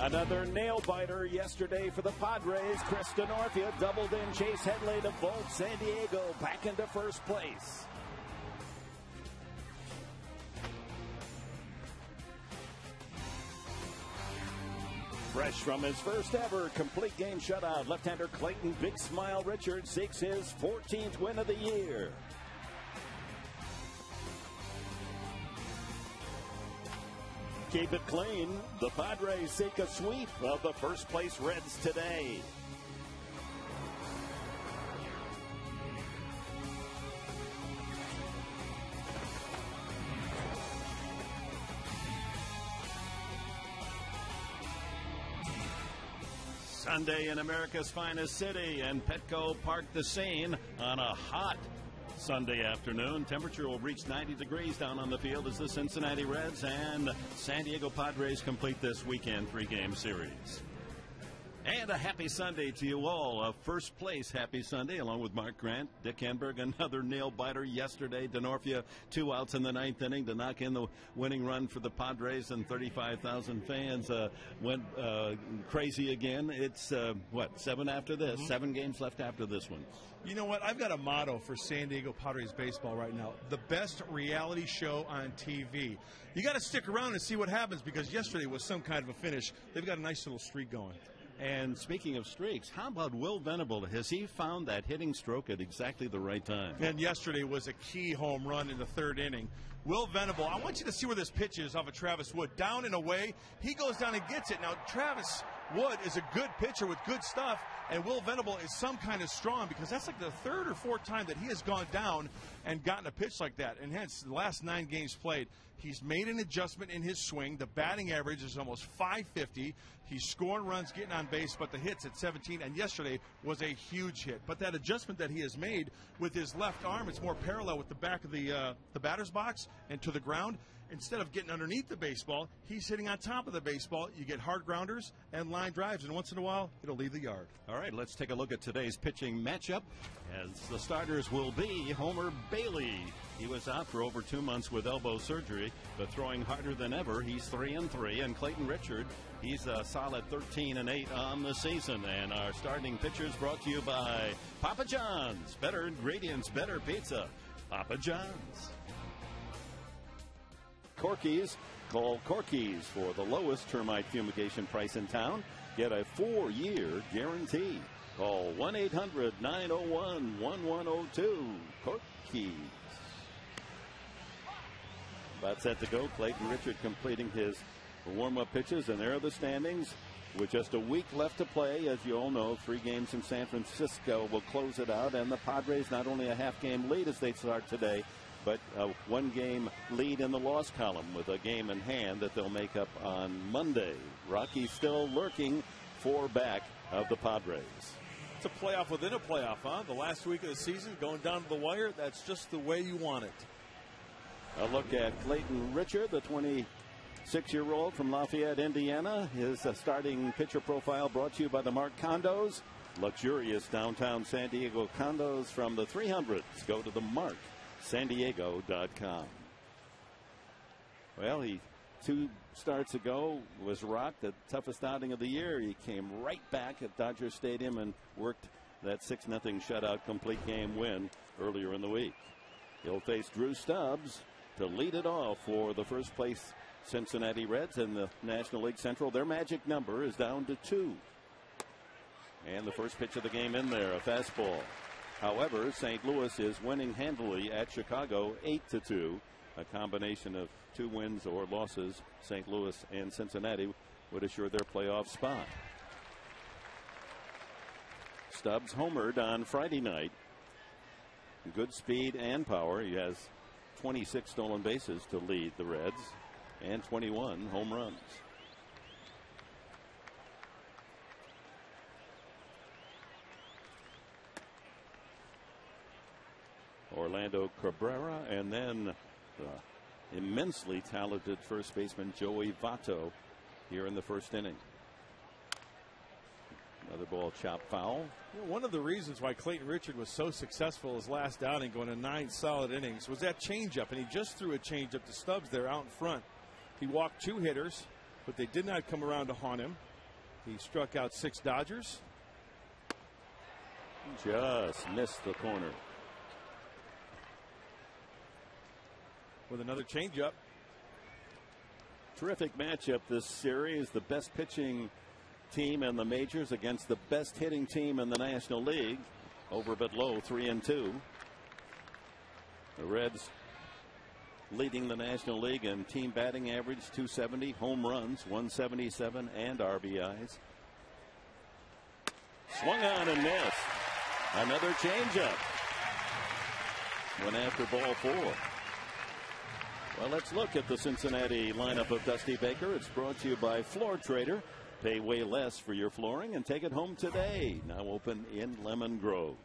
Another nail-biter yesterday for the Padres. Chris Denorfia doubled in Chase Headley to vault San Diego back into first place. Fresh from his first ever complete game shutout, left-hander Clayton Big Smile Richard seeks his 14th win of the year. Keep it clean. The Padres seek a sweep of the first-place Reds today. Sunday in America's finest city, and Petco Park the scene on a hot Sunday afternoon. Temperature will reach 90 degrees down on the field as the Cincinnati Reds and San Diego Padres complete this weekend three-game series. And a happy Sunday to you all. A first place happy Sunday along with Mark Grant. Dick Henberg, another nail-biter yesterday. Denorfia, 2 outs in the ninth inning to knock in the winning run for the Padres, and 35,000 fans went crazy again. It's, 7 after this? Mm-hmm. 7 games left after this one. You know what? I've got a motto for San Diego Padres baseball right now. The best reality show on TV. You got to stick around and see what happens, because yesterday was some kind of a finish. They've got a nice little streak going. And speaking of streaks, how about Will Venable? Has he found that hitting stroke at exactly the right time? And yesterday was a key home run in the third inning. Will Venable, I want you to see where this pitch is off of Travis Wood. Down and away, he goes down and gets it. Now, Travis Wood is a good pitcher with good stuff, and Will Venable is some kind of strong, because that's like the third or fourth time that he has gone down and gotten a pitch like that. And hence, the last 9 games played, he's made an adjustment in his swing. The batting average is almost .550. He's scoring runs, getting on base, but the hits at 17, and yesterday was a huge hit. But that adjustment that he has made with his left arm, it's more parallel with the back of the batter's box and to the ground. Instead of getting underneath the baseball, he's hitting on top of the baseball. You get hard grounders and line drives, and once in a while, it'll leave the yard. All right, let's take a look at today's pitching matchup, as the starters will be Homer Bailey. He was out for over 2 months with elbow surgery, but throwing harder than ever. He's 3-3, and Clayton Richard, he's a solid 13-8 on the season. And our starting pitchers brought to you by Papa John's. Better ingredients, better pizza. Papa John's. Corky's. Call Corky's for the lowest termite fumigation price in town. Get a 4-year guarantee. Call 1-800-901-1102. Corky's. About set to go. Clayton Richard completing his warm-up pitches, and there are the standings. With just a week left to play, as you all know, 3 games in San Francisco will close it out, and the Padres not only a half-game lead as they start today, but a 1-game lead in the loss column with a game in hand that they'll make up on Monday. Rocky still lurking 4 back of the Padres. It's a playoff within a playoff, huh? The last week of the season, going down to the wire, that's just the way you want it. A look at Clayton Richard, the 26-year-old from Lafayette, Indiana. His starting pitcher profile brought to you by the Mark Condos. Luxurious downtown San Diego condos from the 300s. Go to the marksandiego.com. Well, 2 starts ago was rocked, the toughest outing of the year. He came right back at Dodger Stadium and worked that 6-0 shutout complete game win earlier in the week. He'll face Drew Stubbs to lead it off for the first place Cincinnati Reds in the National League Central. Their magic number is down to 2. And the first pitch of the game in there, a fastball. However, St. Louis is winning handily at Chicago 8-2. A combination of 2 wins or losses, St. Louis and Cincinnati, would assure their playoff spot. Stubbs homered on Friday night. Good speed and power. He has 26 stolen bases to lead the Reds and 21 home runs. Orlando Cabrera, and then the immensely talented first baseman Joey Votto here in the first inning. Another ball chopped foul. You know, one of the reasons why Clayton Richard was so successful his last outing, going to 9 solid innings, was that changeup, and he just threw a changeup to Stubbs there out in front. He walked 2 hitters, but they did not come around to haunt him. He struck out 6 Dodgers. Just missed the corner. With another changeup. Terrific matchup this series. The best pitching team in the majors against the best hitting team in the National League. Over a bit low, 3-2. The Reds leading the National League in team batting average, 270, home runs, 177, and RBIs. Swung on and missed. Another changeup. Went after ball 4. Well, let's look at the Cincinnati lineup of Dusty Baker. It's brought to you by Floor Trader. Pay way less for your flooring and take it home today. Now open in Lemon Grove.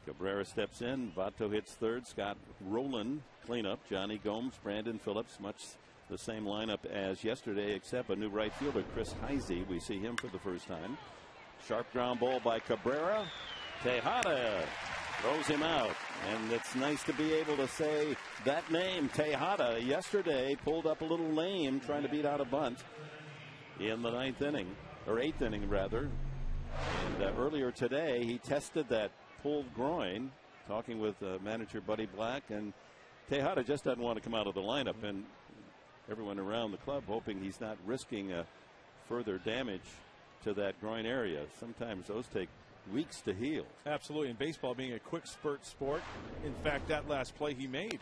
Cabrera steps in. Votto hits third. Scott Rowland cleanup. Johnny Gomes, Brandon Phillips, much the same lineup as yesterday, except a new right fielder, Chris Heisey. We see him for the first time. Sharp ground ball by Cabrera. Tejada throws him out, and it's nice to be able to say that name. Tejada yesterday pulled up a little lame trying to beat out a bunt in the 9th inning, or 8th inning rather. And earlier today he tested that pulled groin, talking with manager Buddy Black, and Tejada just doesn't want to come out of the lineup, and everyone around the club hoping he's not risking further damage to that groin area. Sometimes those take weeks to heal. Absolutely, and baseball being a quick spurt sport. In fact, that last play he made,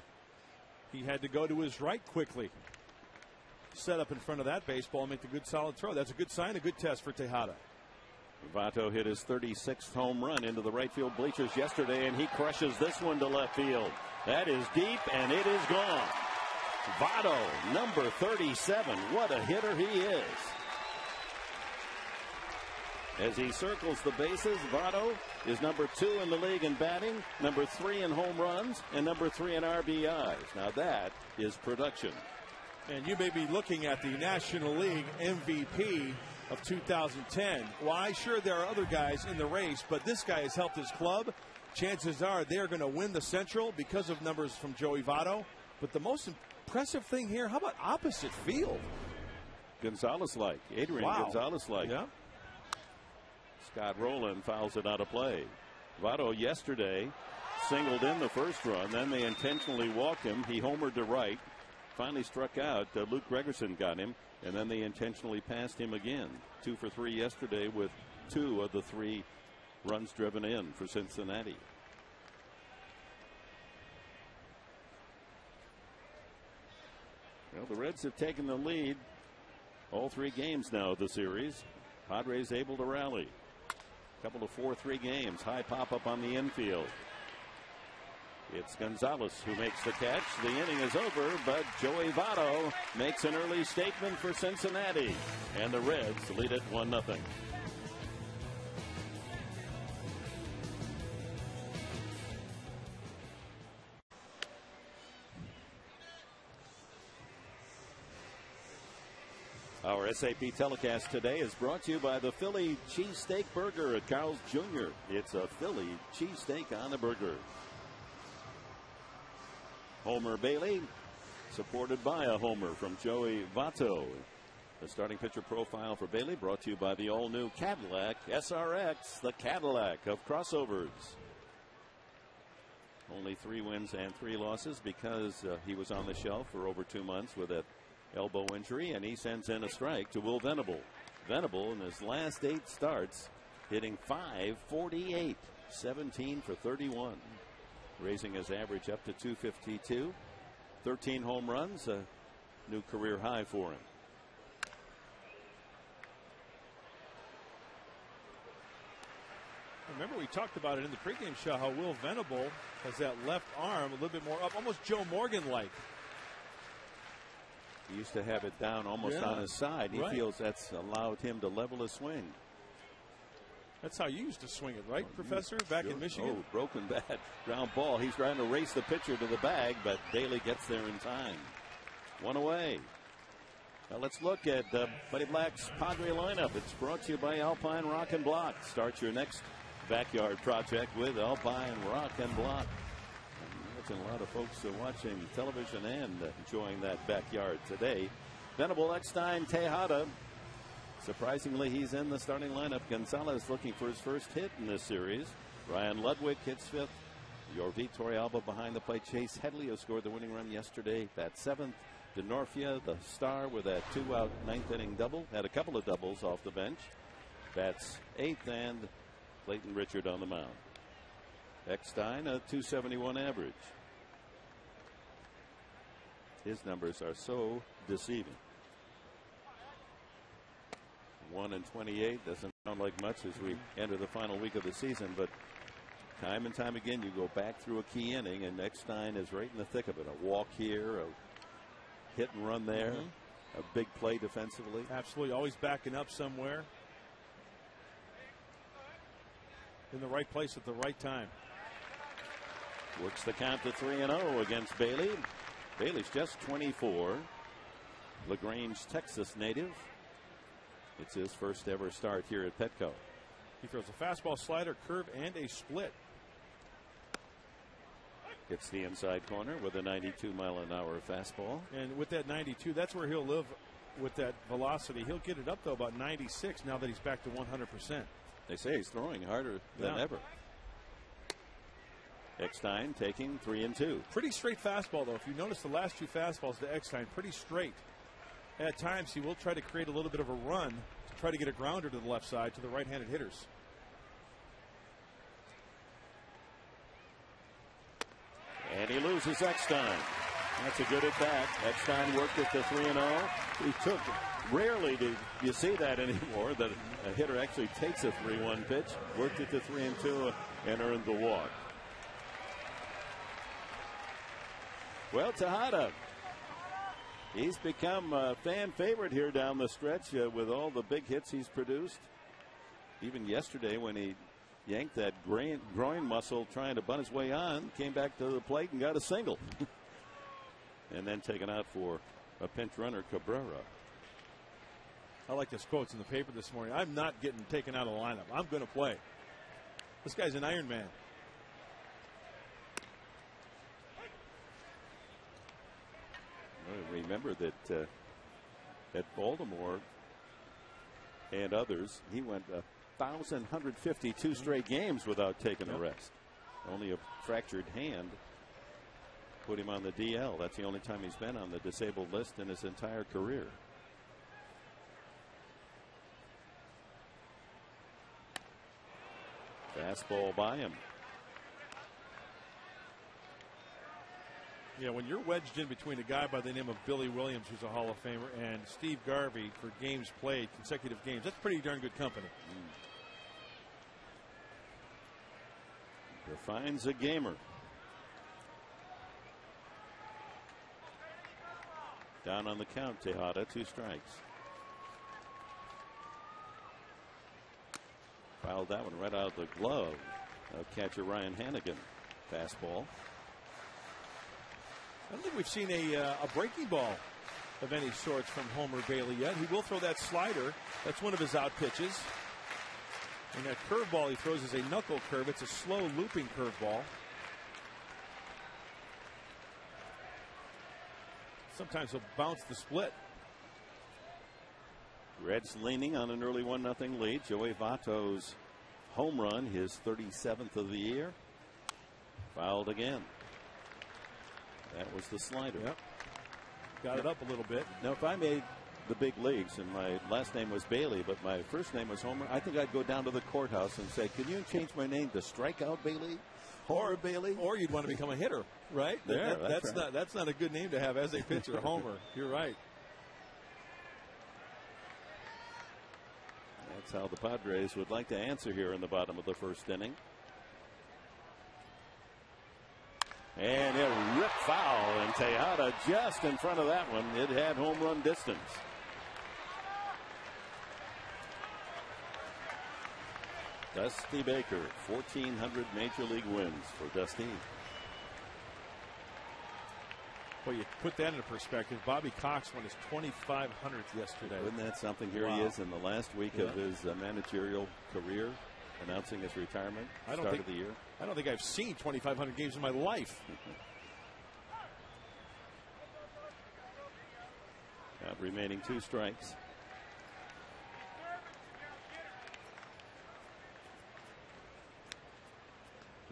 he had to go to his right quickly, set up in front of that baseball, and make the good solid throw. That's a good sign, a good test for Tejada. Votto hit his 36th home run into the right field bleachers yesterday, and he crushes this one to left field. That is deep, and it is gone. Votto, number 37. What a hitter he is. As he circles the bases, Votto is number 2 in the league in batting, number 3 in home runs, and number 3 in RBIs. Now that is production. And you may be looking at the National League MVP of 2010. Why? Sure, there are other guys in the race, but this guy has helped his club. Chances are they're going to win the Central because of numbers from Joey Votto. But the most impressive thing here, how about opposite field? Gonzalez-like. Adrian Gonzalez-like. Yeah. Scott Rowland fouls it out of play. Votto yesterday singled in the first run. Then they intentionally walked him. He homered to right. Finally struck out. Luke Gregerson got him. And then they intentionally passed him again. 2 for 3 yesterday with 2 of the 3 runs driven in for Cincinnati. Well, the Reds have taken the lead all 3 games now of the series. Padres able to rally. Couple of 4-3 games. High pop up on the infield. It's Gonzalez who makes the catch. The inning is over, but Joey Votto makes an early statement for Cincinnati, and the Reds lead it 1-0. Our SAP telecast today is brought to you by the Philly Cheesesteak Burger at Carl's Jr. It's a Philly cheesesteak on a burger. Homer Bailey, supported by a homer from Joey Votto. The starting pitcher profile for Bailey brought to you by the all-new Cadillac SRX, the Cadillac of crossovers. Only 3 wins and 3 losses because he was on the shelf for over 2 months with an elbow injury, and he sends in a strike to Will Venable. Venable in his last 8 starts hitting .548, 17 for 31. Raising his average up to 252. 13 home runs, a new career high for him. Remember, we talked about it in the pregame show how Will Venable has that left arm a little bit more up, almost Joe Morgan-like. He used to have it down almost on his side. He feels that's allowed him to level his swing. That's how you used to swing it, right, Professor, back in Michigan? Oh, broken bat. Ground ball. He's trying to race the pitcher to the bag, but Bailey gets there in time. 1 away. Now let's look at Buddy Black's Padre lineup. It's brought to you by Alpine Rock and Block. Start your next backyard project with Alpine Rock and Block. A lot of folks watching television and enjoying that backyard today. Venable, Eckstein, Tejada, Surprisingly, he's in the starting lineup. Gonzalez looking for his first hit in this series. Ryan Ludwig hits fifth. Your Torrealba behind the plate. Chase Headley, who scored the winning run yesterday, bats seventh. DeNorfia, the star, with that 2-out ninth-inning double. Had a couple of doubles off the bench. Bats eighth, and Clayton Richard on the mound. Eckstein, a .271 average. His numbers are so deceiving. 1-28 doesn't sound like much as we enter the final week of the season, but time and time again you go back through a key inning, and Eckstein is right in the thick of it. A walk here, a hit and run there, a big play defensively. Absolutely, always backing up somewhere. In the right place at the right time. Works the count to 3-0 against Bailey. Bailey's just 24. LaGrange, Texas native. It's his first ever start here at Petco. He throws a fastball, slider, curve, and a split. Hits the inside corner with a 92-mile-an-hour fastball. And with that 92, that's where he'll live with that velocity. He'll get it up, though, about 96 now that he's back to 100%. They say he's throwing harder than ever. Eckstein taking 3-2. Pretty straight fastball, though. If you notice the last two fastballs to Eckstein, pretty straight. At times, he will try to create a little bit of a run to try to get a grounder to the left side to the right-handed hitters. And he loses Eckstein. That's a good at bat. Eckstein worked it to 3-0. He took, rarely do you see that anymore, that a hitter actually takes a 3-1 pitch, worked it to 3-2, and earned the walk. Well, Tejada, he's become a fan favorite here down the stretch with all the big hits he's produced. Even yesterday when he yanked that groin muscle trying to bunt his way on, came back to the plate and got a single. And then taken out for a pinch runner, Cabrera. I like this quotes in the paper this morning. I'm not getting taken out of the lineup. I'm going to play. This guy's an Iron Man. Remember that at Baltimore and others, he went 1,152 straight games without taking a rest. Only a fractured hand put him on the DL. That's the only time he's been on the disabled list in his entire career. Fastball by him. Yeah, when you're wedged in between a guy by the name of Billy Williams, who's a Hall of Famer, and Steve Garvey for games played, consecutive games, that's pretty darn good company. Defines a gamer. Down on the count, Tejada, 2 strikes. Fouled that one right out of the glove of catcher Ryan Hannigan. Fastball. I don't think we've seen a breaking ball of any sorts from Homer Bailey yet. He will throw that slider. That's one of his out pitches. And that curveball he throws is a knuckle curve. It's a slow looping curveball. Sometimes he'll bounce the split. Reds leaning on an early 1-0 lead. Joey Votto's home run, his 37th of the year. Fouled again. That was the slider. Yep. Got it up a little bit. Now, if I made the big leagues and my last name was Bailey, but my first name was Homer, I think I'd go down to the courthouse and say, can you change my name to Strikeout Bailey? Or Bailey? Or you'd want to become a hitter, right? Yeah, that's not a good name to have as a pitcher, Homer. You're right. That's how the Padres would like to answer here in the bottom of the first inning. And a rip foul, and Tejada just in front of that one. It had home run distance. Dusty Baker, 1,400 major league wins for Dusty. Well, you put that into perspective. Bobby Cox won his 2,500th yesterday. Isn't that something? Here he is in the last week of his managerial career, announcing his retirement, start of the year. I don't think I've seen 2,500 games in my life. Remaining 2 strikes.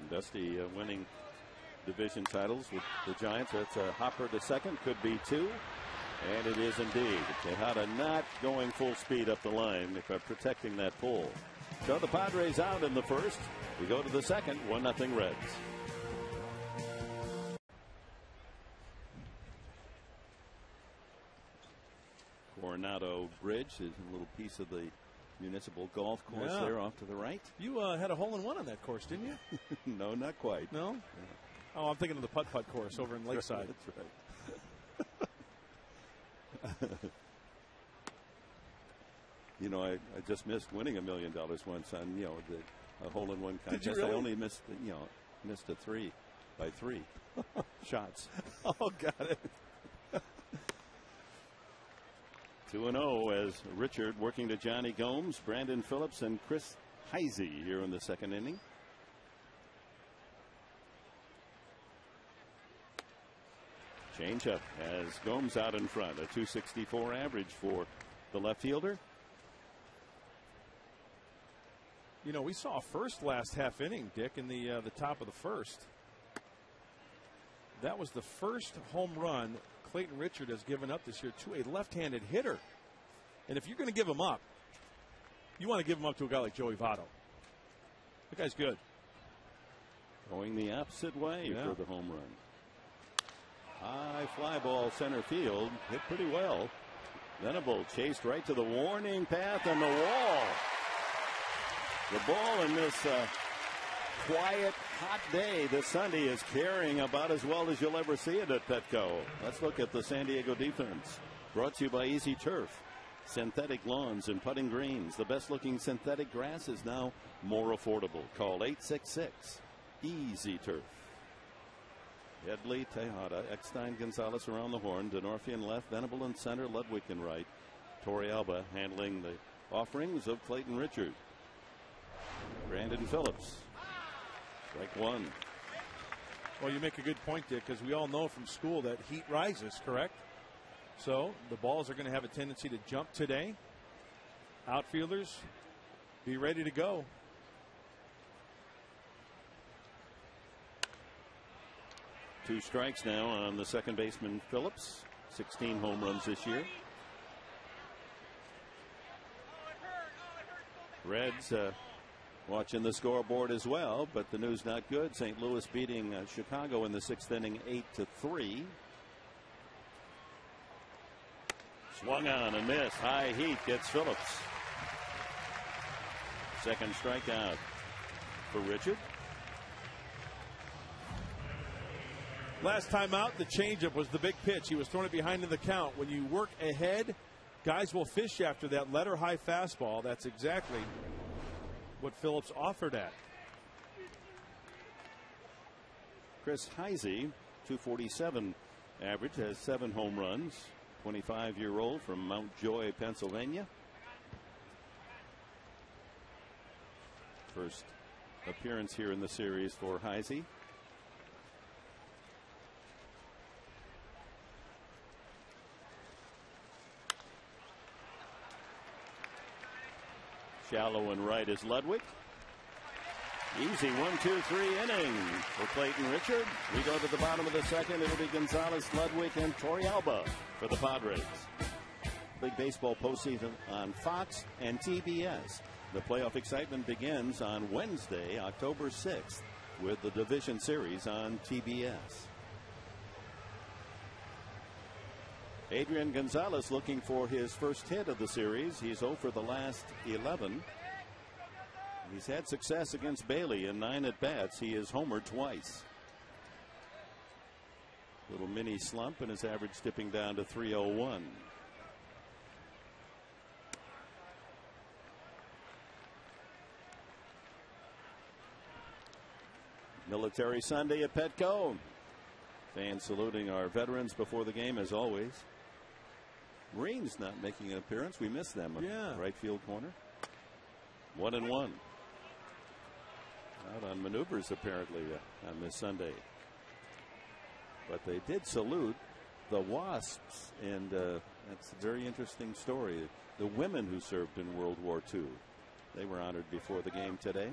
Dusty winning division titles with the Giants. That's a hopper to second, could be two, and it is indeed. Tejada not going full speed up the line, protecting that pull. So the Padres out in the first. We go to the second, 1-0 Reds. Coronado Bridge is a little piece of the municipal golf course there off to the right. You had a hole-in-one on that course, didn't you? No, not quite. No? Yeah. Oh, I'm thinking of the putt-putt course over in Lakeside. That's right. You know, I just missed winning $1 million once on, a hole-in-one contest. Did you really? I only missed a three by 3 shots. Oh, got it. 2-0 as Richard working to Johnny Gomes, Brandon Phillips, and Chris Heisey here in the second inning. Changeup has Gomes out in front. A .264 average for the left fielder. You know, we saw a first last half inning, Dick, in the top of the first. That was the first home run Clayton Richard has given up this year to a left-handed hitter. And if you're going to give him up, you want to give him up to a guy like Joey Votto. That guy's good. Going the opposite way for the home run. High fly ball center field. Hit pretty well. Venable chased right to the warning path on the wall. The ball in this quiet, hot day this Sunday is carrying about as well as you'll ever see it at Petco. Let's look at the San Diego defense. Brought to you by Easy Turf. Synthetic lawns and putting greens. The best looking synthetic grass is now more affordable. Call 866-EASY Turf. Headley, Tejada, Eckstein, Gonzalez around the horn. Denorfian left, Venable in center, Ludwig in right. Torrealba handling the offerings of Clayton Richard. Brandon Phillips. Strike one. Well, you make a good point, Dick, because we all know from school that heat rises, correct? So the balls are going to have a tendency to jump today. Outfielders, be ready to go. Two strikes now on the second baseman Phillips. 16 home runs this year. Reds watching the scoreboard as well, but the news not good. St. Louis beating Chicago in the sixth inning 8-3. Swung on and missed. High heat gets Phillips. Second strikeout for Richard. Last time out, the changeup was the big pitch. He was throwing it behind in the count. When you work ahead, guys will fish after that letter high fastball. That's exactly what Phillips offered at. Chris Heisey, .247 average, has 7 home runs. 25-year-old from Mount Joy, Pennsylvania. First appearance here in the series for Heisey. Shallow and right is Ludwig. Easy 1-2-3 inning for Clayton Richard. We go to the bottom of the second. It'll be Gonzalez, Ludwig, and Torrealba for the Padres. Big baseball postseason on Fox and TBS. The playoff excitement begins on Wednesday, October 6th, with the division series on TBS. Adrian Gonzalez looking for his first hit of the series. He's 0 for the last 11. He's had success against Bailey in 9 at-bats. He has homered twice. Little mini slump and his average dipping down to .301. Military Sunday at Petco. Fans saluting our veterans before the game as always. Marines not making an appearance. We miss them. Right field corner. 1-1. Out on maneuvers apparently on this Sunday. But they did salute the Wasps, and that's a very interesting story. The women who served in World War II. They were honored before the game today.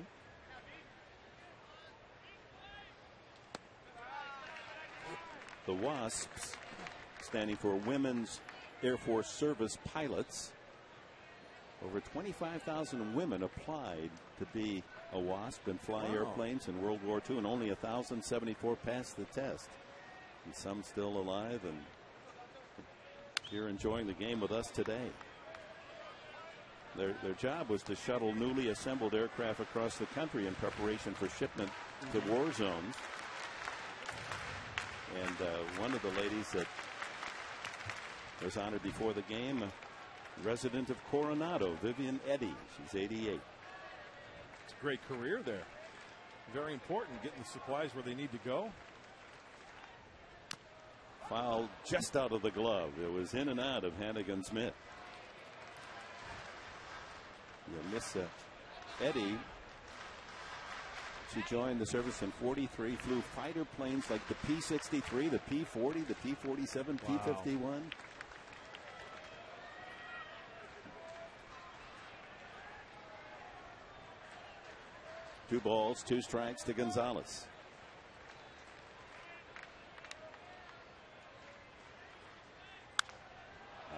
The WASPs, standing for Women's Air Force Service Pilots. Over 25,000 women applied to be a WASP and fly airplanes in World War II, and only 1,074 passed the test. And some still alive and here enjoying the game with us today. Their job was to shuttle newly assembled aircraft across the country in preparation for shipment to war zones. And one of the ladies that was honored before the game, a resident of Coronado, Vivian Eddy. She's 88. It's a great career there. Very important, getting the supplies where they need to go. Foul just out of the glove. It was in and out of Hannigan's mitt. You miss Eddy. She joined the service in 43, flew fighter planes like the P-63, the P-40, the P-47, P-51. Two balls, two strikes to Gonzalez.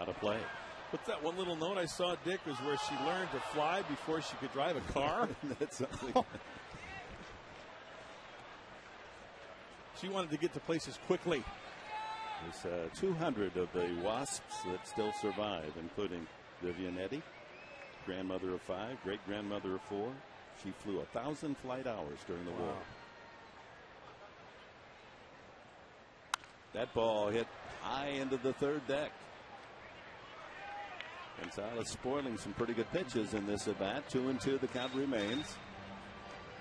Out of play. What's that one little note I saw, Dick, was where she learned to fly before she could drive a car? That's something. She wanted to get to places quickly. There's 200 of the WASPs that still survive, including Vivian Eddy, grandmother of 5, great-grandmother of 4. She flew 1,000 flight hours during the war. That ball hit high into the third deck. Gonzalez spoiling some pretty good pitches in this at bat. 2-2 the count remains.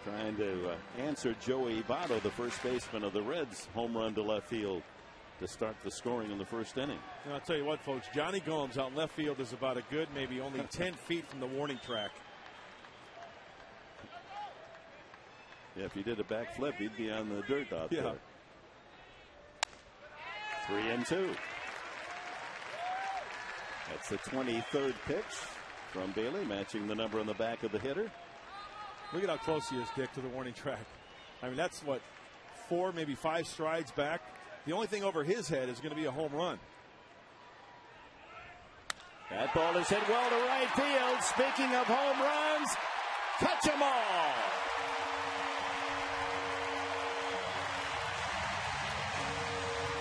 Trying to answer Joey Votto, the first baseman of the Reds, home run to left field to start the scoring in the first inning. And I'll tell you what, folks, Johnny Gomes out in left field is about a good maybe only 10 feet from the warning track. Yeah, if he did a backflip, he'd be on the dirt out there. 3-2. That's the 23rd pitch from Bailey, matching the number on the back of the hitter. Look at how close he is, Dick, to the warning track. I mean, that's what, 4, maybe 5 strides back. The only thing over his head is going to be a home run. That ball is hit well to right field. Speaking of home runs, catch 'em all.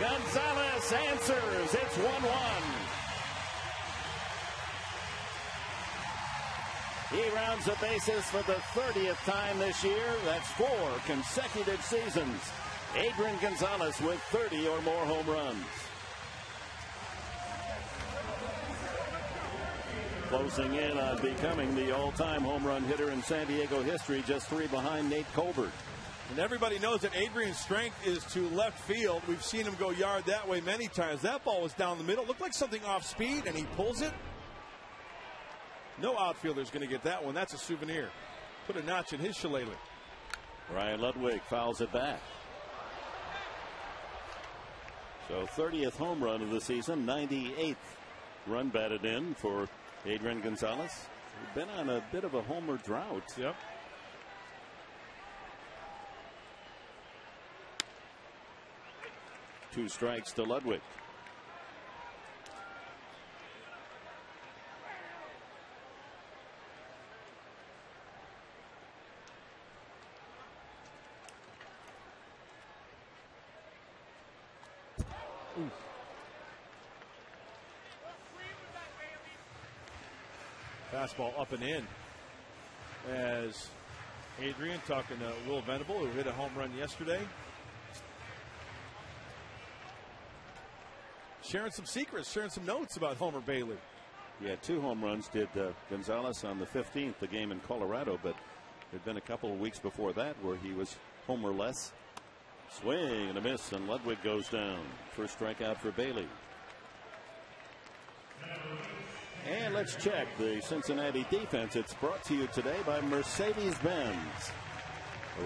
Gonzalez answers. It's 1-1. He rounds the bases for the 30th time this year. That's 4 consecutive seasons. Adrian Gonzalez with 30 or more home runs. Closing in on becoming the all-time home run hitter in San Diego history, just 3 behind Nate Colbert. And everybody knows that Adrian's strength is to left field. We've seen him go yard that way many times. That ball was down the middle. Looked like something off speed, and he pulls it. No outfielder's going to get that one. That's a souvenir. Put a notch in his shillelagh. Ryan Ludwig fouls it back. So 30th home run of the season, 98th run batted in for Adrian Gonzalez. He's been on a bit of a homer drought. Yep. Two strikes to Ludwig. Fastball up and in as Adrian talking to Will Venable, who hit a home run yesterday. Sharing some secrets, sharing some notes about Homer Bailey. Yeah, 2 home runs did Gonzalez on the 15th, the game in Colorado, but there'd been a couple of weeks before that where he was homerless. Swing and a miss, and Ludwig goes down. First strikeout for Bailey. And let's check the Cincinnati defense. It's brought to you today by Mercedes-Benz.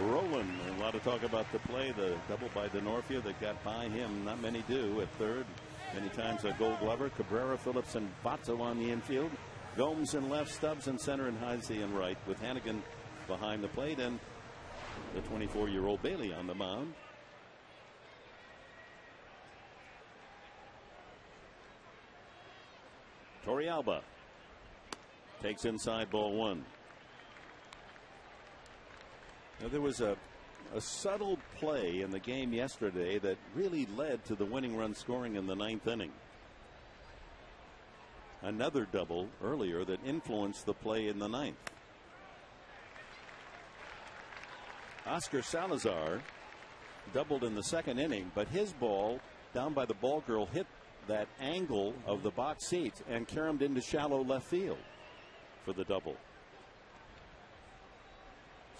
Roland, a lot of talk about the play, the double by DeNorfia that got by him. Not many do at third. Many times a Gold Glover. Cabrera, Phillips, and Votto on the infield. Gomes in left, Stubbs in center, and Heisey in right, with Hannigan behind the plate and the 24-year-old Bailey on the mound. Torrealba takes inside ball one. Now, there was a subtle play in the game yesterday that really led to the winning run scoring in the ninth inning. Another double earlier that influenced the play in the ninth. Oscar Salazar doubled in the second inning, but his ball down by the ball girl hit that angle of the box seats and caromed into shallow left field for the double.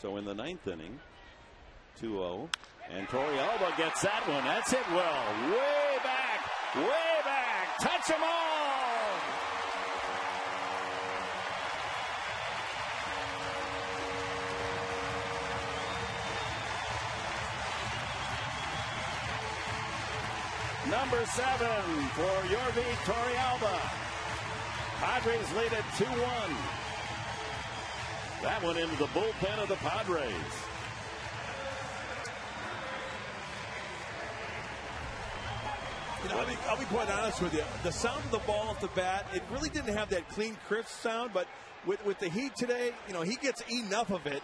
So in the ninth inning, 2-0, and Torrealba gets that one. That's it well. Way back. Touch them all. Number 7 for Yorvi Torrealba. Padres lead it 2-1. That one into the bullpen of the Padres. You know, I'll be quite honest with you. The sound of the ball off the bat, it really didn't have that clean, crisp sound. But with the heat today, you know, he gets enough of it.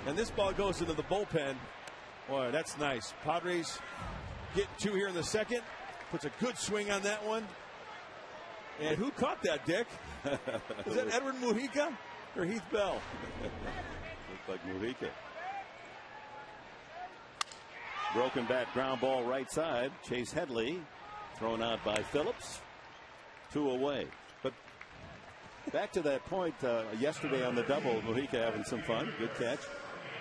And this ball goes into the bullpen. Boy, that's nice. Padres get 2 here in the second. Puts a good swing on that one. And who caught that, Dick? Was that Edward Mujica or Heath Bell? Looked like Mujica. Broken bat ground ball right side. Chase Headley thrown out by Phillips. 2 away. But back to that point yesterday on the double, Mujica having some fun. Good catch.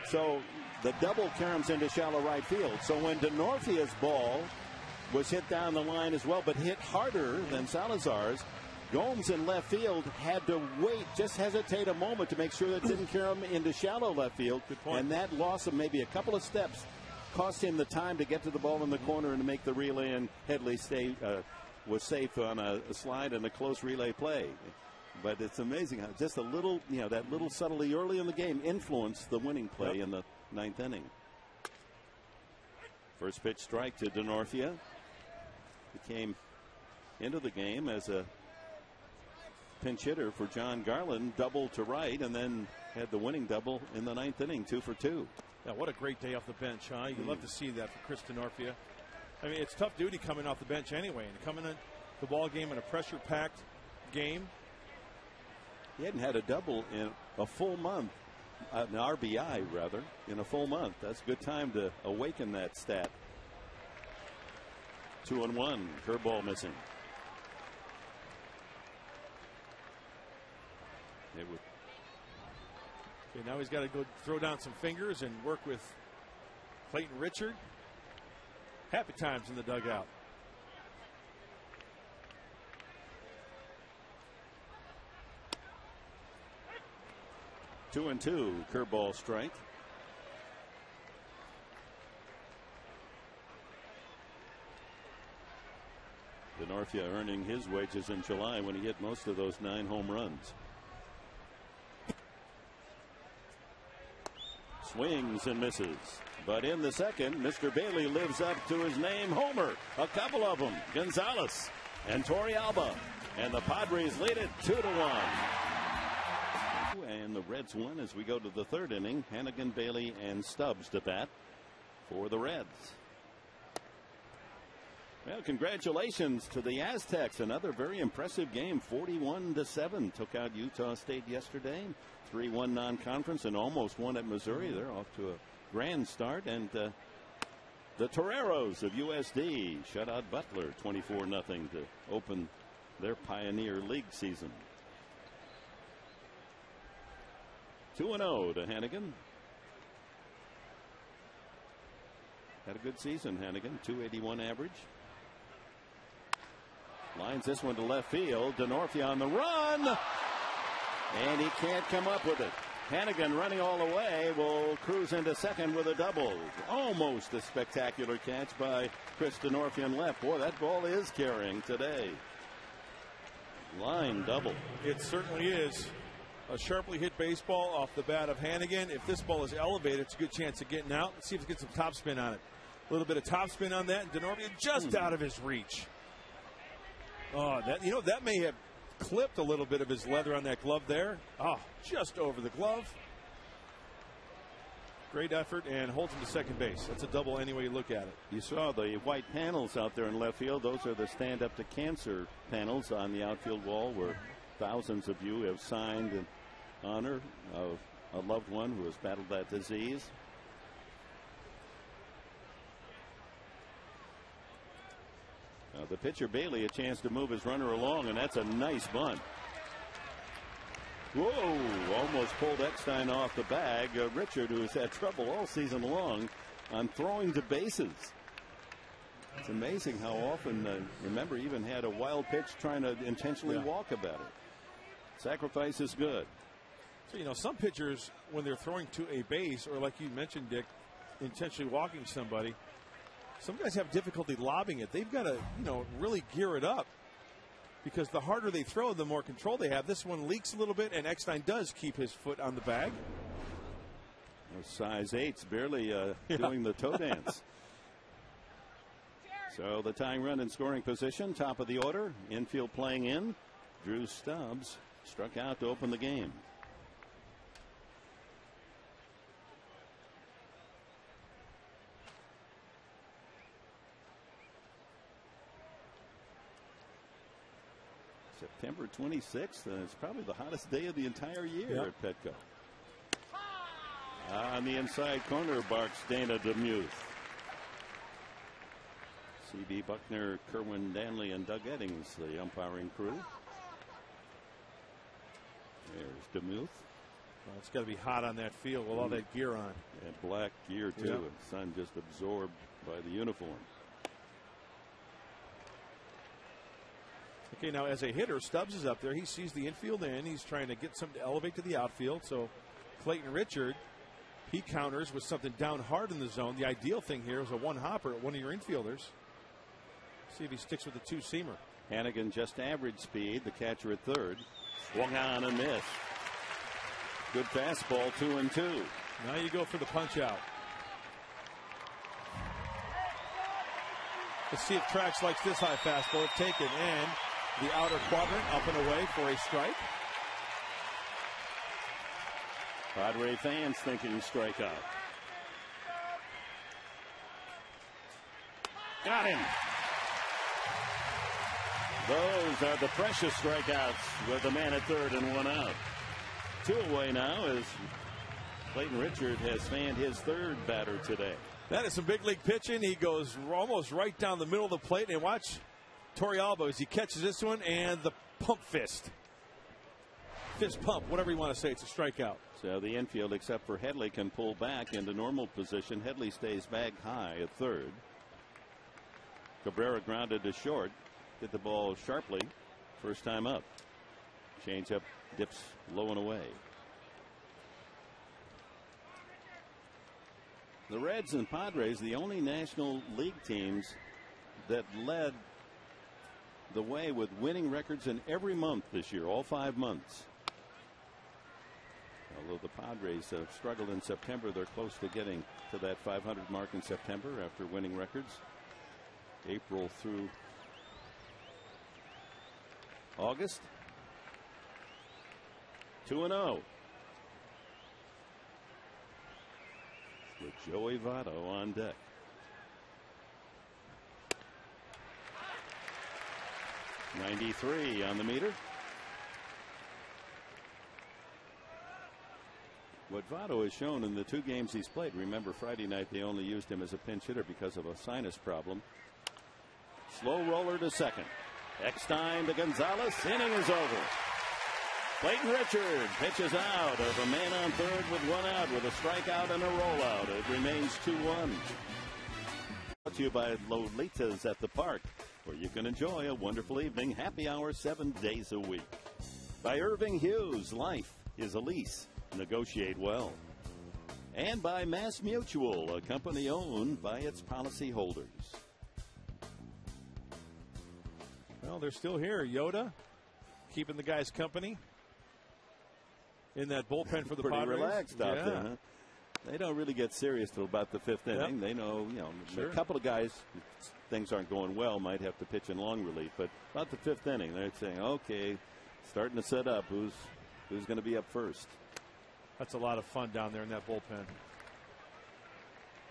So the double caroms into shallow right field. So when Denorfia's ball was hit down the line as well, but hit harder than Salazar's, Gomes in left field had to wait, just hesitate a moment to make sure that it didn't carom into shallow left field. Good point. And that loss of maybe a couple of steps cost him the time to get to the ball in the corner and to make the relay, and Headley was safe on a slide and a close relay play. But it's amazing how just a little, that little subtlety early in the game influenced the winning play in the ninth inning. First pitch strike to Denorfia. He came into the game as a pinch hitter for John Garland, double to right, and then had the winning double in the ninth inning, 2 for 2. Yeah, what a great day off the bench, huh? You love to see that for Chris Denorfia. I mean, it's tough duty coming off the bench anyway, and coming in the ball game in a pressure-packed game. He hadn't had a double in a full month, an RBI rather, in a full month. That's a good time to awaken that stat. 2-1, curveball missing. Okay, now he's got to go throw down some fingers and work with Clayton Richard. Happy times in the dugout. Two and two, curveball strike. Denorfia earning his wages in July when he hit most of those 9 home runs. Swings and misses. But in the second, Mr. Bailey lives up to his name, Homer. A couple of them, Gonzalez and Torrealba. And the Padres lead it 2-1. And the Reds won as we go to the third inning. Hannigan, Bailey, and Stubbs to bat for the Reds. Well, congratulations to the Aztecs. Another very impressive game. 41-7 took out Utah State yesterday. 3-1 non-conference and almost won at Missouri. They're off to a grand start. And the Toreros of USD shut out Butler 24-0 to open their Pioneer League season. 2-0 to Hannigan. Had a good season, Hannigan. .281 average. Lines this one to left field. Denorfia on the run. And he can't come up with it. Hannigan running all the way will cruise into second with a double. Almost a spectacular catch by Chris Denorfia in left. Boy, that ball is carrying today. Line double. It certainly is. A sharply hit baseball off the bat of Hannigan. If this ball is elevated, it's a good chance of getting out. Let's see if it gets some topspin on it. A little bit of topspin on that, and Denorfia just out of his reach. Oh, that may have clipped a little bit of his leather on that glove there. Oh, just over the glove. Great effort, and holds him to second base. That's a double any way you look at it. You saw the white panels out there in left field. Those are the Stand Up to Cancer panels on the outfield wall, where thousands of you have signed in honor of a loved one who has battled that disease. The pitcher Bailey a chance to move his runner along, and that's a nice bunt. Whoa, almost pulled Eckstein off the bag. Richard, who has had trouble all season long on throwing to bases. It's amazing how often, remember, even had a wild pitch trying to intentionally walk about it. Sacrifice is good. So, you know, some pitchers, when they're throwing to a base, or like you mentioned, Dick, intentionally walking somebody, some guys have difficulty lobbing it. They've got to, you know, really gear it up, because the harder they throw, the more control they have. This one leaks a little bit, and Eckstein does keep his foot on the bag. Size 8's barely doing the toe dance. So the tying run in scoring position, top of the order, infield playing in. Drew Stubbs struck out to open the game. September 26th, and it's probably the hottest day of the entire year at Petco. On the inside corner barks Dana DeMuth. C.B. Buckner, Kerwin Danley, and Doug Eddings, the umpiring crew. There's DeMuth. Well, it's got to be hot on that field with all that gear on. And black gear, too. And sun just absorbed by the uniform. Okay, now as a hitter, Stubbs is up there. He sees the infield in. He's trying to get something to elevate to the outfield. So Clayton Richard, he counters with something down hard in the zone. The ideal thing here is a one-hopper at one of your infielders. See if he sticks with the two-seamer. Hannigan just average speed. The catcher at third. Swung on and missed. Good fastball, 2-2. Now you go for the punch-out. Let's see if Trax likes this high fastball. Taken, and the outer quadrant up and away for a strike. Padre fans thinking strikeout. Got him. Those are the precious strikeouts with a man at third and one out. Two away now as Clayton Richard has fanned his third batter today. That is some big league pitching. He goes almost right down the middle of the plate, and watch Torrealba as he catches this one, and the pump fist. Fist pump, whatever you want to say. It's a strikeout. So the infield, except for Headley, can pull back into normal position. Headley stays back high at third. Cabrera grounded to short. Hit the ball sharply. First time up. Change up, dips low and away. The Reds and Padres, the only National League teams that led the way with winning records in every month this year, all 5 months. Although the Padres have struggled in September, they're close to getting to that 500 mark in September after winning records. April through August. 2-0. With Joey Votto on deck. .93 on the meter. What Votto has shown in the 2 games he's played, remember Friday night they only used him as a pinch hitter because of a sinus problem. Slow roller to second. Eckstein to Gonzalez. Inning is over. Clayton Richard pitches out of a man on third with one out with a strikeout and a rollout. It remains 2-1. Brought to you by Lolita's at the Park, where you can enjoy a wonderful evening. Happy hour 7 days a week. By Irving Hughes, life is a lease. Negotiate well. And by Mass Mutual, a company owned by its policyholders. Well, they're still here. Yoda keeping the guys company in that bullpen for the Pretty Padres. Relaxed out there, huh? They don't really get serious till about the 5th inning. They know, Sure. A couple of guys, things aren't going well, might have to pitch in long relief. But about the 5th inning, they're saying, okay, starting to set up who's going to be up first. That's a lot of fun down there in that bullpen.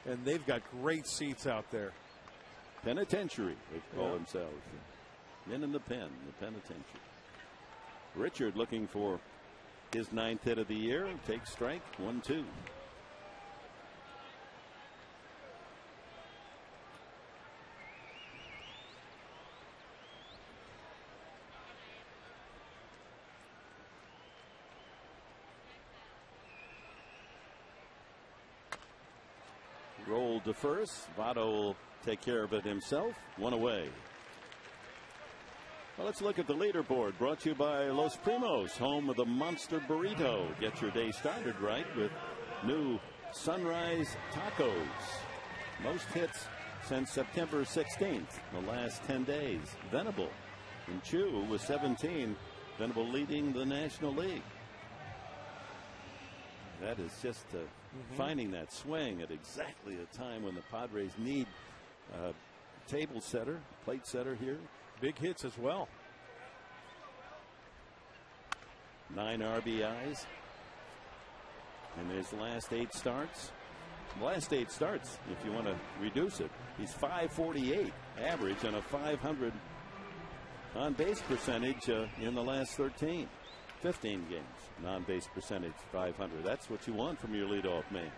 And they've got great seats out there. Penitentiary, they call themselves. In the pen, the penitentiary. Richard looking for his 9th hit of the year. Takes strike, 1-2. Rolled to first. Votto will take care of it himself. 1 away. Well, let's look at the leaderboard, brought to you by Los Primos, home of the Monster Burrito. Get your day started right with new Sunrise Tacos. Most hits since September 16th, the last 10 days. Venable and Chu with 17. Venable leading the National League. That is just finding that swing at exactly a time when the Padres need a table setter, plate setter here. Big hits as well. 9 RBIs in his last 8 starts. Last 8 starts, if you want to reduce it, he's .548 average and a .500 on base percentage in the last 15 games. Non-base percentage .500. That's what you want from your leadoff man.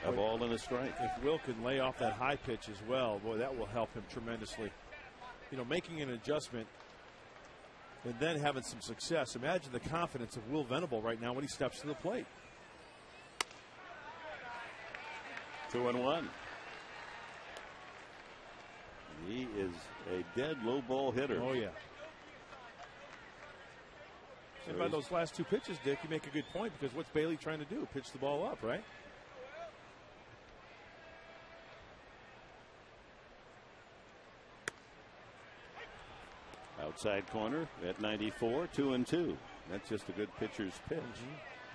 A ball and a strike. If Will can lay off that high pitch as well, boy, that will help him tremendously. You know, making an adjustment and then having some success. Imagine the confidence of Will Venable right now when he steps to the plate. 2-1. He is a dead low ball hitter. Oh, yeah. And by those last 2 pitches, Dick, you make a good point, because what's Bailey trying to do? Pitch the ball up, right? Outside corner at 94, 2-2. That's just a good pitcher's pitch.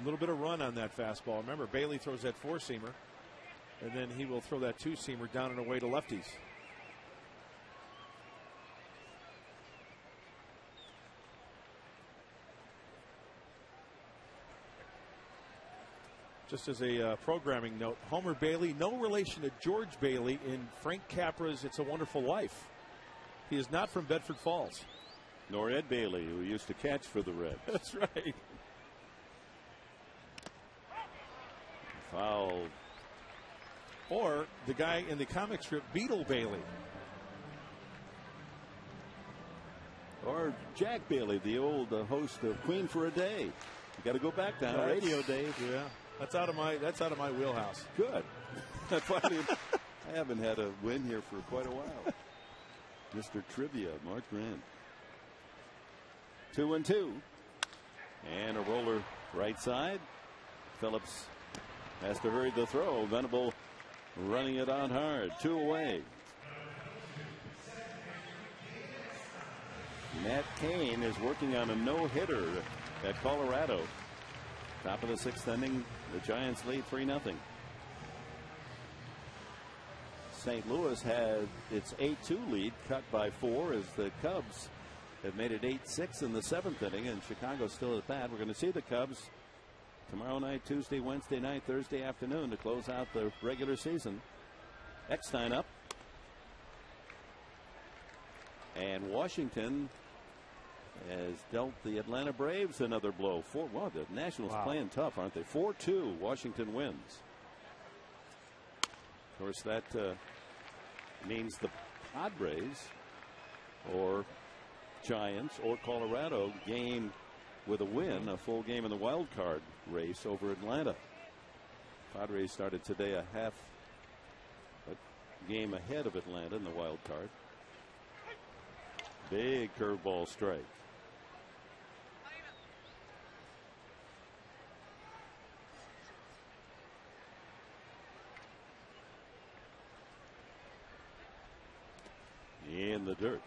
A little bit of run on that fastball. Remember, Bailey throws that 4-seamer, and then he will throw that 2-seamer down and away to lefties. Just as a programming note, Homer Bailey, no relation to George Bailey in Frank Capra's It's a Wonderful Life. He is not from Bedford Falls. Nor Ed Bailey, who used to catch for the Reds. That's right. Foul. Or the guy in the comic strip, Beetle Bailey. Or Jack Bailey, the old host of Queen for a Day. You got to go back down radio days. Yeah, that's out of my wheelhouse. Good. I haven't had a win here for quite a while. Mr. Trivia, Mark Grant. 2-2. And a roller right side. Phillips has to hurry the throw. Venable running it on hard. 2 away. Matt Cain is working on a no-hitter at Colorado. Top of the 6th inning. The Giants lead 3-0. St. Louis had its 8-2 lead cut by 4 as the Cubs have made it 8-6 in the 7th inning, and Chicago's still at bat. We're going to see the Cubs tomorrow night, Tuesday, Wednesday night, Thursday afternoon to close out the regular season. Eckstein up. And Washington has dealt the Atlanta Braves another blow. Wow, the Nationals playing tough, aren't they? 4-2. Washington wins. Of course, that means the Padres or Giants or Colorado game with a win, a full game in the wild card race over Atlanta. Padres started today a game ahead of Atlanta in the wild card. Big curveball strike. In the dirt.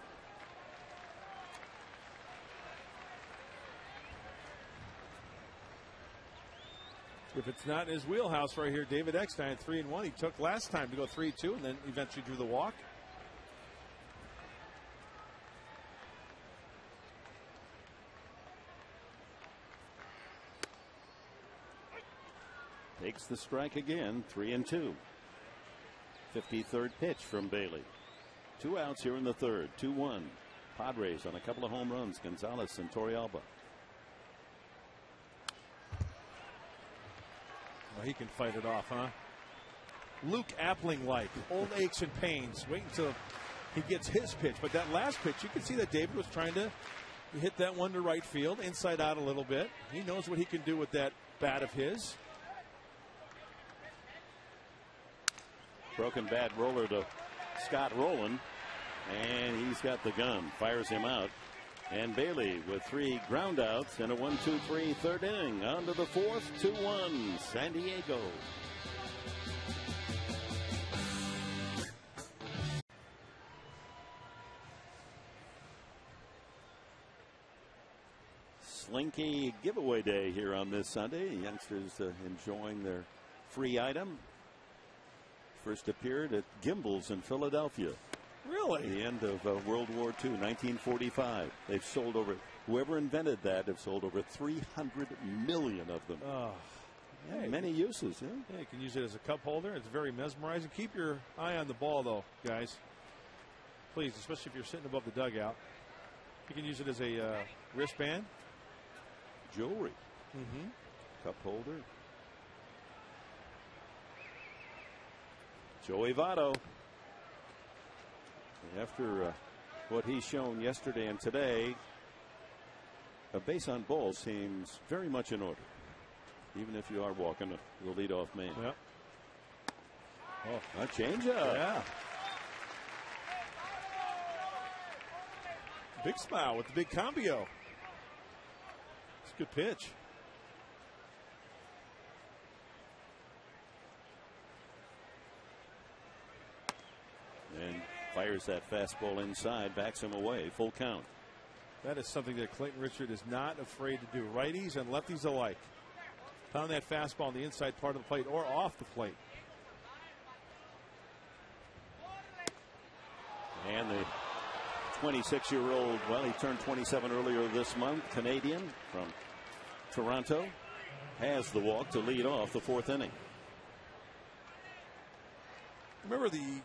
If it's not in his wheelhouse right here, David Eckstein 3-1. He took last time to go 3-2 and then eventually drew the walk. takes the strike again. 3-2. 53rd pitch from Bailey. 2 outs here in the third. 2-1. Padres on a couple of home runs. Gonzalez and Torrealba. Well, he can fight it off, huh? Luke Appling like old aches and pains. Wait until he gets his pitch. But that last pitch, you can see that David was trying to hit that one to right field, inside out a little bit. He knows what he can do with that bat of his. Broken bat roller to Scott Rowland, and he's got the gun. Fires him out. And Bailey with 3 ground outs and a 1-2-3 third inning. On to the fourth. 2-1 San Diego. Slinky giveaway day here on this Sunday. Youngsters enjoying their free item. First appeared at Gimbel's in Philadelphia. Really? The end of World War II, 1945. They've sold over, whoever invented that, have sold over 300 million of them. Oh, yeah, many uses. Yeah. Yeah, you can use it as a cup holder. It's very mesmerizing. Keep your eye on the ball, though, guys. Please, especially if you're sitting above the dugout. You can use it as a wristband. Jewelry. Cup holder. Joey Votto. After what he's shown yesterday and today, a base on ball seems very much in order, even if you are walking the leadoff man. Yep. Oh, a changeup. Yeah. Big smile with the big cambio. It's a good pitch. And fires that fastball inside, backs him away. Full count. That is something that Clayton Richard is not afraid to do. Righties and lefties alike. Pound that fastball on the inside part of the plate or off the plate. And the 26-year-old, well, he turned 27 earlier this month, Canadian from Toronto, has the walk to lead off the fourth inning. Remember the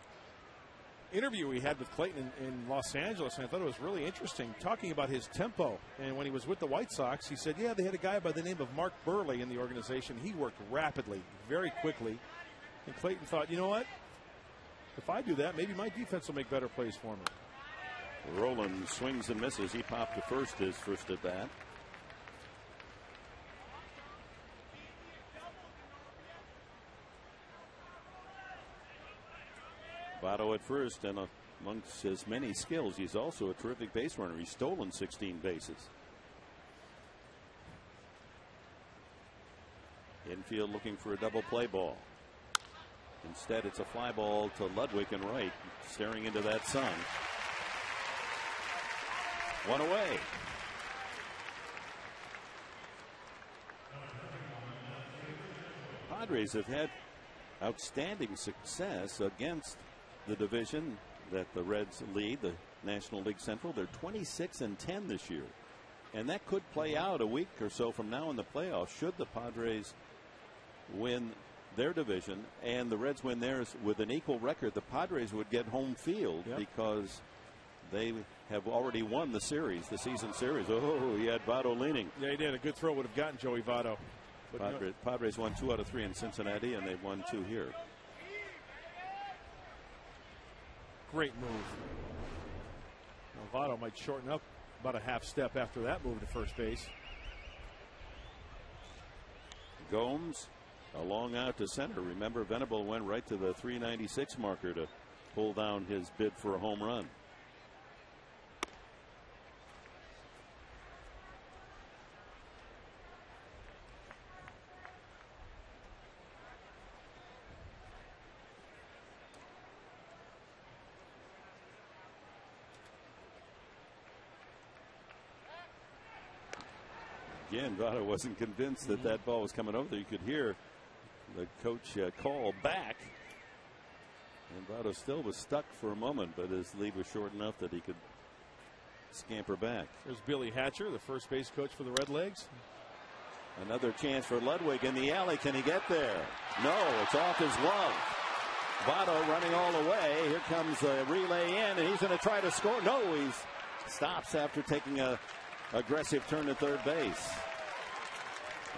interview we had with Clayton in Los Angeles, and I thought it was really interesting, talking about his tempo. And when he was with the White Sox, he said, yeah, they had a guy by the name of Mark Burley in the organization. He worked rapidly, very quickly. And Clayton thought, you know what? If I do that, maybe my defense will make better plays for me. Rowland swings and misses. He popped to first his first at bat. Votto at first, and amongst his many skills, he's also a terrific base runner. He's stolen 16 bases. Infield looking for a double play ball. Instead, it's a fly ball to Ludwig and right, staring into that sun. One away. Padres have had outstanding success against the division that the Reds lead, the National League Central. They're 26-10 this year, and that could play out a week or so from now in the playoffs should the Padres win their division and the Reds win theirs with an equal record. The Padres would get home field because they have already won the series, the season series. Oh, he had Votto leaning. Yeah, he did. A good throw would have gotten Joey Votto. Padres won 2 out of 3 in Cincinnati, and they've won 2 here. Great move. Well, Votto might shorten up about a half step after that move to first base. Gomes, a long out to center. Remember, Venable went right to the 396 marker to pull down his bid for a home run. Again, Votto wasn't convinced that that ball was coming over there. You could hear the coach call back. And Votto still was stuck for a moment, but his lead was short enough that he could scamper back. There's Billy Hatcher, the first base coach for the Red Legs. Another chance for Ludwig in the alley. Can he get there? No, it's off his glove. Votto running all the way. Here comes a relay in, and he's going to try to score. No, he stops after taking a aggressive turn at third base.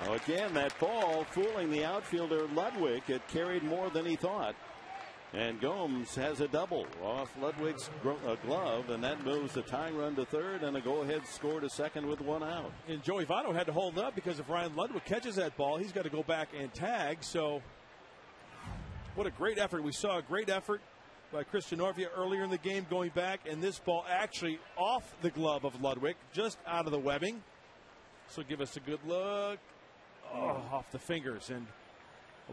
Oh, again, that ball fooling the outfielder Ludwig. It carried more than he thought. And Gomes has a double off Ludwig's glove, and that moves the tying run to third and a go-ahead score to second with one out. And Joey Votto had to hold up because if Ryan Ludwig catches that ball, he's got to go back and tag. So what a great effort. We saw a great effort by Chris Denorfia earlier in the game going back, and this ball actually off the glove of Ludwig, just out of the webbing. So give us a good look. Oh, off the fingers, and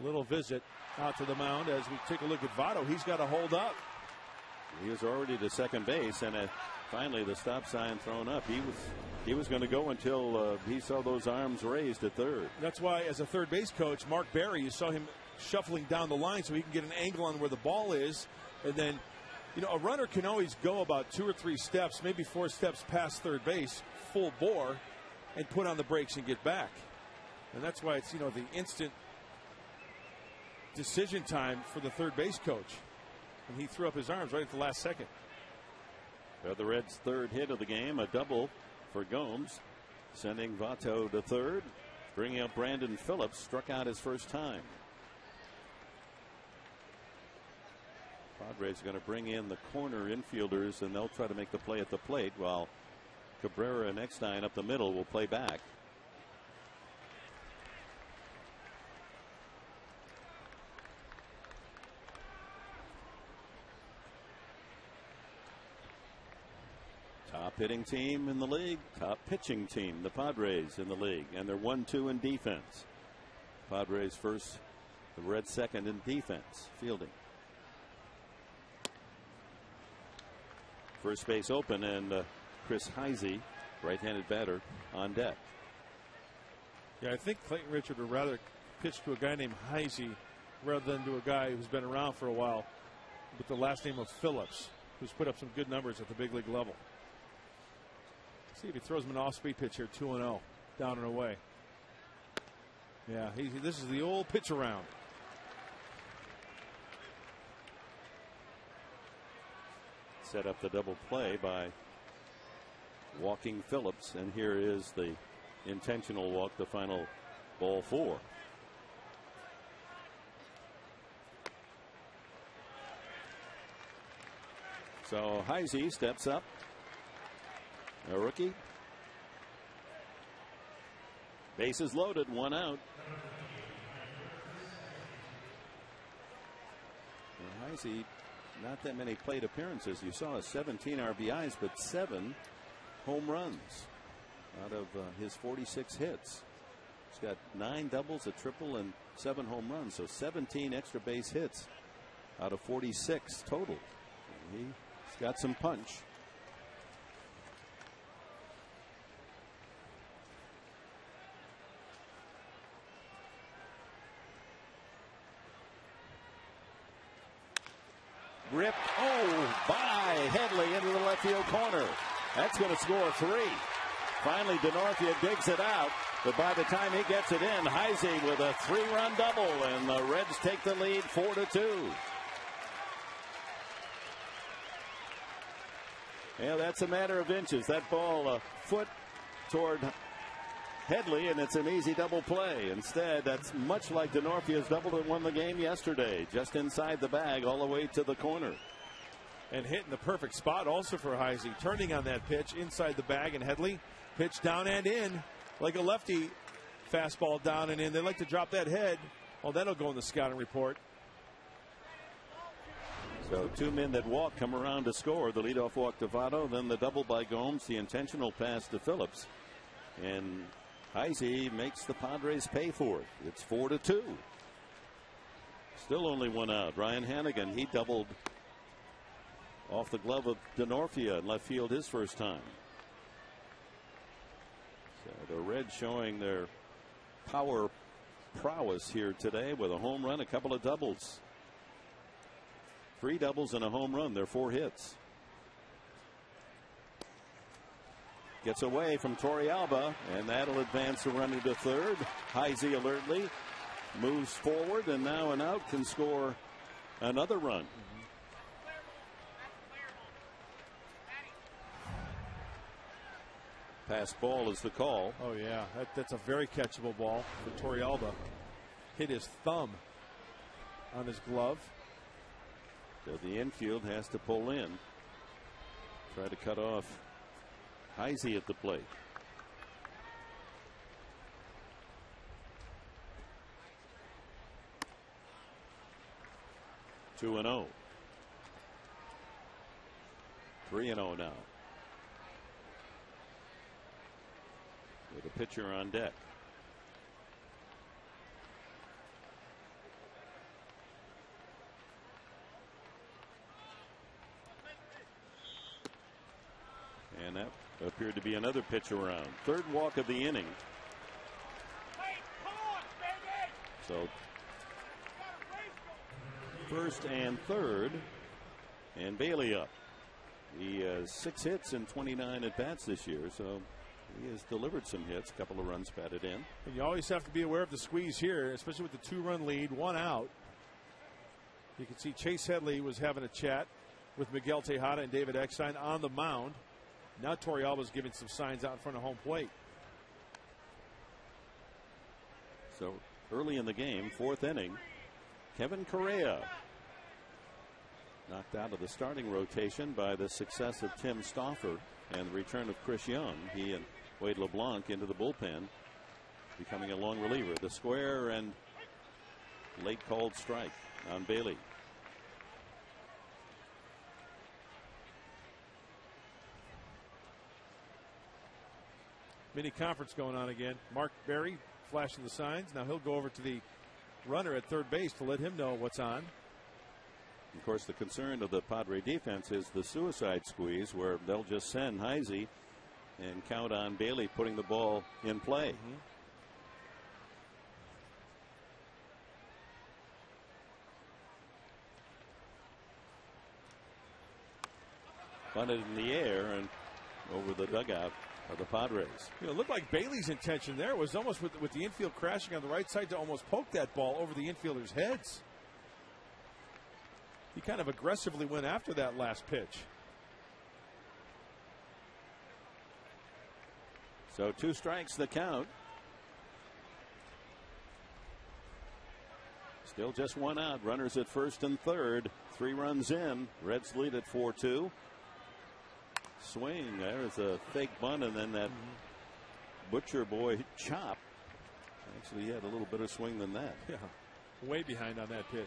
a little visit out to the mound as we take a look at Votto. He's got to hold up. He was already to second base, and finally the stop sign thrown up. He was going to go until he saw those arms raised at third. That's why, as a third base coach, Mark Barry, you saw him shuffling down the line so he can get an angle on where the ball is. And then, you know, a runner can always go about 2 or 3 steps, maybe 4 steps past third base, full bore, and put on the brakes and get back. And that's why it's, you know, the instant decision time for the third base coach. And he threw up his arms right at the last second. The Reds' third hit of the game, a double for Gomes, sending Votto to third, bringing up Brandon Phillips, struck out his first time. Padres are going to bring in the corner infielders, and they'll try to make the play at the plate, while Cabrera and Eckstein up the middle will play back. Top hitting team in the league, top pitching team, the Padres in the league, and they're 1-2 in defense. Padres first, the Reds second in defense, fielding. First base open, and Chris Heisey, right-handed batter, on deck. Yeah, I think Clayton Richard would rather pitch to a guy named Heisey rather than to a guy who's been around for a while with the last name of Phillips, who's put up some good numbers at the big league level. See if he throws him an off-speed pitch here, 2-0, down and away. Yeah, this is the old pitch around. Set up the double play by walking Phillips, and here is the intentional walk, the final ball 4. So Heisey steps up, a rookie. Bases loaded, 1 out. And Heisey, not that many plate appearances. You saw 17 RBIs, but 7 home runs out of his 46 hits. He's got 9 doubles, a triple, and 7 home runs. So 17 extra base hits out of 46 total. And he's got some punch. Ripped, by Headley into the left field corner. That's going to score 3. Finally, Denorfia digs it out, but by the time he gets it in, Heisey with a 3-run double, and the Reds take the lead 4-2. Yeah, that's a matter of inches. That ball a foot toward Headley, and it's an easy double play. Instead, that's much like Denorfia's double that won the game yesterday, just inside the bag all the way to the corner. And hitting the perfect spot also for Heisey, turning on that pitch inside the bag, and Headley pitch down and in like a lefty fastball, down and in. They like to drop that head. Oh, that'll go in the scouting report. So 2 men that walk come around to score. The leadoff walk to Votto, then the double by Gomes, the intentional pass to Phillips, and Heisey makes the Padres pay for it. It's 4-2. Still only 1 out. Ryan Hannigan, he doubled off the glove of Denorfia in left field his first time. So the Reds showing their power prowess here today with a home run, a couple of doubles. 3 doubles and a home run. They're 4 hits. gets away from Torrealba, and that'll advance a runner to third. Heise alertly moves forward, and now an out can score another run. Pass ball is the call. Oh yeah, that's a very catchable ball for Torrealba. Hit his thumb on his glove. So the infield has to pull in. Try to cut off Heise at the plate. Two and 0. 3-0 now. With a pitcher on deck. And that appeared to be another pitch around. Third walk of the inning. So first and third, and Bailey up. He has 6 hits and 29 at bats this year, so he has delivered some hits. A couple of runs batted in. And you always have to be aware of the squeeze here, especially with the 2-run lead, 1 out. You can see Chase Headley was having a chat with Miguel Tejada and David Eckstein on the mound. Now Torrealba's giving some signs out in front of home plate. So early in the game, 4th inning, Kevin Correa knocked out of the starting rotation by the success of Tim Stauffer and the return of Chris Young. He and Wade LeBlanc into the bullpen, becoming a long reliever. The square and late called strike on Bailey. Mini conference going on again. Mark Berry flashing the signs. Now he'll go over to the runner at third base to let him know what's on. Of course, the concern of the Padre defense is the suicide squeeze, where they'll just send Heise and count on Bailey putting the ball in play. Bunted in the air and over the dugout of the Padres. You know, it looked like Bailey's intention there was almost with the infield crashing on the right side to almost poke that ball over the infielders' heads. He kind of aggressively went after that last pitch. So 2 strikes the count. Still just 1 out. Runners at first and third. 3 runs in. Reds lead at 4-2. Swing. There's a fake bunt, and then that Butcher boy chop. Actually, he had a little better swing than that. Yeah, way behind on that pitch.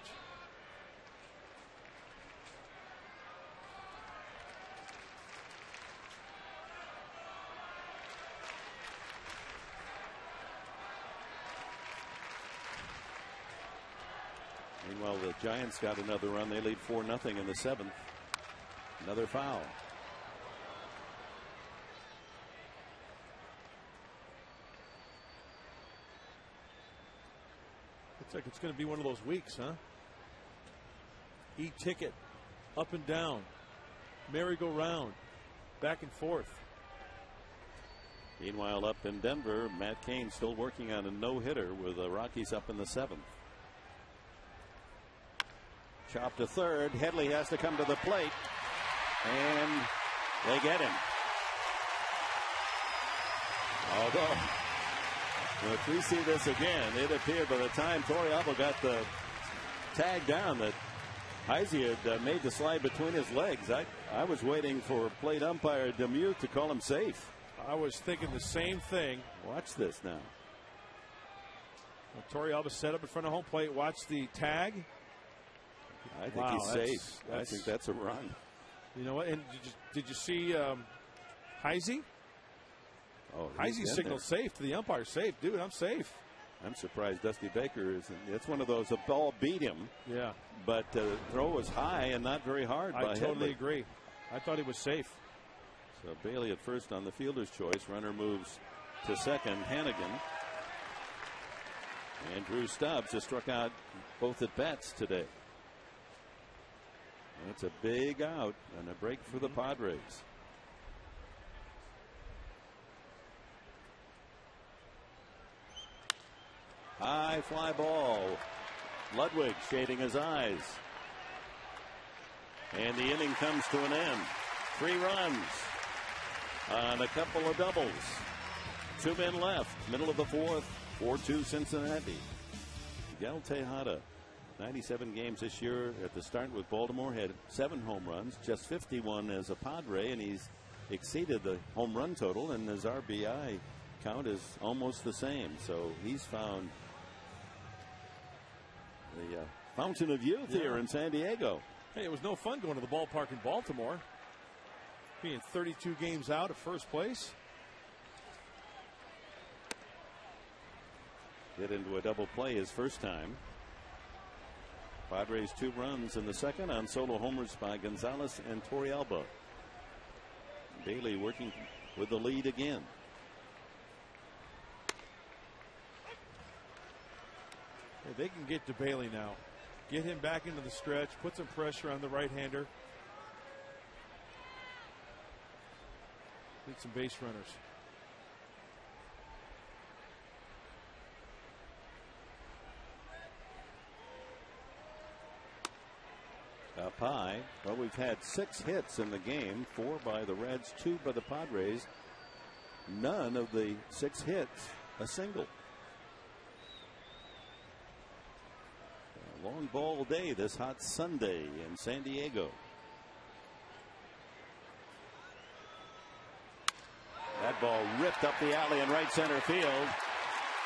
Meanwhile, the Giants got another run. They lead 4-0 in the 7th. Another foul. Looks like it's going to be one of those weeks, huh? E-ticket, up and down, merry-go-round, back and forth. Meanwhile, up in Denver, Matt Cain still working on a no-hitter with the Rockies up in the 7th. Chop to third. Headley has to come to the plate, and they get him. Although, if we see this again, it appeared by the time Torrealba got the tag down that Heise had made the slide between his legs. I was waiting for plate umpire Demuth to call him safe. I was thinking the same thing. Watch this now. Torrealba set up in front of home plate. Watch the tag. I think he's safe. I think that's a run. You know what? And did you see Heise? Oh, Heise signaled safe to the umpire. Safe, dude. I'm safe. I'm surprised Dusty Baker isn't. It's one of those. A ball beat him. Yeah. But the throw was high and not very hard. I totally agree. I thought he was safe. So Bailey at first on the fielder's choice. Runner moves to second. Hannigan. And Drew Stubbs has struck out both at bats today. That's a big out and a break for the Padres. High fly ball. Ludwig shading his eyes. And the inning comes to an end. 3 runs on a couple of doubles. 2 men left. Middle of the 4th. 4-2 Cincinnati. Miguel Tejada, 97 games this year at the start with Baltimore, had 7 home runs, just 51 as a Padre, and he's exceeded the home run total, and his RBI count is almost the same. So he's found the fountain of youth here in San Diego. Hey, it was no fun going to the ballpark in Baltimore, being 32 games out at first place. Get into a double play his first time. Padres 2 runs in the second on solo homers by Gonzalez and Torrealba. Bailey working with the lead again. Hey, they can get to Bailey now. Get him back into the stretch, put some pressure on the right-hander. Need some base runners. Up high. Well, we've had 6 hits in the game, 4 by the Reds, 2 by the Padres. None of the 6 hits a single. A long ball day this hot Sunday in San Diego. That ball ripped up the alley in right center field.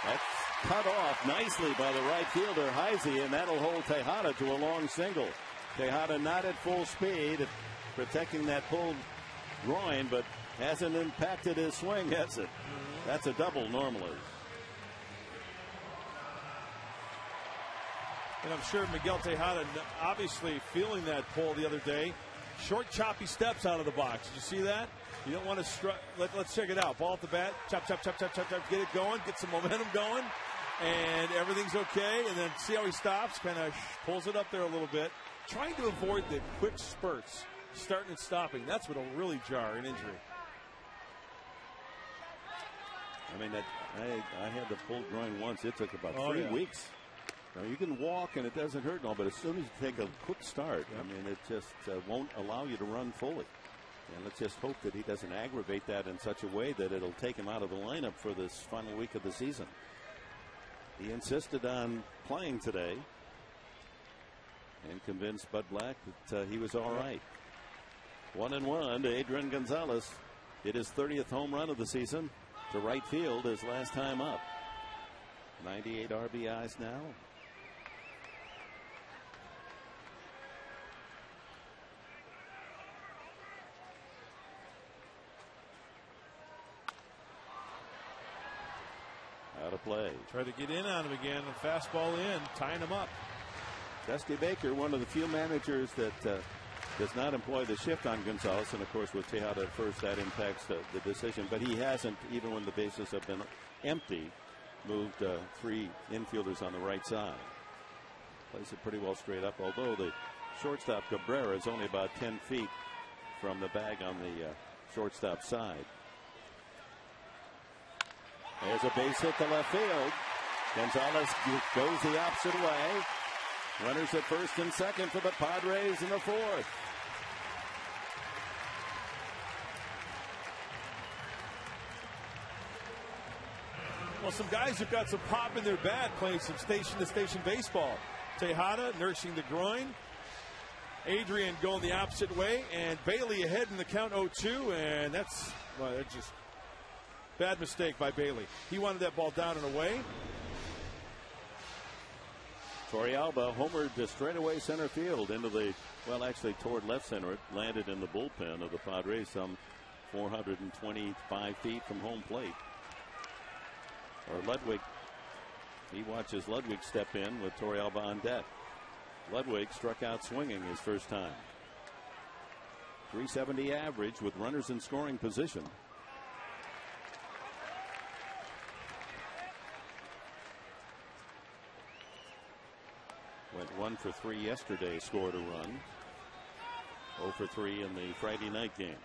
That's cut off nicely by the right fielder Heisey, and that'll hold Tejada to a long single. Tejada not at full speed, protecting that pulled groin, but hasn't impacted his swing, has it? That's a double normally. And I'm sure Miguel Tejada obviously feeling that pull the other day. Short, choppy steps out of the box. Did you see that? You don't want to strut. Let's check it out. Ball at the bat. Chop, chop, chop, chop, chop, chop. Get it going. Get some momentum going. And everything's okay. And then see how he stops. Kind of pulls it up there a little bit. Trying to avoid the quick spurts, starting and stopping. That's what will really jar an injury. I mean, I had the pulled groin once. It took about 3 weeks. Now, you can walk and it doesn't hurt and all, but as soon as you take a quick start, I mean, it just won't allow you to run fully. And let's just hope that he doesn't aggravate that in such a way that it'll take him out of the lineup for this final week of the season. He insisted on playing today and convinced Bud Black that he was all right. 1-1 to Adrian Gonzalez. Hit his 30th home run of the season to right field his last time up. 98 RBIs now. Out of play. Try to get in on him again. A fastball in, tying him up. Dusty Baker, one of the few managers that does not employ the shift on Gonzalez, and of course with Tejada at first that impacts the decision, but he hasn't, even when the bases have been empty, moved 3 infielders on the right side. Plays it pretty well straight up, although the shortstop Cabrera is only about 10 feet from the bag on the shortstop side. There's a base hit to left field. Gonzalez goes the opposite way. Runners at first and second for the Padres in the 4th. Well, some guys have got some pop in their bat playing some station-to-station baseball. Tejada nursing the groin. Adrian going the opposite way. And Bailey ahead in the count 0-2. And that's just bad mistake by Bailey. He wanted that ball down and away. Torrealba homered to straightaway center field into the, well, actually toward left center. It landed in the bullpen of the Padres, some 425 feet from home plate. Or Ludwig, he watches Ludwig step in with Torrealba on deck. Ludwig struck out swinging his first time. 370 average with runners in scoring position. Went 1 for 3 yesterday, scored a run. 0 for 3 in the Friday night game.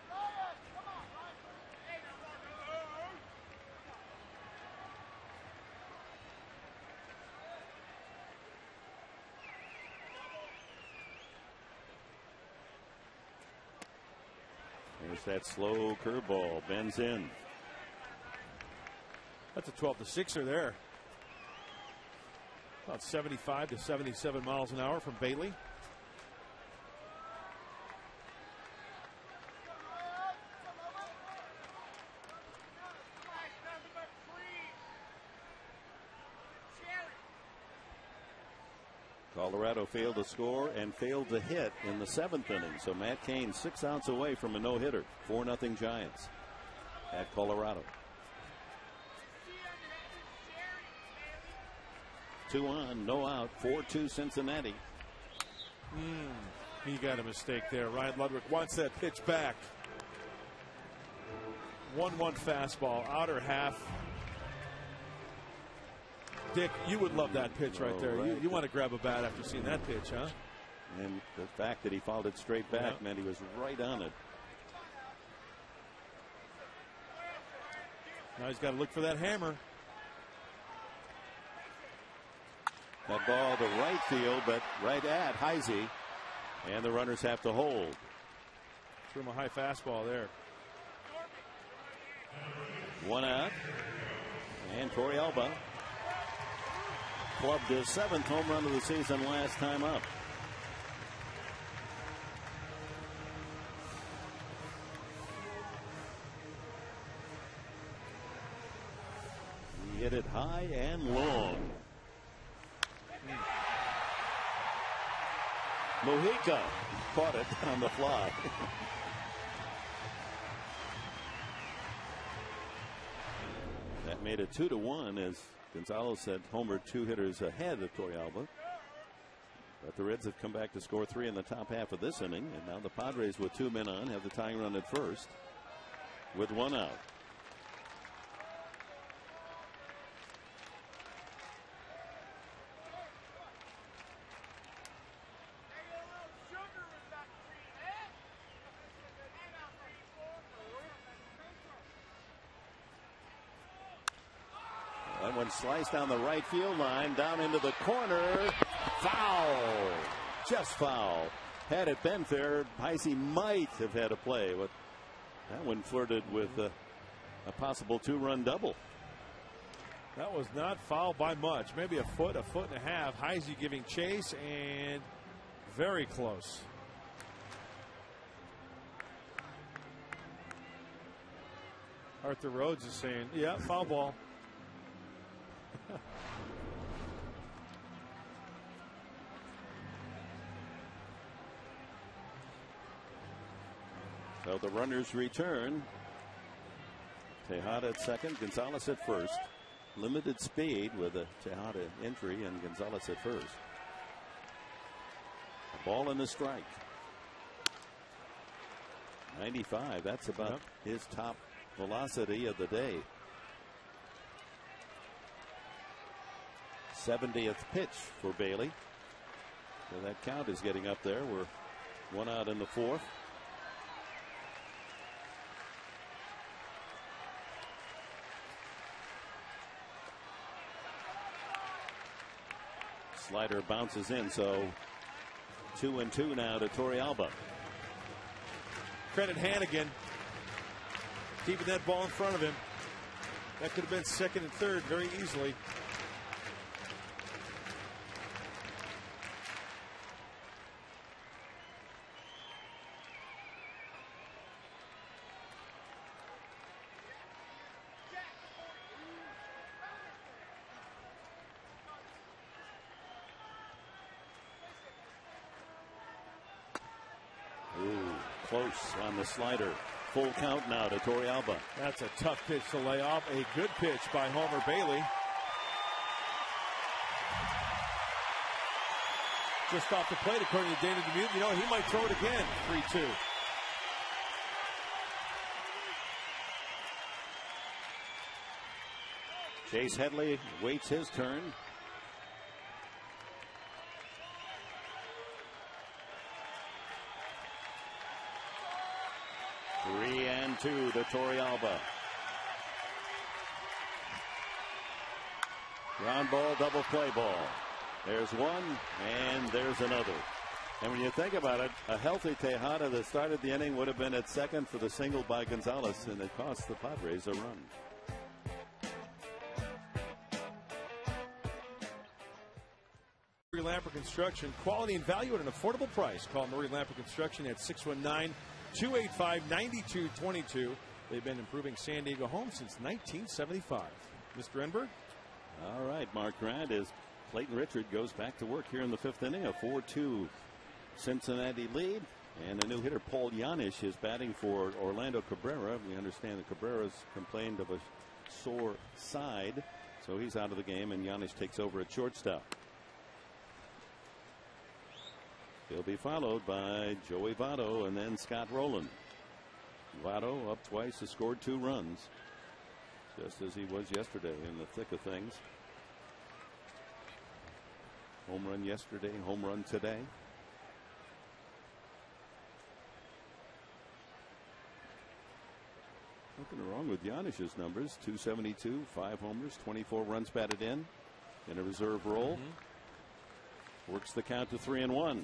Here's that slow curveball, bends in. That's a 12-6er there. About 75 to 77 miles an hour from Bailey. Colorado failed to score and failed to hit in the 7th inning. So Matt Cain 6 outs away from a no-hitter. 4-0 Giants at Colorado. 2 on, no out. 4-2 Cincinnati. He got a mistake there. Ryan Ludwig wants that pitch back. 1-1 fastball, outer half. Dick, you would love that pitch right there. Right. You want to grab a bat after seeing that pitch, huh? And the fact that he fouled it straight back meant he was right on it. Now he's got to look for that hammer. That ball to right field, but right at Heisey. And the runners have to hold. Threw him a high fastball there. 1 out. And Torrealba clubbed his 7th home run of the season last time up. He hit it high and long. Mojica caught it on the fly. That made it 2-1 as Gonzalez had homered 2 hitters ahead of Torrealba. But the Reds have come back to score 3 in the top half of this inning. And now the Padres with 2 men on have the tying run at first with 1 out. That one sliced down the right field line, down into the corner. Foul. Just foul. Had it been fair, Heisey might have had a play, but that one flirted with a possible 2-run double. That was not foul by much. Maybe a foot and a half. Heisey giving chase and very close. Arthur Rhodes is saying, yeah, foul ball. So the runners return. Tejada at second, Gonzalez at first. Limited speed with a Tejada entry and Gonzalez at first. Ball and a strike. 95. That's about his top velocity of the day. 70th pitch for Bailey. So that count is getting up there. We're 1 out in the 4th. Slider bounces in, so 2-2 now to Torrealba. Credit Hannigan keeping that ball in front of him. That could have been second and third very easily. Close on the slider. Full count now to Torrealba. That's a tough pitch to lay off. A good pitch by Homer Bailey. Just off the plate, according to Dana Demuth. You know, he might throw it again. 3-2. Chase Headley waits his turn. Three and 2 to Torrealba. Ground ball, double play ball. There's one, and there's another. And when you think about it, a healthy Tejada that started the inning would have been at second for the single by Gonzalez, and it cost the Padres a run. Murray Lamper Construction, quality and value at an affordable price. Call Murray Lamper Construction at 619-285-9222. They've been improving San Diego homes since 1975. Mr. Enberg? All right, Mark Grant, as Clayton Richard goes back to work here in the fifth inning. A 4-2 Cincinnati lead. And a new hitter, Paul Yanish, is batting for Orlando Cabrera. We understand that Cabrera's complained of a sore side, so he's out of the game, and Yanish takes over at shortstop. He'll be followed by Joey Votto and then Scott Rowland. Votto up twice, has scored 2 runs, just as he was yesterday in the thick of things. Home run yesterday, home run today. Nothing wrong with Yanish's numbers. 272, 5 homers, 24 runs batted in a reserve role. Works the count to 3-1.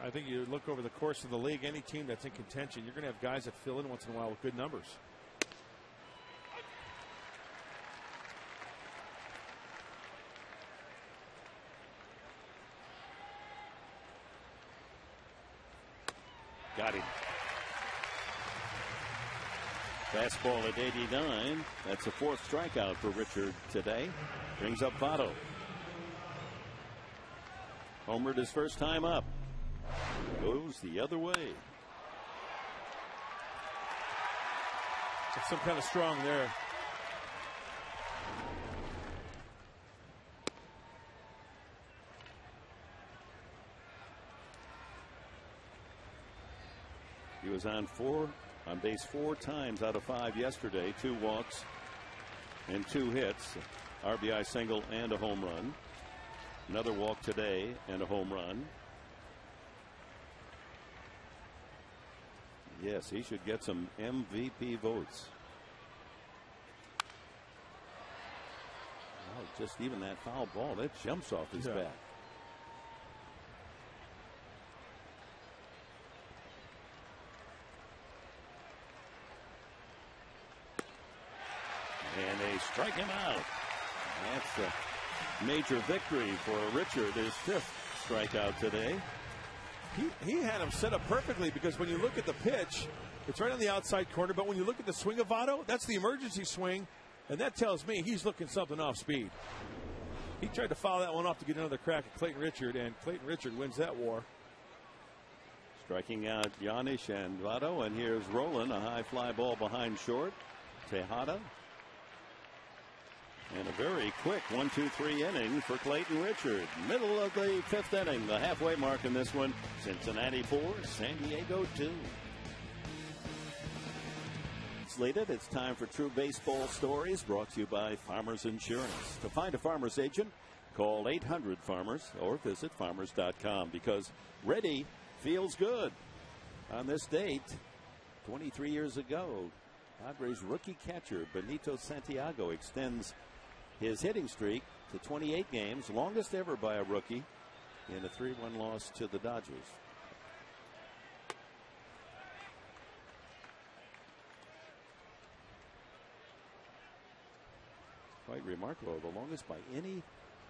I think you look over the course of the league, any team that's in contention, you're going to have guys that fill in once in a while with good numbers. Got him. Fastball at 89. That's the 4th strikeout for Richard today. Brings up Votto. Homered his first time up. Goes the other way. Some kind of strong there. He was on base 4 times out of 5 yesterday. 2 walks and 2 hits. RBI single and a home run. Another walk today and a home run. Yes, he should get some MVP votes. Oh, just even that foul ball, that jumps off his bat. And they strike him out. That's a major victory for Richard, his 5th strikeout today. He had him set up perfectly, because when you look at the pitch, it's right on the outside corner. But when you look at the swing of Votto, that's the emergency swing. And that tells me he's looking something off speed. He tried to foul that one off to get another crack at Clayton Richard, and Clayton Richard wins that war. Striking out Yanish and Votto. And here's Rowland, a high fly ball behind short. Tejada. And a very quick 1-2-3 inning for Clayton Richard. Middle of the 5th inning, the halfway mark in this one. Cincinnati 4, San Diego 2. Slated, it's time for True Baseball Stories, brought to you by Farmers Insurance. To find a Farmers agent, call 800-FARMERS or visit farmers.com, because ready feels good. On this date, 23 years ago, Padres rookie catcher Benito Santiago extends his hitting streak to 28 games, longest ever by a rookie, in a 3-1 loss to the Dodgers. Quite remarkable. The longest by any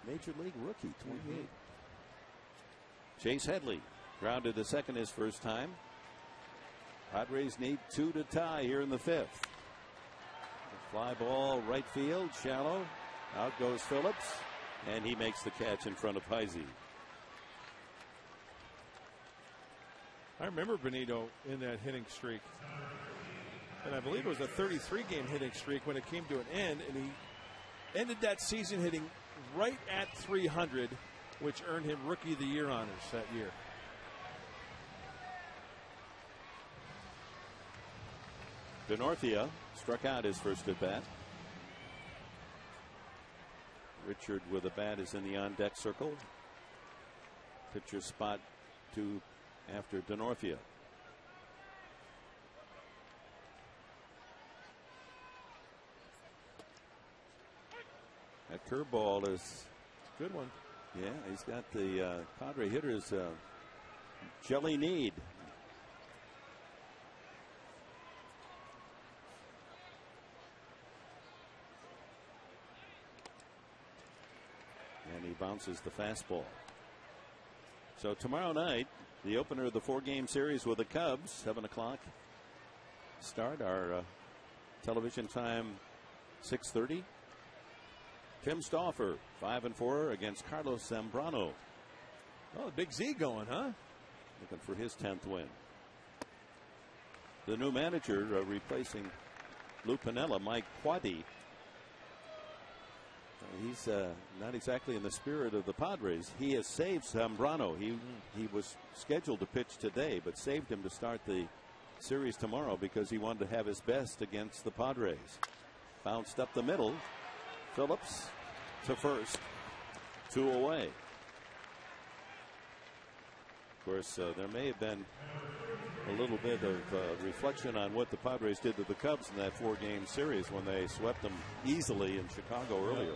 major league rookie, 28. Chase Headley grounded to second his first time. Padres need 2 to tie here in the 5th. Fly ball right field, shallow. Out goes Phillips, and he makes the catch in front of Heisey. I remember Benito in that hitting streak, and I believe it was a 33-game hitting streak when it came to an end, and he ended that season hitting right at 300, which earned him Rookie of the Year honors that year. Denorfia struck out his first at bat. Richard with a bat is in the on-deck circle. Pitcher spot 2 after Denorfia. That curveball is good one. Yeah, he's got the Padre hitters Jelly Need. And he bounces the fastball. So tomorrow night, the opener of the 4-game series with the Cubs, 7 o'clock start. Our television time, 6:30. Tim Stauffer, 5-4 against Carlos Zambrano. Oh, Big Z going, huh? Looking for his 10th win. The new manager replacing Lou Piniella, Mike Quaddy. He's not exactly in the spirit of the Padres. He has saved Zambrano. He was scheduled to pitch today, but saved him to start the series tomorrow because he wanted to have his best against the Padres. Bounced up the middle. Phillips to first. 2 away. Of course, there may have been a little bit of reflection on what the Padres did to the Cubs in that 4-game series when they swept them easily in Chicago earlier.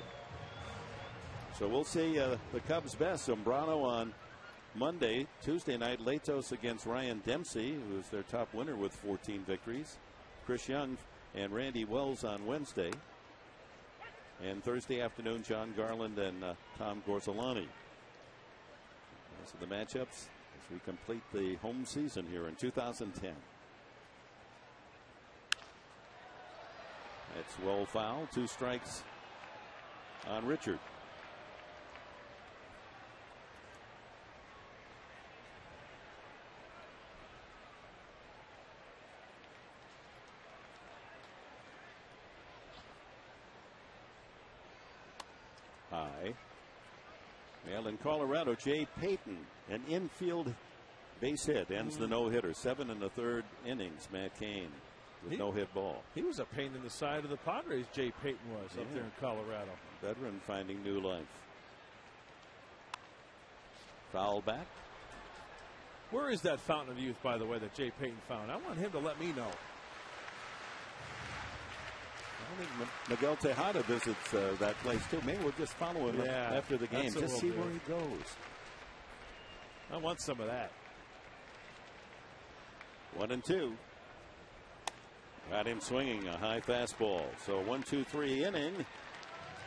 So we'll see the Cubs' best. Zambrano on Monday. Tuesday night, Latos against Ryan Dempsey, who's their top winner with 14 victories. Chris Young and Randy Wells on Wednesday. And Thursday afternoon, John Garland and Tom Gorzelani. Those are the matchups as we complete the home season here in 2010. That's well foul. 2 strikes on Richard. High. Well, in Colorado, Jay Payton, an infield base hit, ends the no-hitter. 7 1/3 innings. Matt Cain with no-hit ball. He was a pain in the side of the Padres, Jay Payton was, up there in Colorado. Veteran finding new life. Foul back. Where is that fountain of youth, by the way, that Jay Payton found? I want him to let me know. I think Miguel Tejada visits that place too. Maybe we'll just follow him after the game. Just see where he goes. I want some of that. 1-2. Got him swinging a high fastball. So 1-2-3 inning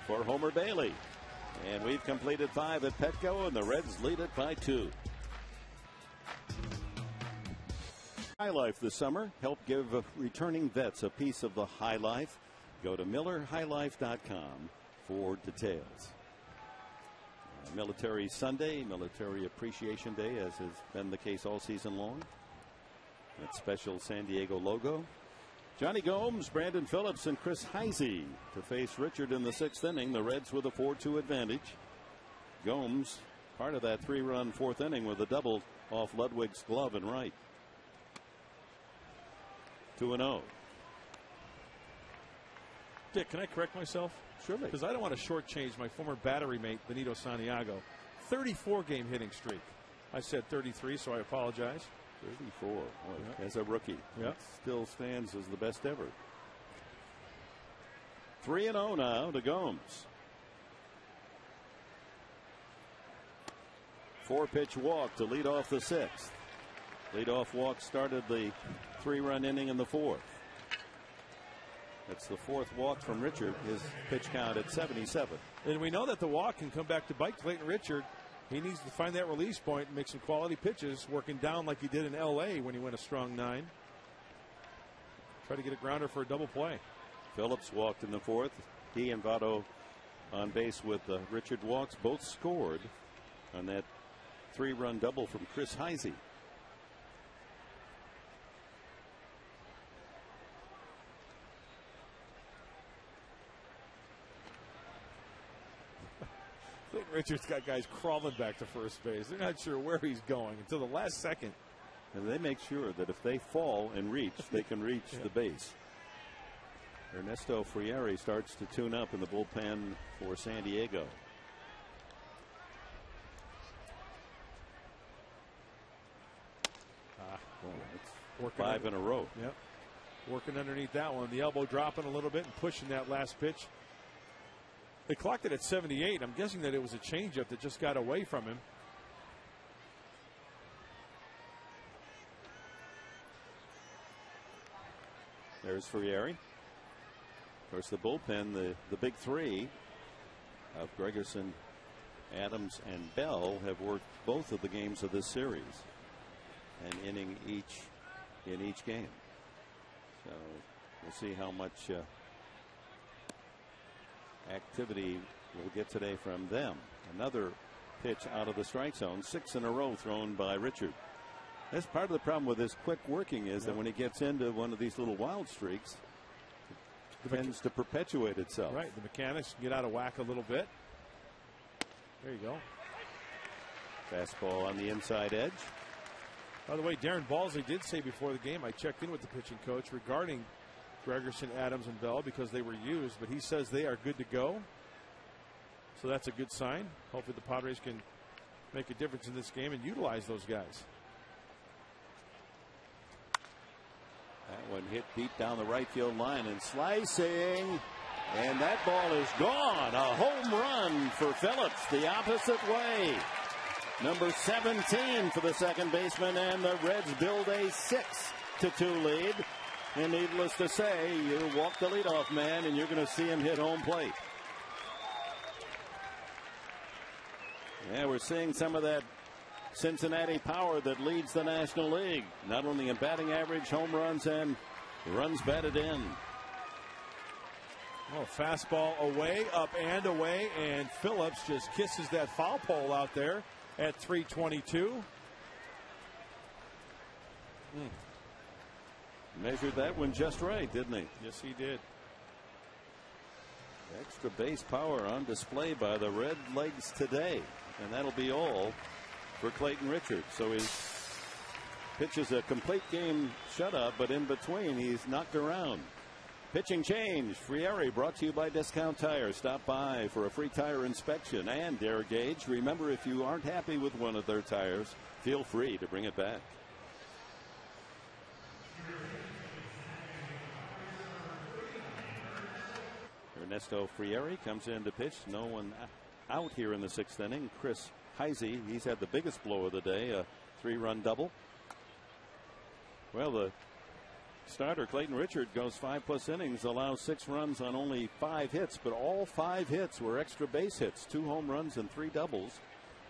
for Homer Bailey. And we've completed 5 at Petco, and the Reds lead it by 2. High Life this summer. Help give returning vets a piece of the high life. Go to MillerHighLife.com for details. Military Sunday, Military Appreciation Day, as has been the case all season long. That special San Diego logo. Johnny Gomes, Brandon Phillips, and Chris Heisey to face Richard in the 6th inning. The Reds with a 4-2 advantage. Gomes, part of that 3-run 4th inning with a double off Ludwig's glove and right. 2-0. Dick, can I correct myself? Surely. Because I don't want to shortchange my former battery mate, Benito Santiago. 34-game hitting streak. I said 33, so I apologize. 34 as a rookie. Yep. Still stands as the best ever. 3-0 now to Gomes. 4-pitch walk to lead off the 6th. Leadoff walk started the 3-run inning in the 4th. That's the 4th walk from Richard. His pitch count at 77. And we know that the walk can come back to bite Clayton Richard. He needs to find that release point and make some quality pitches, working down like he did in L.A. when he went a strong 9. Try to get a grounder for a double play. Phillips walked in the 4th. He and Votto on base with Richard walks. Both scored on that 3-run double from Chris Heisey. Richard's got guys crawling back to first base. They're not sure where he's going until the last second. And they make sure that if they fall and reach, they can reach the base. Ernesto Frieri starts to tune up in the bullpen for San Diego. It's 5 in a row. Yep. Working underneath that one. The elbow dropping a little bit and pushing that last pitch. They clocked it at 78. I'm guessing that it was a changeup that just got away from him. There's Frieri. Of course, the bullpen, the big three of Gregerson, Adams, and Bell have worked both of the games of this series, an inning each in each game. So we'll see how much activity we'll get today from them. Another pitch out of the strike zone, 6 in a row thrown by Richard. That's part of the problem with his quick working is that when he gets into one of these little wild streaks, it tends to perpetuate itself. Right, the mechanics can get out of whack a little bit. There you go. Fastball on the inside edge. By the way, Darren Balsley did say before the game, I checked in with the pitching coach regarding Gregerson, Adams, and Bell because they were used, but he says they are good to go. So that's a good sign. Hopefully the Padres can make a difference in this game and utilize those guys. That one hit deep down the right field line and slicing. And that ball is gone. A home run for Phillips the opposite way. Number 17 for the second baseman, and the Reds build a 6-2 lead. And needless to say, you walk the leadoff man and you're going to see him hit home plate. Yeah, we're seeing some of that Cincinnati power that leads the National League, not only in batting average, home runs, and runs batted in. Oh, fastball away, up and away, and Phillips just kisses that foul pole out there at 322. Measured that one just right, didn't he? Yes, he did. Extra base power on display by the Red Legs today, and that'll be all for Clayton Richard. So he pitches a complete game shutout, but in between he's knocked around. Pitching change. Frieri brought to you by Discount Tire. Stop by for a free tire inspection and air gauge. Remember, if you aren't happy with one of their tires, feel free to bring it back. Ernesto Frieri comes in to pitch. No one out here in the 6th inning. Chris Heisey, he's had the biggest blow of the day, a 3-run double. Well, the starter Clayton Richard goes 5+ innings, allows 6 runs on only 5 hits, but all 5 hits were extra base hits, 2 home runs and 3 doubles,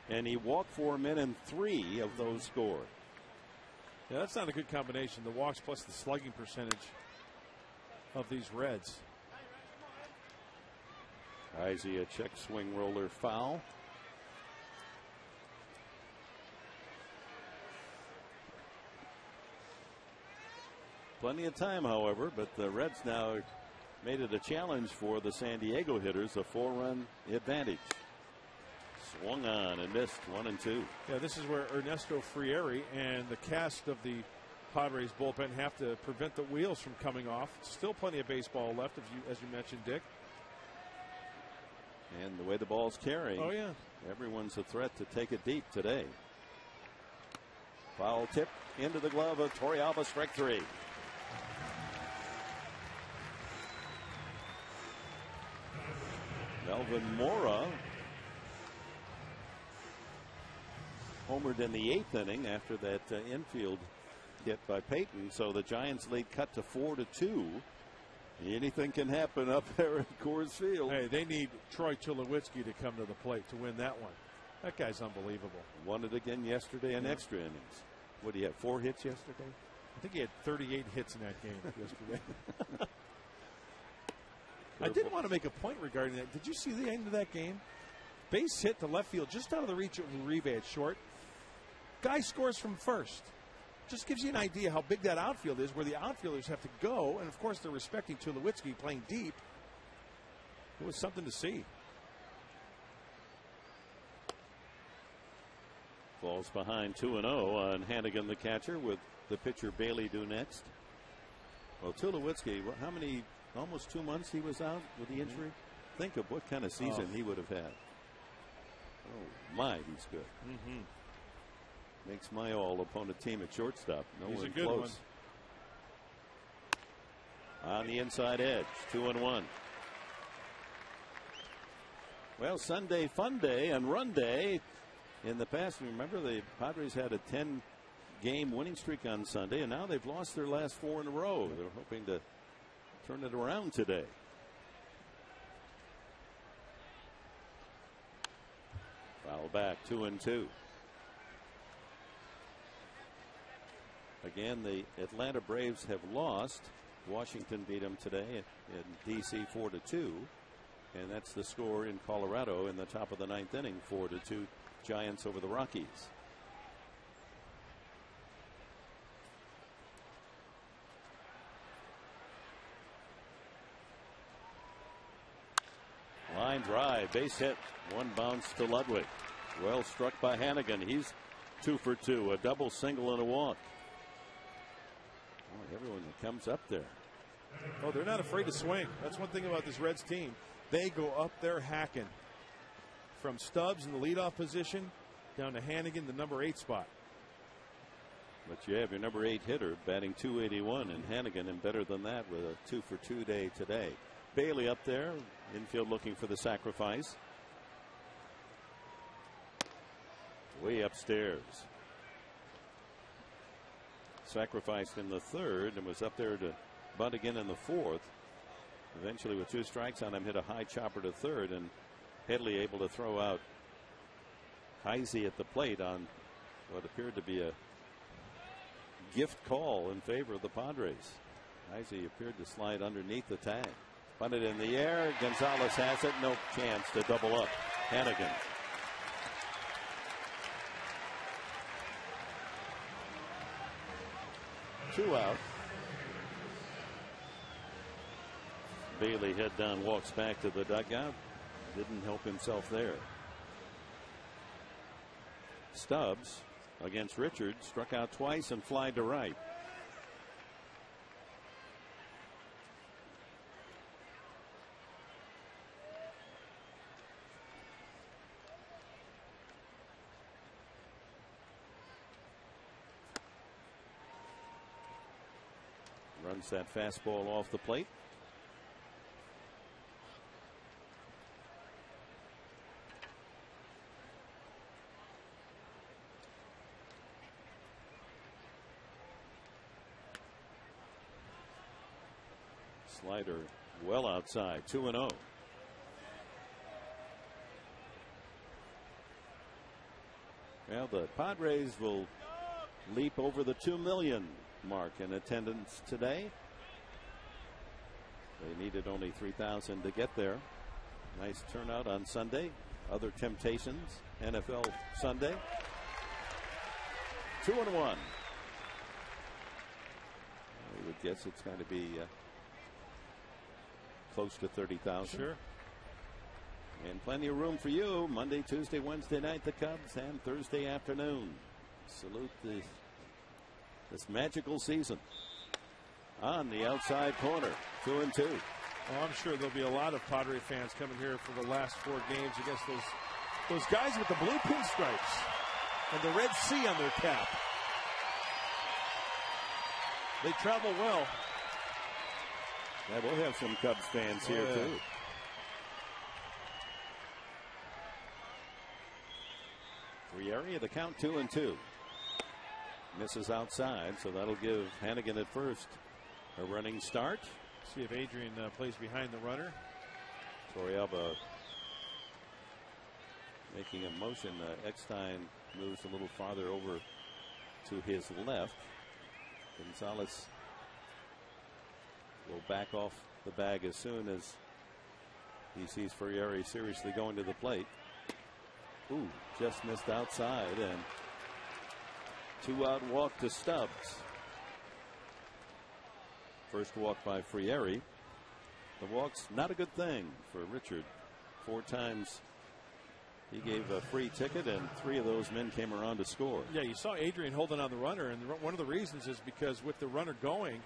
and he walked 4 men and 3 of those scored. Yeah, that's not a good combination, the walks plus the slugging percentage of these Reds. Heisey, a check swing roller foul. Plenty of time, however, but the Reds now made it a challenge for the San Diego hitters, a 4-run advantage. Swung on and missed 1 and 2. Yeah, this is where Ernesto Frieri and the cast of the Padres bullpen have to prevent the wheels from coming off. Still plenty of baseball left, as you mentioned, Dick. And the way the ball's carrying, oh yeah, everyone's a threat to take it deep today. Foul tip into the glove of Torrealba, strike 3. Melvin Mora homered in the 8th inning after that infield hit by Payton. So the Giants lead cut to 4-2. Anything can happen up there at Coors Field. Hey, they need Troy Tulowitzki to come to the plate to win that one. That guy's unbelievable. Won it again yesterday in extra innings. What do you have, 4 hits yesterday? I think he had 38 hits in that game yesterday. I did want to make a point regarding that. Did you see the end of that game? Base hit to left field, just out of the reach of Uribe at short. Guy scores from first. Just gives you an idea how big that outfield is, where the outfielders have to go. And, of course, they're respecting Tulowitzki playing deep. It was something to see. Falls behind 2-0 on Hannigan, the catcher, with the pitcher Bailey due next. Well, Tulowitzki, how many, almost 2 months he was out with the injury? Think of what kind of season he would have had. Oh, my, he's good. Makes my all-opponent team at shortstop. No one close. On the inside edge, 2-1. Well, Sunday fun day and run day. In the past, remember, the Padres had a 10-game winning streak on Sunday, and now they've lost their last 4 in a row. They're hoping to turn it around today. Foul back, 2-2. Again, the Atlanta Braves have lost. Washington beat them today in D.C. 4-2. And that's the score in Colorado in the top of the ninth inning. 4-2 Giants over the Rockies. Line drive, base hit, one bounce to Ludwig. Well struck by Hannigan. He's 2 for 2, a double, single, and a walk. Oh, everyone that comes up there. Oh, they're not afraid to swing. That's one thing about this Reds team. They go up there hacking. From Stubbs in the leadoff position down to Hannigan, the number 8 spot. But you have your number 8 hitter batting .281, and Hannigan, and better than that with a 2 for 2 day today. Bailey up there, infield looking for the sacrifice. Way upstairs. Sacrificed in the third and was up there to bunt again in the fourth. Eventually, with 2 strikes on him, hit a high chopper to third, and Headley able to throw out Heisey at the plate on what appeared to be a gift call in favor of the Padres. Heisey appeared to slide underneath the tag. Bunted in the air. Gonzalez has it. No chance to double up. Hannigan. Two out. Bailey head down, walks back to the dugout. Didn't help himself there. Stubbs against Richards, struck out twice and flied to right. Runs that fastball off the plate. Slider well outside. 2-0. Well, the Padres will leap over the 2 million mark in attendance today. They needed only 3,000 to get there. Nice turnout on Sunday. Other temptations. NFL Sunday. 2-1. I would guess it's going to be close to 30,000. Sure. And plenty of room for you Monday, Tuesday, Wednesday night, the Cubs, and Thursday afternoon. Salute this magical season. On the outside corner, 2-2. Oh, I'm sure there'll be a lot of Padre fans coming here for the last 4 games against those guys with the blue pinstripes and the red C on their cap. They travel well. Yeah, we'll have some Cubs fans here too. Frieri, the count 2-2. Misses outside, so that'll give Hannigan at first a running start. See if Adrian plays behind the runner. Torrealba making a motion. Eckstein moves a little farther over to his left. Gonzalez will back off the bag as soon as he sees Frieri seriously going to the plate. Ooh, just missed outside, and 2-out walk to Stubbs. First walk by Frieri. The walk's not a good thing for Richard. 4 times he gave a free ticket, and 3 of those men came around to score. Yeah, you saw Adrian holding on the runner, and one of the reasons is because with the runner going,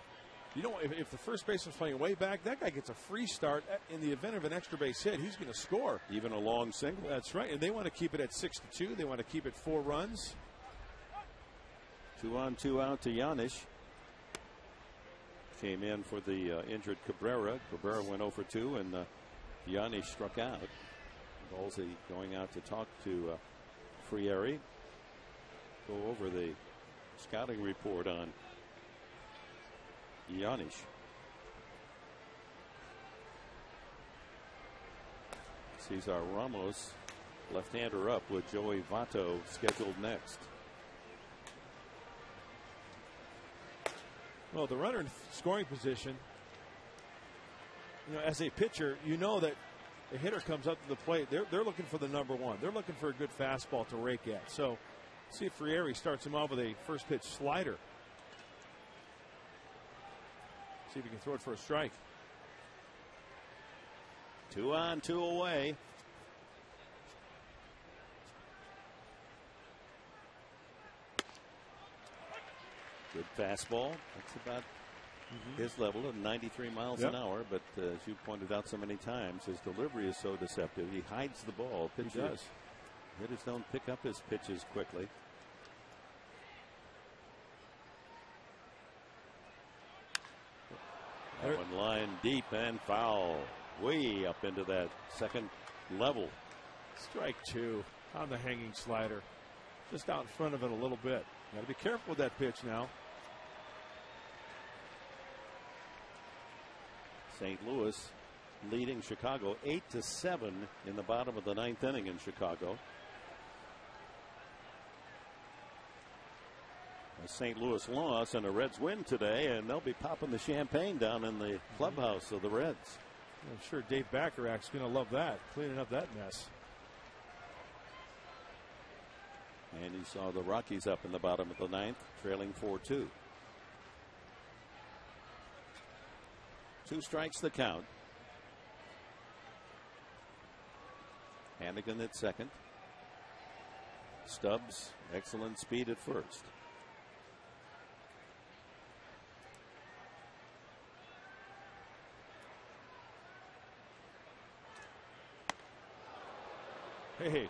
you know, if the first baseman's playing way back, that guy gets a free start. In the event of an extra base hit, he's going to score. Even a long single. That's right, and they want to keep it at 6-2. They want to keep it 4 runs. 2 on, 2 out to Giannis. Came in for the injured Cabrera. Cabrera went 0 for 2, and Giannis struck out. Ballsy going out to talk to Frieri. Go over the scouting report on Giannis. Cesar Ramos, left-hander, up with Joey Votto scheduled next. Well, the runner in scoring position, as a pitcher, that a hitter comes up to the plate, they're looking for the number one. They're looking for a good fastball to rake at. So, see if Frieri starts him off with a first pitch slider. See if he can throw it for a strike. 2 on, 2 away. Good fastball. That's about his level of 93 miles an hour. But as you pointed out so many times, his delivery is so deceptive. He hides the ball. Hitters don't pick up his pitches quickly. That one line deep and foul. Way up into that second level. Strike 2 on the hanging slider. Just out in front of it a little bit. Got to be careful with that pitch now. St. Louis leading Chicago 8-7 in the bottom of the 9th inning in Chicago. A St. Louis loss and a Reds win today, and they'll be popping the champagne down in the clubhouse of the Reds. I'm sure Dave Bacharach's going to love that, cleaning up that mess. And you saw the Rockies up in the bottom of the 9th, trailing 4-2. 2 strikes the count. Hannigan at second. Stubbs, excellent speed at first. Hey,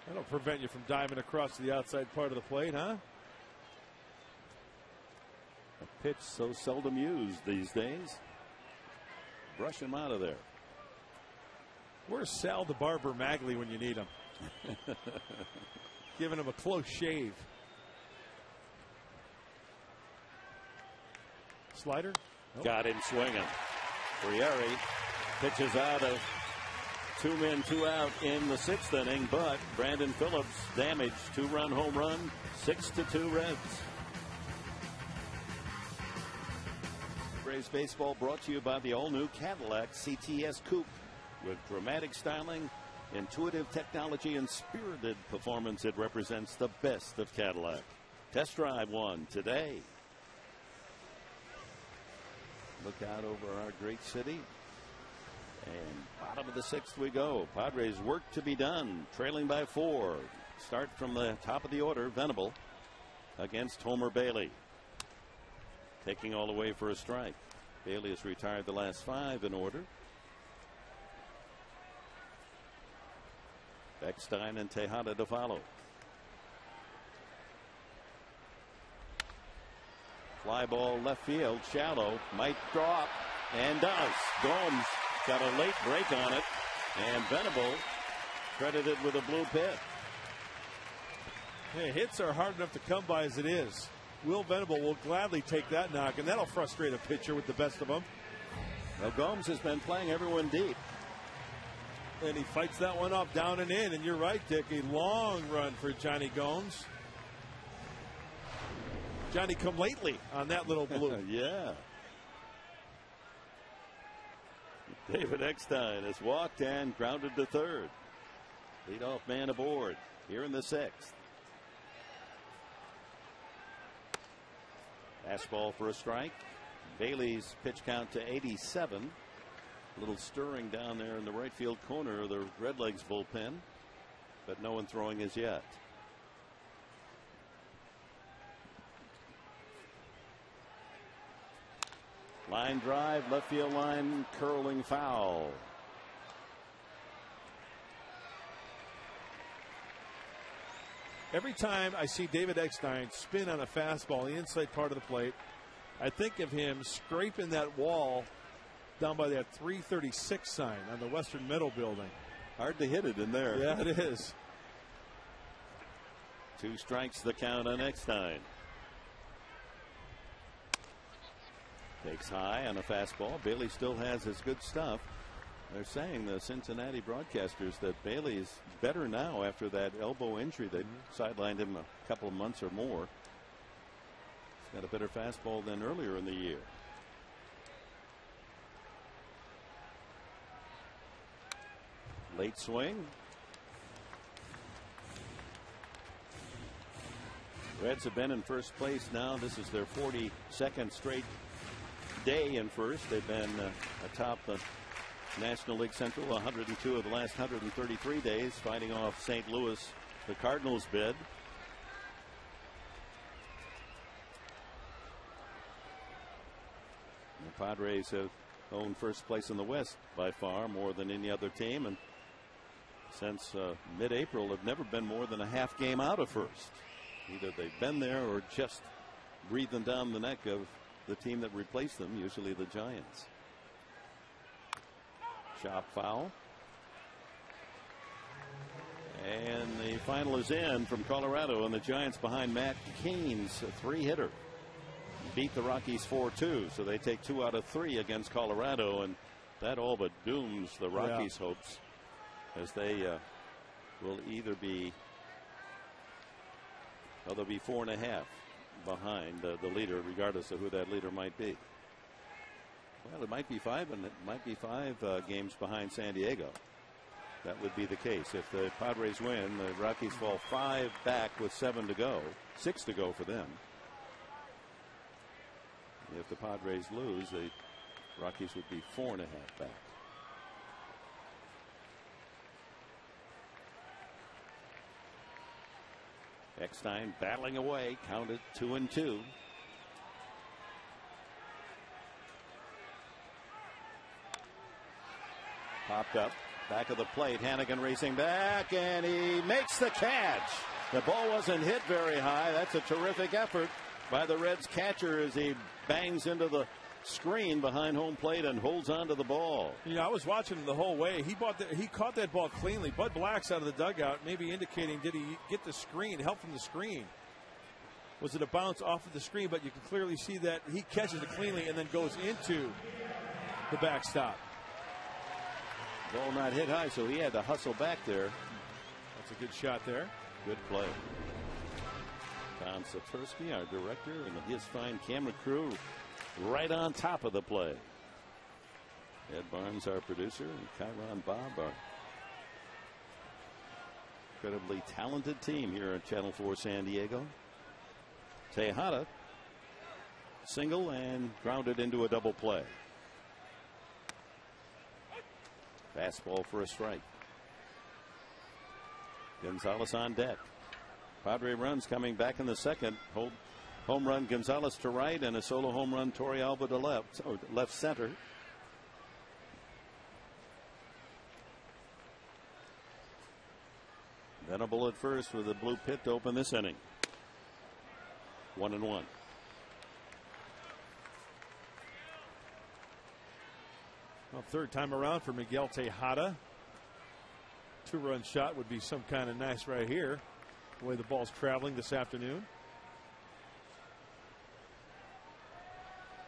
that'll prevent you from diving across to the outside part of the plate, huh? A pitch so seldom used these days. Brush him out of there. Where's Sal the Barber Magley when you need him? Giving him a close shave. Slider? Nope. Got him swinging. Frieri pitches out of 2 men, 2 out in the 6th inning, but Brandon Phillips damaged. 2-run home run, 6-2 Reds. Braves baseball brought to you by the all-new Cadillac CTS Coupe. With dramatic styling, intuitive technology, and spirited performance, it represents the best of Cadillac. Test drive one today. Look out over our great city. And bottom of the 6th we go. Padres work to be done, trailing by 4. Start from the top of the order. Venable against Homer Bailey. Taking all the way for a strike. Bailey has retired the last 5 in order. Eckstein and Tejada to follow. Fly ball left field, shallow, might drop, and does. Gomes got a late break on it, and Venable credited with a blue pit. Hey, hits are hard enough to come by as it is. Will Venable will gladly take that knock, and that'll frustrate a pitcher with the best of them. Well, Gomes has been playing everyone deep. And he fights that one off down and in, and you're right, Dick, a long run for Johnny Gomes. Johnny come lately on that little blue. Yeah. David Eckstein has walked and grounded to third. Leadoff man aboard here in the 6th. Fastball for a strike. Bailey's pitch count to 87. A little stirring down there in the right field corner of the Redlegs bullpen, but no one throwing as yet. Line drive, left field line, curling foul. Every time I see David Eckstein spin on a fastball, the inside part of the plate, I think of him scraping that wall down by that 336 sign on the Western Meadow building. Hard to hit it in there. Yeah, it is. 2 strikes the count on Eckstein. Takes high on a fastball. Bailey still has his good stuff. They're saying, the Cincinnati broadcasters, that Bailey's better now after that elbow injury. They sidelined him a couple of months or more. He's got a better fastball than earlier in the year. Late swing. Reds have been in first place now. This is their 42nd straight day in first. They've been atop the National League Central 102 of the last 133 days, fighting off St. Louis, the Cardinals bid. The Padres have owned first place in the West by far, more than any other team, and since mid-April have never been more than a half game out of first. Either they've been there or just breathing down the neck of the team that replaced them, usually the Giants. Chop foul. And the final is in from Colorado, and the Giants behind Matt Cain's three-hitter beat the Rockies 4-2, so they take 2 out of 3 against Colorado, and that all but dooms the Rockies' hopes, as they will either be, well, they'll be 4.5 behind the leader, regardless of who that leader might be. Well, it might be 5, and it might be 5 games behind San Diego. That would be the case. If the Padres win, the Rockies fall 5 back with 7 to go, 6 to go for them. If the Padres lose, the Rockies would be 4.5 back. Eckstein battling away, counted 2-2. Popped up, back of the plate. Hannigan racing back, and he makes the catch. The ball wasn't hit very high. That's a terrific effort by the Reds catcher as he bangs into the screen behind home plate and holds on to the ball. You know, I was watching him the whole way. He caught that ball cleanly. Bud Black's out of the dugout, maybe indicating, did he get the screen, help from the screen? Was it a bounce off of the screen? But you can clearly see that he catches it cleanly and then goes into the backstop. Ball not hit high, so he had to hustle back there. That's a good shot there. Good play. Tom Satursky, our director, and his fine camera crew right on top of the play. Ed Barnes, our producer, and Chiron Bob, our incredibly talented team here at Channel 4 San Diego. Tejada single and grounded into a double play. Fastball for a strike. Gonzalez on deck. Padre runs coming back in the second. Home run Gonzalez to right, and a solo home run Torrealba to left, or left center. Venable at first with a blue pit to open this inning. 1-1. Well, third time around for Miguel Tejada. 2-run shot would be some kind of nice right here, the way the ball's traveling this afternoon.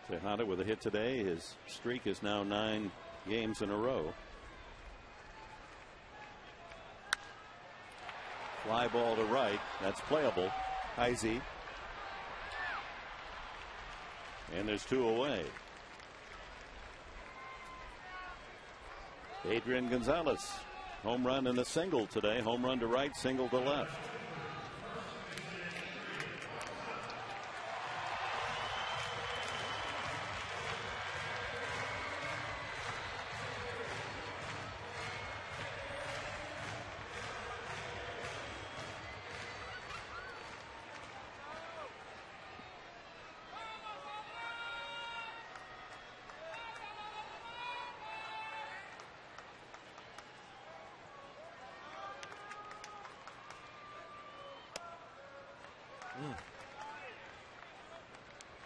Tejada with a hit today. His streak is now 9 games in a row. Fly ball to right. That's playable. Heisey. And there's 2 away. Adrian Gonzalez. Home run and a single today. Home run to right, single to left.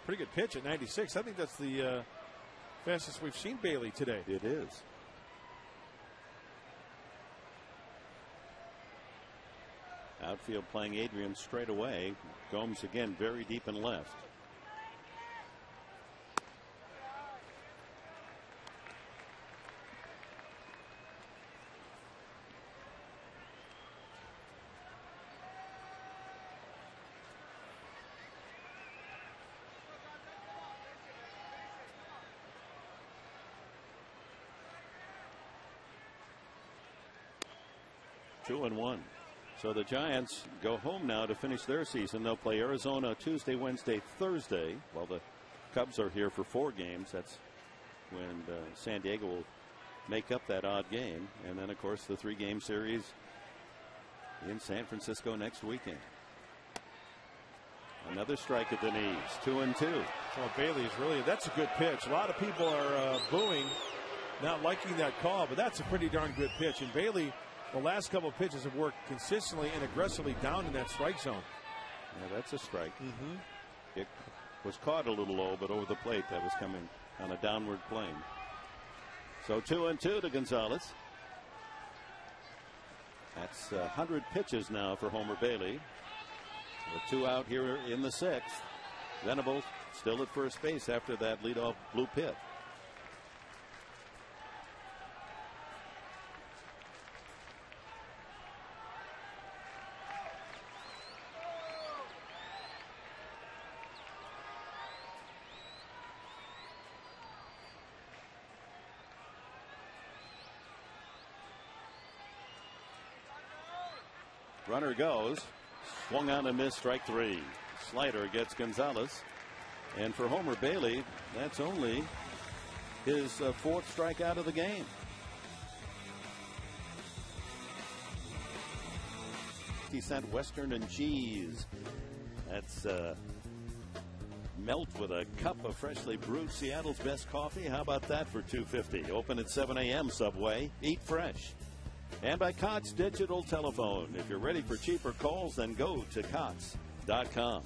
Pretty good pitch at 96. I think that's the fastest we've seen Bailey today. It is. Outfield playing Adrian straight away. Gomes again very deep and left. 2-1. So the Giants go home now to finish their season. They'll play Arizona Tuesday, Wednesday, Thursday, while the Cubs are here for 4 games. That's when San Diego will make up that odd game. And then, of course, the 3-game series in San Francisco next weekend. Another strike at the knees. 2-2. So Bailey's that's a good pitch. A lot of people are booing, not liking that call, but that's a pretty darn good pitch. And Bailey, the last couple of pitches have worked consistently and aggressively down in that strike zone. Yeah, that's a strike. It was caught a little low, but over the plate that was coming on a downward plane. So 2-2 to Gonzalez. That's 100 pitches now for Homer Bailey. With 2 out here in the 6th. Venables still at first base after that leadoff blue pit. Runner goes. Swung on and missed, strike 3. Slider gets Gonzalez. And for Homer Bailey, that's only his 4th strikeout of the game. $50 Western and cheese. That's melt with a cup of freshly brewed Seattle's best coffee. How about that for $2.50? Open at 7 a.m. Subway. Eat fresh. And by Cots Digital Telephone. If you're ready for cheaper calls, then go to Cots.com.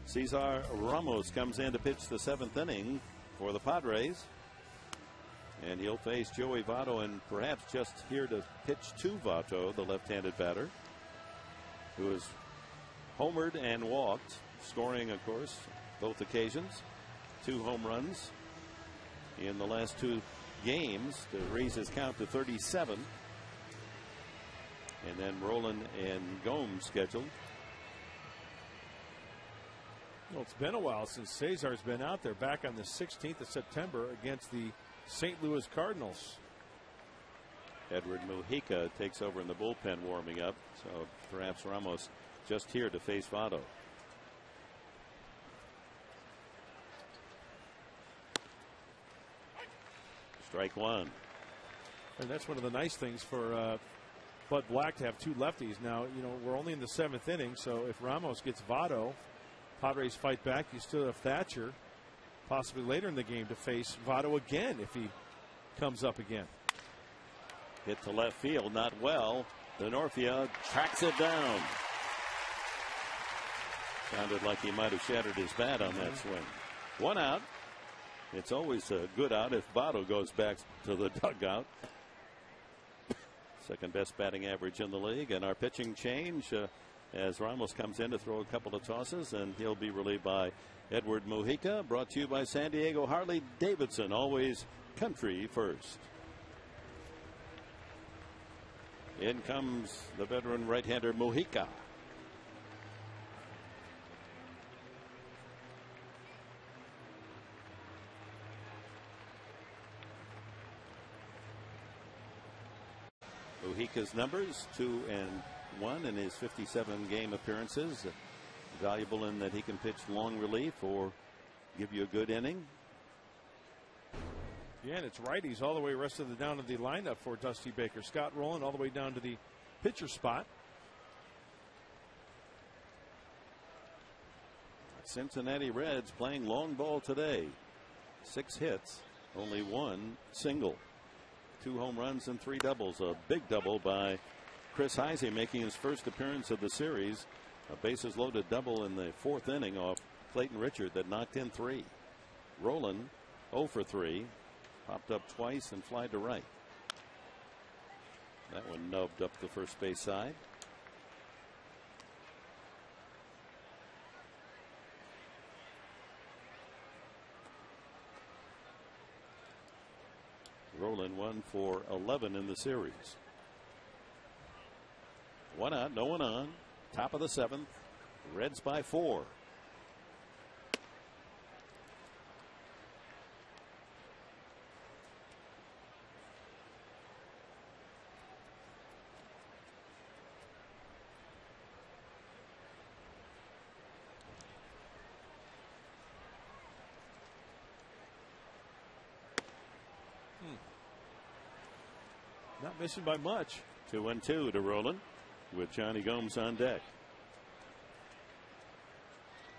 Cesar Ramos comes in to pitch the 7th inning for the Padres. And he'll face Joey Votto, and perhaps just here to pitch to Votto, the left-handed batter, who has homered and walked, scoring, of course, both occasions. 2 home runs in the last 2 games to raise his count to 37. And then Roland and Gomes scheduled. Well, it's been a while since Cesar's been out there, back on the 16th of September against the St. Louis Cardinals. Edward Mujica takes over in the bullpen warming up. So perhaps Ramos just here to face Votto. Strike 1. And that's one of the nice things for Bud Black to have 2 lefties. Now, we're only in the 7th inning, so if Ramos gets Votto, Padres fight back. You still have Thatcher possibly later in the game to face Votto again if he comes up again. Hit to left field, not well. Denorfia tracks it down. Sounded like he might have shattered his bat on that swing. 1 out. It's always a good out if Votto goes back to the dugout. Second best batting average in the league. And our pitching change as Ramos comes in to throw a couple of tosses, and he'll be relieved by Edward Mujica. Brought to you by San Diego Harley Davidson, always country first. In comes the veteran right-hander Mujica. Mujica's numbers 2-1 in his 57 game appearances. Valuable in that he can pitch long relief or give you a good inning. Yeah, and it's righties all the way rest of the down of the lineup for Dusty Baker. Scott Rowland all the way down to the pitcher spot. Cincinnati Reds playing long ball today. 6 hits, only 1 single. 2 home runs and 3 doubles. A big double by Chris Heisey, making his first appearance of the series. A bases loaded double in the 4th inning off Clayton Richard that knocked in 3. Roland 0 for 3. Popped up twice and fly to right. That one nubbed up the first base side. Roland 1 for 11 in the series. 1 out, no one on. Top of the 7th. Reds by 4. Not missing by much. 2-2 to Roland with Johnny Gomes on deck.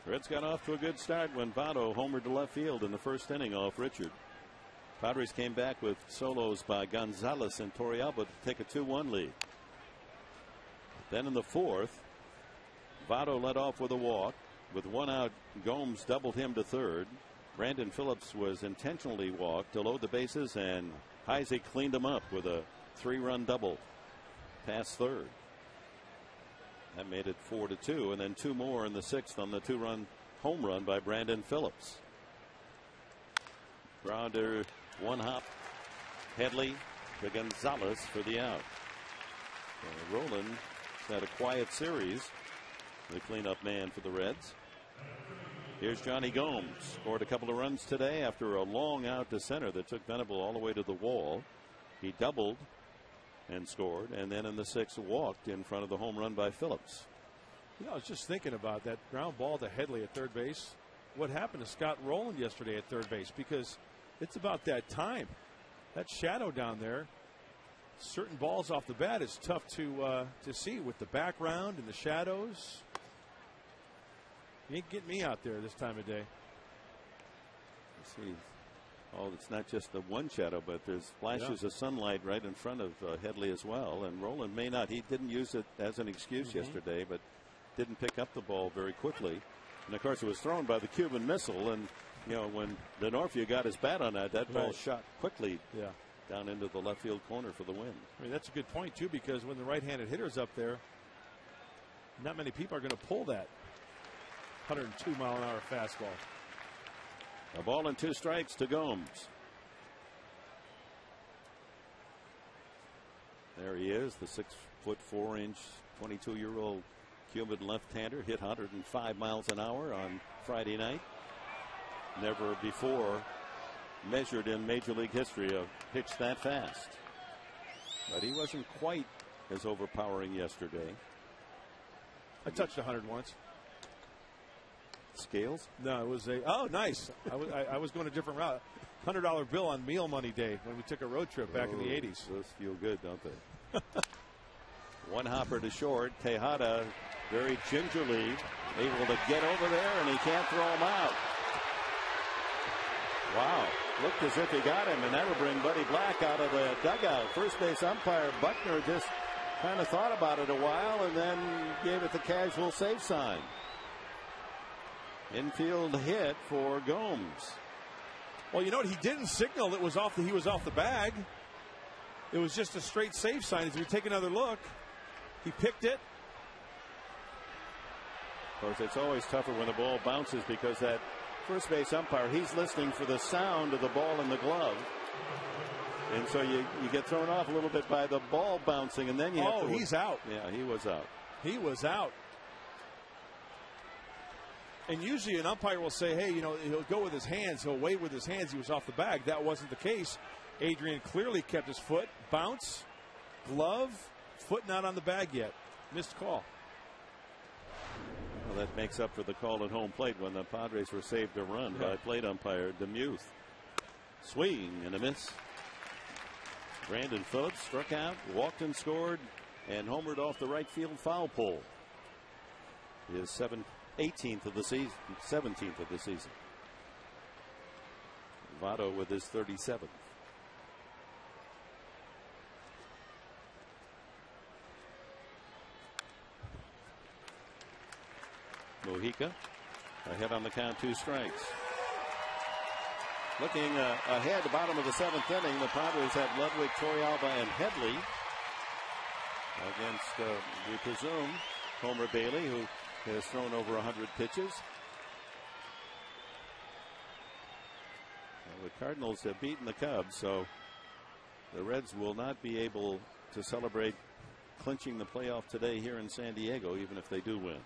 Reds got off to a good start when Votto homered to left field in the first inning off Richard. Padres came back with solos by Gonzalez and Torrealba to take a 2-1 lead. Then in the fourth, Votto led off with a walk. With one out, Gomes doubled him to third. Brandon Phillips was intentionally walked to load the bases, and Heise cleaned him up with a 3-run double past third. That made it 4-2, and then two more in the sixth on the 2-run home run by Brandon Phillips. Grounder, one hop. Headley to Gonzalez for the out. Roland had a quiet series. The cleanup man for the Reds. Here's Johnny Gomes. Scored a couple of runs today after a long out to center that took Venable all the way to the wall. He doubled and scored, and then in the sixth walked in front of the home run by Phillips. You know, I was just thinking about that ground ball to Headley at third base. What happened to Scott Rowland yesterday at third base? Because it's about that time. That shadow down there, certain balls off the bat is tough to see with the background and the shadows. You ain't getting me out there this time of day. See, it's not just the one shadow, but there's flashes of sunlight right in front of Headley as well. And Roland may not. He didn't use it as an excuse yesterday, but didn't pick up the ball very quickly. And of course, it was thrown by the Cuban Missile. And you know, when Denorfia got his bat on that ball shot quickly down into the left field corner for the win. I mean, that's a good point too, because when the right-handed hitter's up there, not many people are going to pull that 102-mile-an-hour fastball. A ball and 2 strikes to Gomes. There he is, the 6'4", 22-year-old Cuban left-hander, hit 105 miles an hour on Friday night. Never before measured in Major League history a pitch that fast. But he wasn't quite as overpowering yesterday. I touched 100 once. Scales? No, it was nice. I was going a different route. $100 bill on meal money day when we took a road trip back in the 80s. Those feel good, don't they? One hopper to short. Tejada very gingerly able to get over there, and he can't throw him out. Wow. Looked as if he got him, and that'll bring Buddy Black out of the dugout. First base umpire Buckner just kind of thought about it a while and then gave it the casual safe sign. Infield hit for Gomes. Well, you know what? He didn't signal it was he was off the bag. It was just a straight safe sign. As we take another look, he picked it. Of course, it's always tougher when the ball bounces because that first base umpire, he's listening for the sound of the ball in the glove. And so you get thrown off a little bit by the ball bouncing, and then you have to. He's out. Yeah, he was out. He was out. And usually an umpire will say, hey, you know, he'll go with his hands. He'll wave with his hands. He was off the bag. That wasn't the case. Adrian clearly kept his foot. Bounce, glove, foot not on the bag yet. Missed call. Well, that makes up for the call at home plate when the Padres were saved a run by plate umpire Demuth. Swing and a miss. Brandon Phillips struck out, walked and scored, and homered off the right field foul pole. His 18th of the season, 17th of the season. Votto with his 37th. Mojica ahead on the count, 2 strikes. Looking ahead, the bottom of the 7th inning, the Padres have Ludwig, Torrealba, and Headley against, we presume, Homer Bailey, who has thrown over 100 pitches. Well, the Cardinals have beaten the Cubs, so the Reds will not be able to celebrate clinching the playoff today here in San Diego, even if they do win.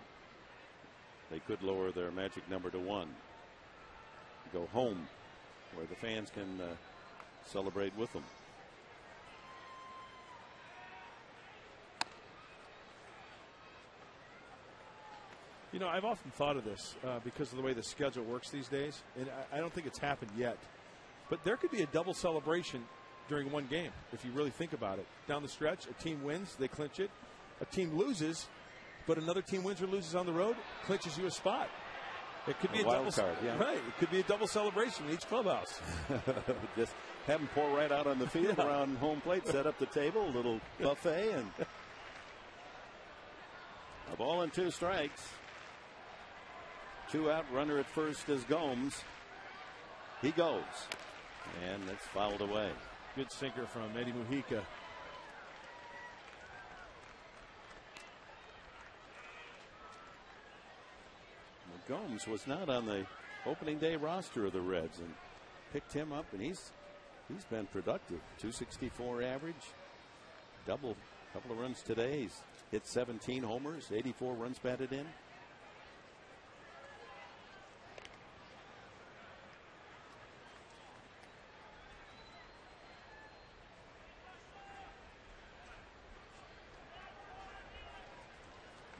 They could lower their magic number to 1. Go home where the fans can celebrate with them. You know, I've often thought of this because of the way the schedule works these days, and I don't think it's happened yet. But there could be a double celebration during one game, if you really think about it. Down the stretch, a team wins, they clinch it. A team loses, but another team wins or loses on the road, clinches you a spot. It could be a wild double card, yeah. Right. It could be a double celebration in each clubhouse. Just have them pour right out on the field around home plate, set up the table, a little buffet, and a ball and 2 strikes. 2 out, runner at first is Gomes. He goes, and it's fouled away. Good sinker from Eddie Mujica. Gomes was not on the opening day roster of the Reds, and picked him up, and he's been productive. 264 average, couple of runs today. He's hit 17 homers, 84 runs batted in.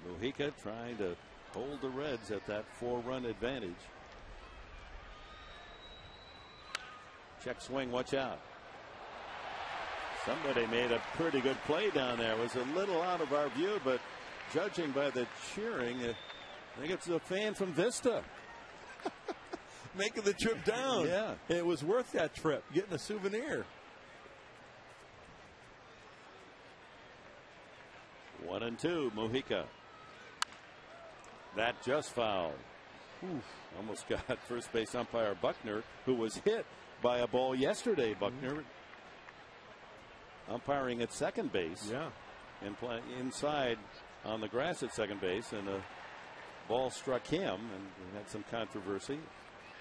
Mujica trying to hold the Reds at that 4-run advantage. Check swing, watch out. Somebody made a pretty good play down there. It was a little out of our view, but judging by the cheering, I think it's a fan from Vista. Making the trip down. Yeah. It was worth that trip, getting a souvenir. 1-2, Mujica. That just fouled. Almost got first base umpire Buckner, who was hit by a ball yesterday. Buckner umpiring at second base. Yeah. And play inside on the grass at second base, and a ball struck him and had some controversy.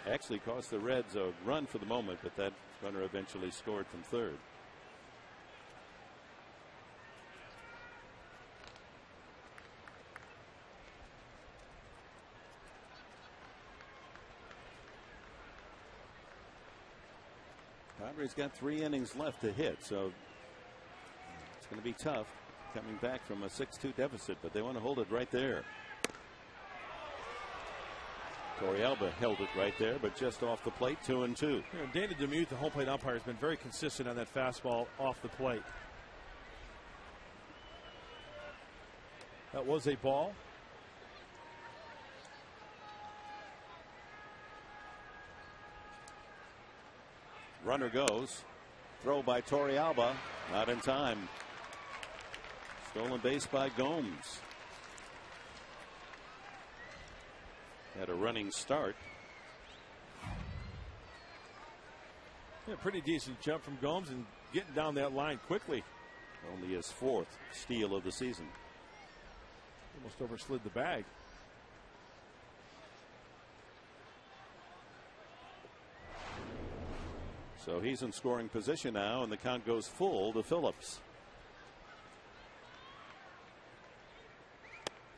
Actually cost the Reds a run for the moment, but that runner eventually scored from third. Padres got 3 innings left to hit, so it's going to be tough coming back from a 6-2 deficit, but they want to hold it right there. Torrealba held it right there, but just off the plate, 2-2. You know, Dana DeMuth, the home plate umpire, has been very consistent on that fastball off the plate. That was a ball. Runner goes. Throw by Torrealba. Not in time. Stolen base by Gomes. Had a running start. Yeah, pretty decent jump from Gomes and getting down that line quickly. Only his 4th steal of the season. Almost overslid the bag. So he's in scoring position now, and the count goes full to Phillips.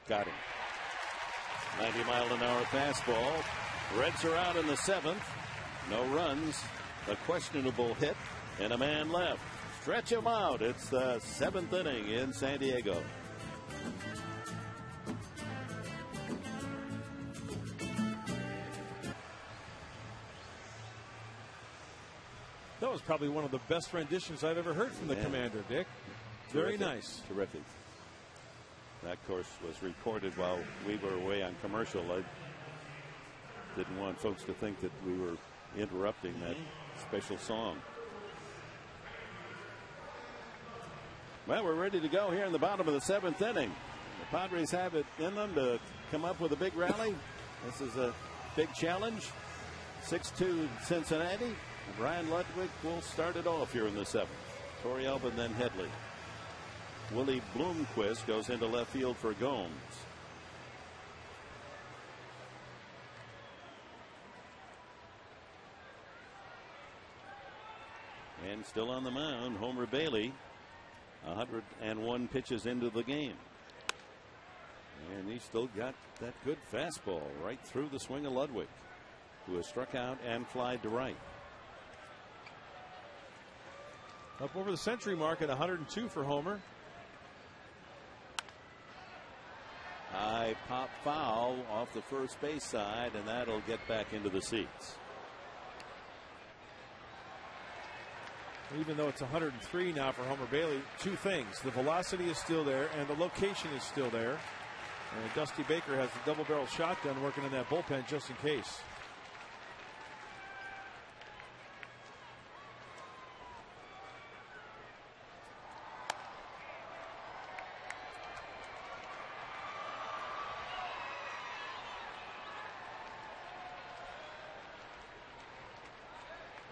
Got him. 90-mile-an-hour fastball. Reds are out in the 7th. No runs. A questionable hit, and a man left. Stretch him out. It's the 7th inning in San Diego. That was probably one of the best renditions I've ever heard from the commander, Dick. Very nice. Terrific. That, of course, was recorded while we were away on commercial. I didn't want folks to think that we were interrupting that special song. Well, we're ready to go here in the bottom of the 7th inning. The Padres have it in them to come up with a big rally. This is a big challenge. 6-2 Cincinnati. Brian Ludwig will start it off here in the 7th. Torrealba and then Headley. Willie Bloomquist goes into left field for Gomes. And still on the mound, Homer Bailey. 101 pitches into the game. And he still got that good fastball right through the swing of Ludwig, who has struck out and flied to right. Up over the century mark at 102 for Homer. High pop foul off the first base side, and that'll get back into the seats. Even though it's 103 now for Homer Bailey, two things. The velocity is still there, and the location is still there. And Dusty Baker has the double-barrel shotgun working in that bullpen just in case.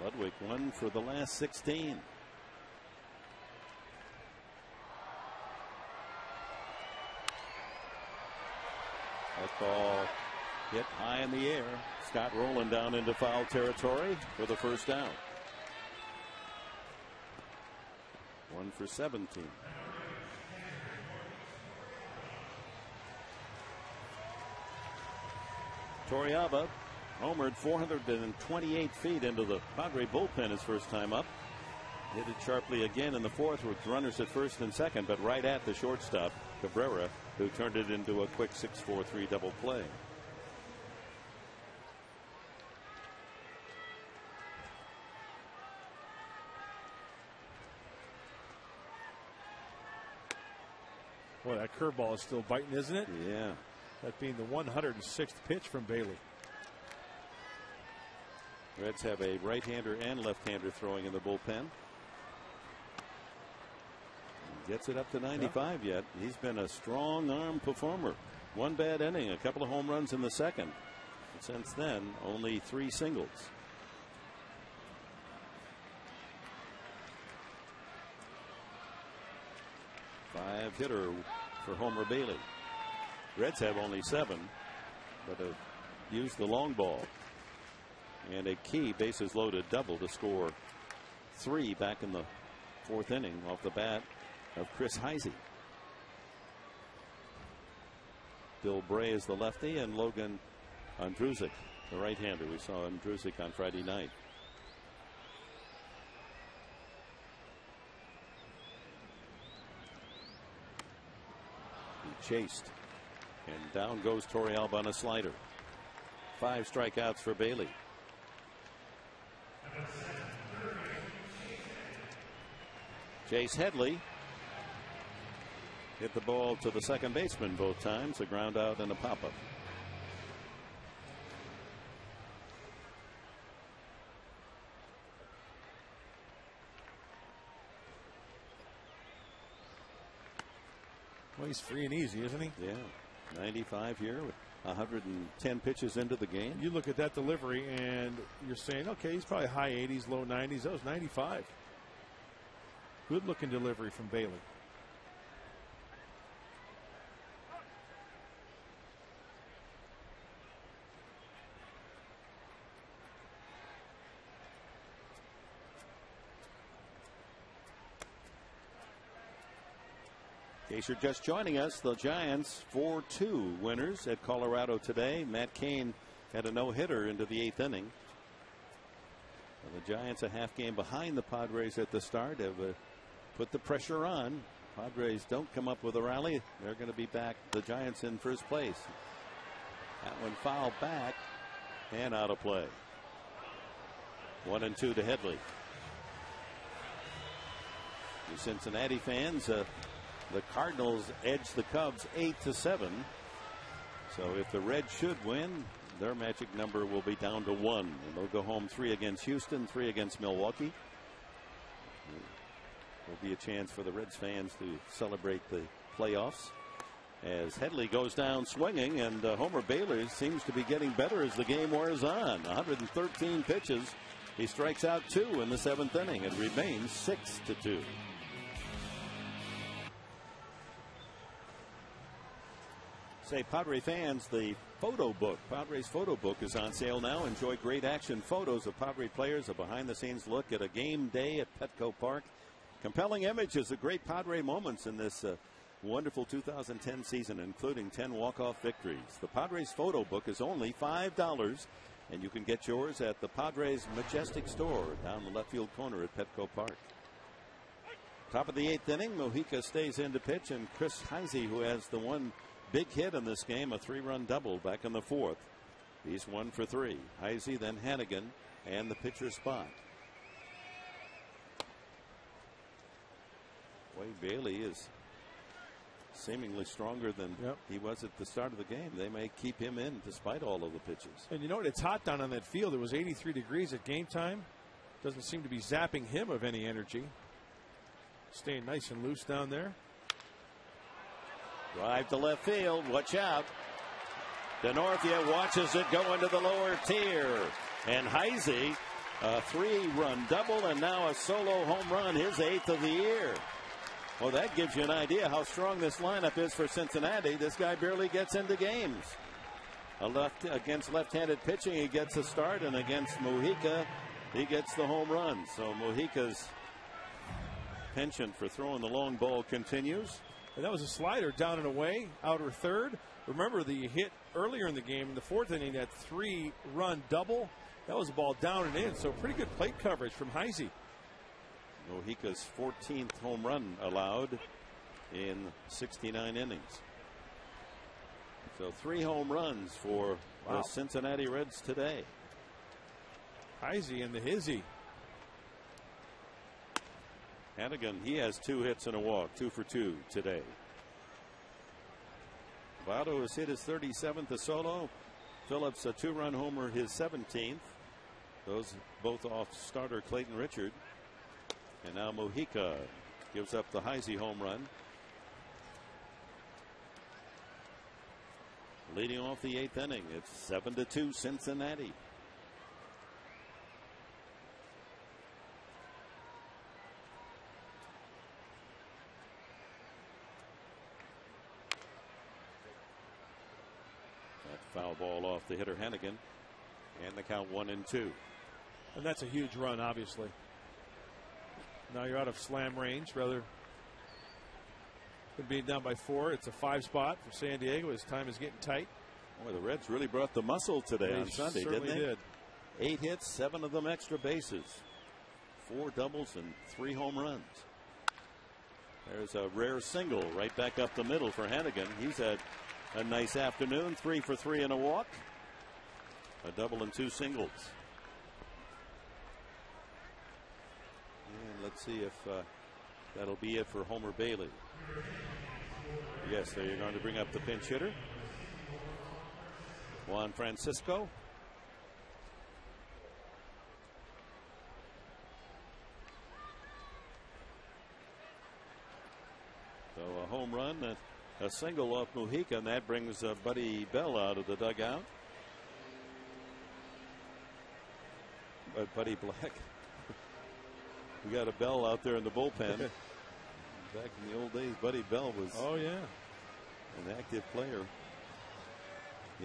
Ludwig won for the last 16. That ball hit high in the air. Scott rolling down into foul territory for the first down. 1 for 17. Torrealba homered 428 feet into the Padre bullpen his first time up. Hit it sharply again in the fourth with runners at first and second, but right at the shortstop, Cabrera, who turned it into a quick 6-4-3 double play. Boy, that curveball is still biting, isn't it? Yeah. That being the 106th pitch from Bailey. Reds have a right-hander and left-hander throwing in the bullpen. Gets it up to 95 yet. He's been a strong arm performer. One bad inning, a couple of home runs in the second. But since then, only 3 singles. Five hitter for Homer Bailey. Reds have only 7, but have used the long ball. And a key bases loaded double to score 3 back in the 4th inning off the bat of Chris Heisey. Bill Bray is the lefty, and Logan Andrusik, the right-hander. We saw Andrusik on Friday night. He chased, and down goes Torrealba on a slider. 5 strikeouts for Bailey. Chase Headley hit the ball to the second baseman both times, a ground out and a pop-up. Well, he's free and easy, isn't he? Yeah. 95 here with 110 pitches into the game. You look at that delivery and you're saying, okay, he's probably high 80s, low 90s. That was 95. Good looking delivery from Bailey. In case you're just joining us, the Giants 4-2 winners at Colorado today. Matt Cain had a no-hitter into the 8th inning. The Giants a half game behind the Padres at the start have put the pressure on. Padres don't come up with a rally. They're going to be back. The Giants in first place. That one fouled back and out of play. 1-2 to Headley. The Cincinnati fans, the Cardinals edge the Cubs 8-7. So if the Reds should win, their magic number will be down to 1. And they'll go home 3 against Houston, 3 against Milwaukee. Will be a chance for the Reds fans to celebrate the playoffs as Headley goes down swinging, and Homer Bailey seems to be getting better as the game wears on. 113 pitches. He strikes out 2 in the 7th inning. It remains 6-2. Say, Padre fans, the photo book, Padres photo book, is on sale now. Enjoy great action photos of Padre players, a behind-the-scenes look at a game day at Petco Park. Compelling images of great Padre moments in this wonderful 2010 season, including 10 walk-off victories. The Padres photo book is only $5, and you can get yours at the Padres Majestic Store down the left field corner at Petco Park. Top of the 8th inning, Mojica stays in to pitch, and Chris Heisey, who has the one big hit in this game, a 3-run double back in the 4th. He's 1 for 3. Heisey, then Hannigan, and the pitcher spot. Wade Bailey is seemingly stronger than he was at the start of the game. They may keep him in despite all of the pitches. And you know what? It's hot down on that field. It was 83 degrees at game time. Doesn't seem to be zapping him of any energy. Staying nice and loose down there. Drive to left field. Watch out. Denorfia watches it go into the lower tier. And Heise, a 3-run double and now a solo home run, his 8th of the year. Well, that gives you an idea how strong this lineup is for Cincinnati. This guy barely gets into games. Against left-handed pitching, he gets a start, and against Mujica, he gets the home run. So Mujica's penchant for throwing the long ball continues. And that was a slider down and away, outer third. Remember the hit earlier in the game in the 4th inning, that 3-run double. That was a ball down and in, so pretty good plate coverage from Heise. Mujica's 14th home run allowed in 69 innings. So 3 home runs for the Cincinnati Reds today. Heise and the hizzy. Hannigan, he has 2 hits and a walk, 2 for 2 today. Votto has hit his 37th a solo. Phillips a 2-run homer, his 17th. Those both off starter Clayton Richard. And now Mujica gives up the Heise home run. Leading off the 8th inning, it's 7-2 Cincinnati. That foul ball off the hitter Hannigan, and the count 1-2. And that's a huge run, obviously. Now you're out of slam range. Rather than being down by 4, it's a 5 spot for San Diego as time is getting tight. Boy, the Reds really brought the muscle today on Sunday, didn't they? Did. 8 hits, 7 of them extra bases, 4 doubles and 3 home runs. There's a rare single right back up the middle for Hannigan. He's had a nice afternoon, 3 for 3 and a walk, a double and 2 singles. And let's see if that'll be it for Homer Bailey. Yes, they're going to bring up the pinch hitter, Juan Francisco. So a home run, a single off Mujica, and that brings Buddy Bell out of the dugout. But Buddy Black, we got a Bell out there in the bullpen. Back in the old days, Buddy Bell was an active player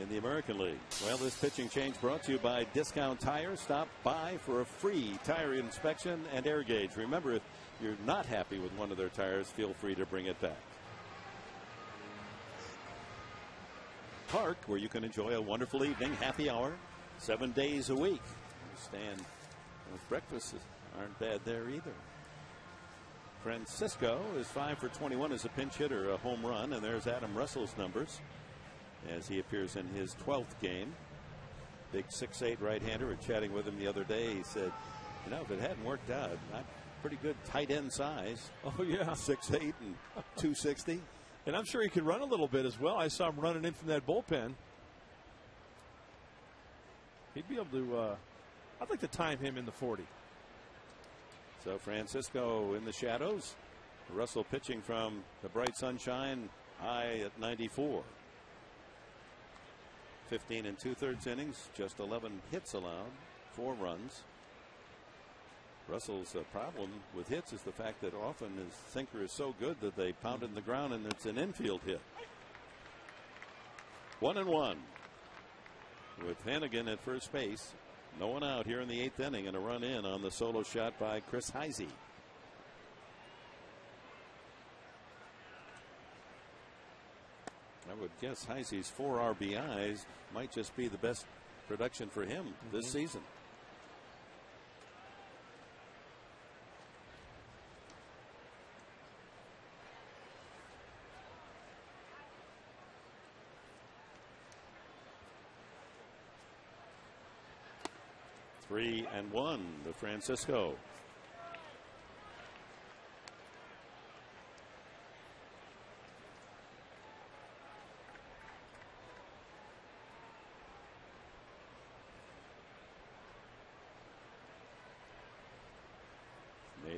in the American League. Well, this pitching change brought to you by Discount Tires. Stop by for a free tire inspection and air gauge. Remember, if you're not happy with one of their tires, feel free to bring it back. Park, where you can enjoy a wonderful evening, happy hour, 7 days a week. Stand with breakfast aren't bad there either. Francisco is 5 for 21 as a pinch hitter, a home run, and there's Adam Russell's numbers as he appears in his 12th game. Big 6'8" right-hander. We were chatting with him the other day. He said, you know, if it hadn't worked out, not pretty good tight end size. Oh yeah, 6'8" and 260. And I'm sure he could run a little bit as well. I saw him running in from that bullpen. He'd be able to. I'd like to time him in the 40. So Francisco in the shadows. Russell pitching from the bright sunshine, high at 94. 15 2/3 innings, just 11 hits allowed, 4 runs. Russell's problem with hits is the fact that often his sinker is so good that they pound it in the ground and it's an infield hit. 1-1 with Hannigan at first base. No one out here in the 8th inning, and a run in on the solo shot by Chris Heise. I would guess Heise's 4 RBIs might just be the best production for him this season. Three and 1 to Francisco.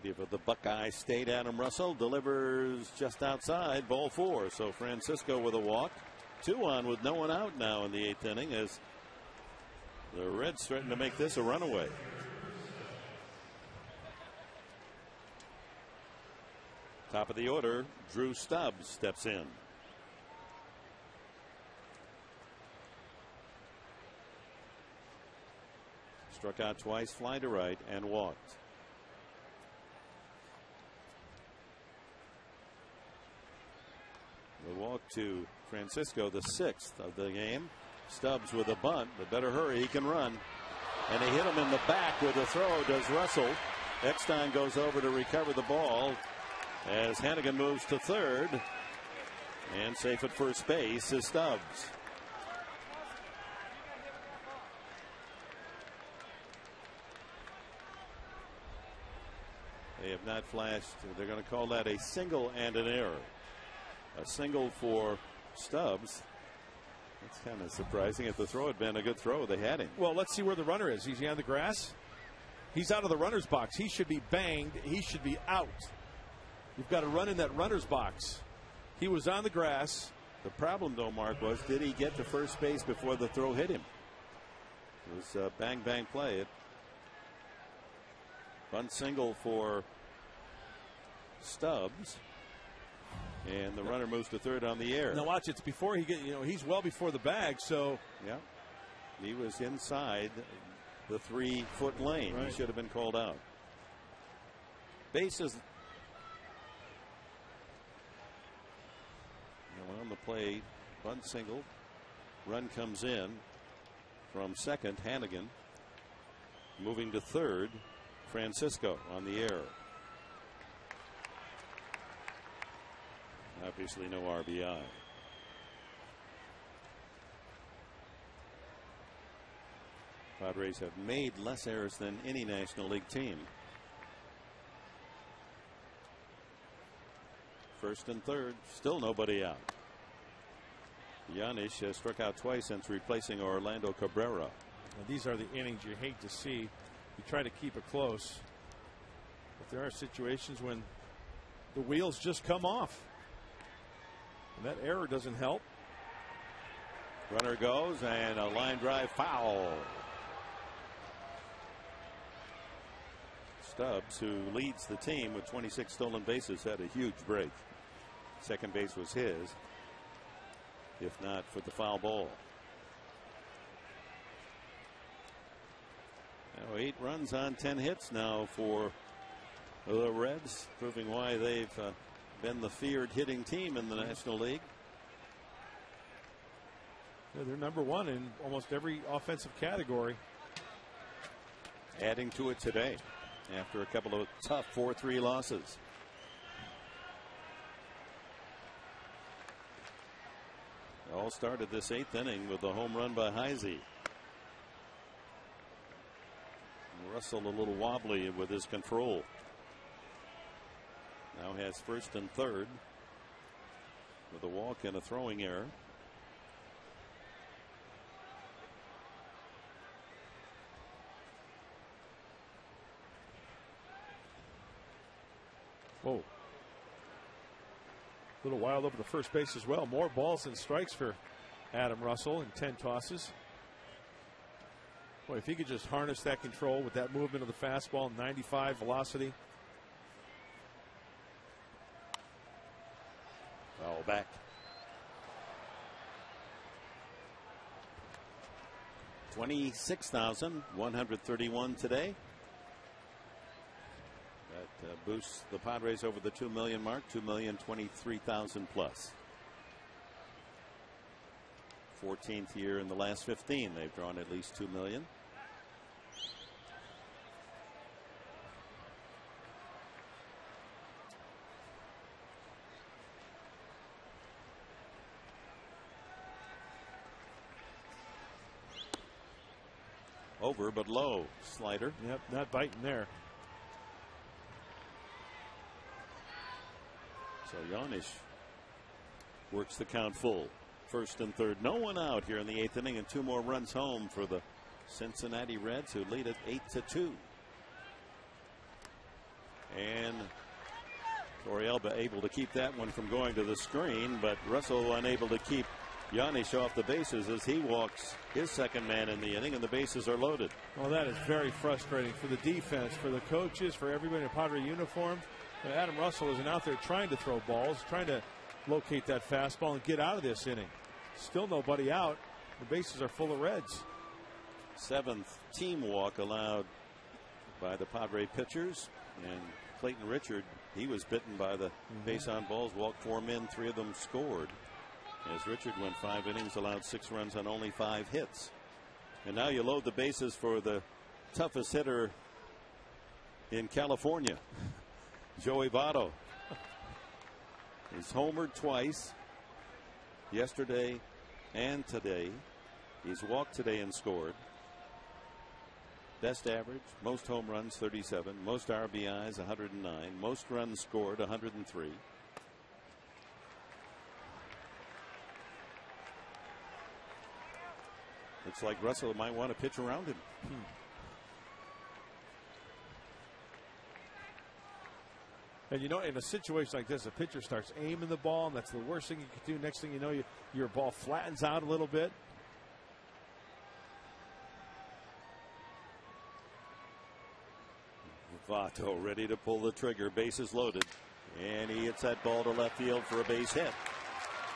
Native of the Buckeye State, Adam Russell delivers just outside, ball 4. So Francisco with a walk. 2 on with no one out now in the 8th inning as the Reds threaten to make this a runaway. Top of the order, Drew Stubbs steps in. Struck out twice, fly to right, and walked. The walk to Francisco, the 6th of the game. Stubbs with a bunt, but better hurry, he can run. And he hit him in the back with a throw, does Russell. Eckstein goes over to recover the ball as Hannigan moves to third. And safe at first base is Stubbs. They have not flashed. They're going to call that a single and an error. A single for Stubbs. That's kind of surprising. If the throw had been a good throw, they had him. Well, let's see where the runner is. Is he on the grass? He's out of the runner's box. He should be banged. He should be out. You've got to run in that runner's box. He was on the grass. The problem, though, Mark, was did he get to first base before the throw hit him? It was a bang-bang play. Bunt single for Stubbs. And the runner moves to third on the air. Now watch, it's before he he's well before the bag, so. Yeah. He was inside the 3-foot lane. Right. He should have been called out. Bases. On the play, bunt single. Run comes in from second, Hannigan. Moving to third, Francisco on the air. Obviously no RBI. Padres have made less errors than any National League team. First and third, still nobody out. Giannis has struck out twice since replacing Orlando Cabrera. And these are the innings you hate to see. You try to keep it close, but there are situations when the wheels just come off. And that error doesn't help. Runner goes, and a line drive foul. Stubbs, who leads the team with 26 stolen bases, had a huge break. Second base was his, if not for the foul ball. Now 8 runs on 10 hits now for the Reds, proving why they've been the feared hitting team in the National League. Yeah, they're number 1 in almost every offensive category. Adding to it today after a couple of tough 4-3 losses. All started this 8th inning with a home run by Heisey. Russell a little wobbly with his control. Now has first and third with a walk and a throwing error. Whoa. A little wild over the first base as well. More balls than strikes for Adam Russell in 10 tosses. Boy, if he could just harness that control with that movement of the fastball, 95 velocity. Foul back. $26,131 today. That boosts the Padres over the 2 million mark, 2,023,000 plus. 14th year in the last 15 they've drawn at least 2 million. Over but low. Slider. Yep, not biting there. So Giannis works the count full. First and third, no one out here in the 8th inning, and 2 more runs home for the Cincinnati Reds, who lead it 8-2. And Torrealba able to keep that one from going to the screen, but Russell unable to keep Giannis off the bases as he walks his second man in the inning, and the bases are loaded. Well, that is very frustrating for the defense, for the coaches, for everybody in a Padre uniform. Adam Russell isn't out there trying to throw balls, trying to locate that fastball and get out of this inning. Still nobody out. The bases are full of Reds. 7th team walk allowed by the Padre pitchers, and Clayton Richard, he was bitten by the base on balls, walked 4 men, 3 of them scored. As Richard went 5 innings, allowed 6 runs on only 5 hits. And now you load the bases for the toughest hitter in California, Joey Votto. He's homered twice, yesterday and today. He's walked today and scored. Best average, most home runs 37, most RBIs 109, most runs scored 103. Looks like Russell might want to pitch around him. And you know, in a situation like this, a pitcher starts aiming the ball, and that's the worst thing you can do. Next thing you know, your ball flattens out a little bit. Votto ready to pull the trigger, bases loaded, and he hits that ball to left field for a base hit.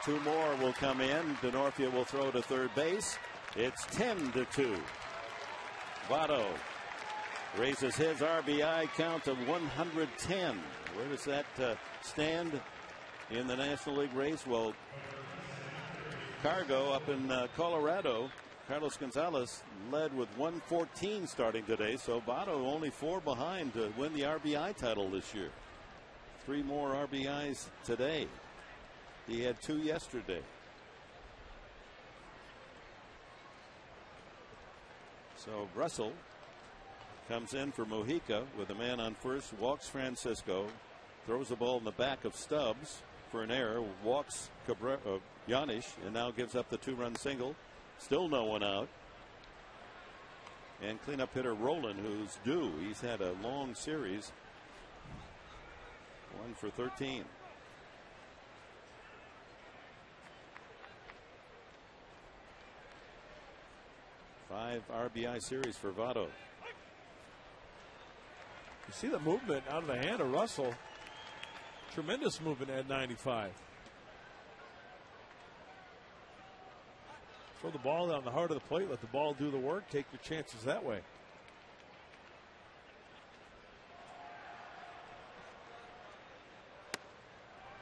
2 more will come in. DeNorfia will throw to third base. It's 10-2. Votto raises his RBI count to 110. Where does that stand in the National League race? Well, Cargo up in Colorado, Carlos Gonzalez led with 114 starting today, so Votto only 4 behind to win the RBI title this year. 3 more RBIs today. He had 2 yesterday. So Russell comes in for Mojica with a man on first, walks Francisco, throws the ball in the back of Stubbs for an error, walks Giannis, and now gives up the 2-run single. Still no one out. And cleanup hitter Roland, who's due. He's had a long series. 1 for 13. Five RBI series for Votto. You see the movement out of the hand of Russell. Tremendous movement at 95. Throw the ball down the heart of the plate. Let the ball do the work. Take your chances that way.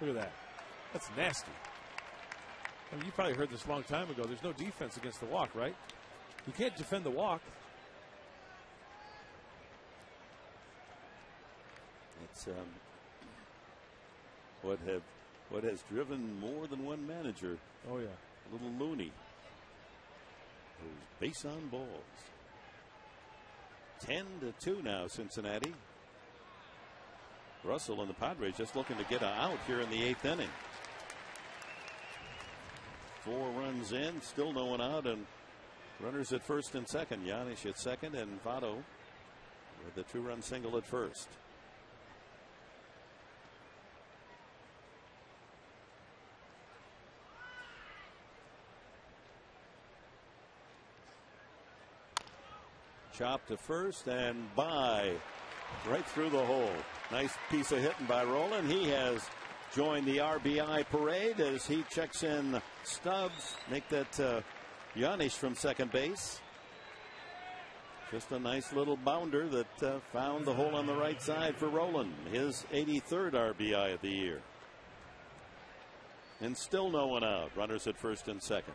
Look at that. That's nasty. I mean, you probably heard this a long time ago. There's no defense against the walk, right? You can't defend the walk. It's what has driven more than one manager. Oh yeah, a little loony. Those base on balls. 10-2 now, Cincinnati. Russell and the Padres just looking to get out here in the 8th inning. 4 runs in, still no one out, and runners at first and second. Giannis at second, and Votto with the 2-run single at first. Chop to first and by right through the hole. Nice piece of hitting by Roland. He has joined the RBI parade as he checks in Stubbs. Make that Giannis from second base. Just a nice little bounder that found the hole on the right side for Roland. His 83rd RBI of the year. And still no one out. Runners at first and second.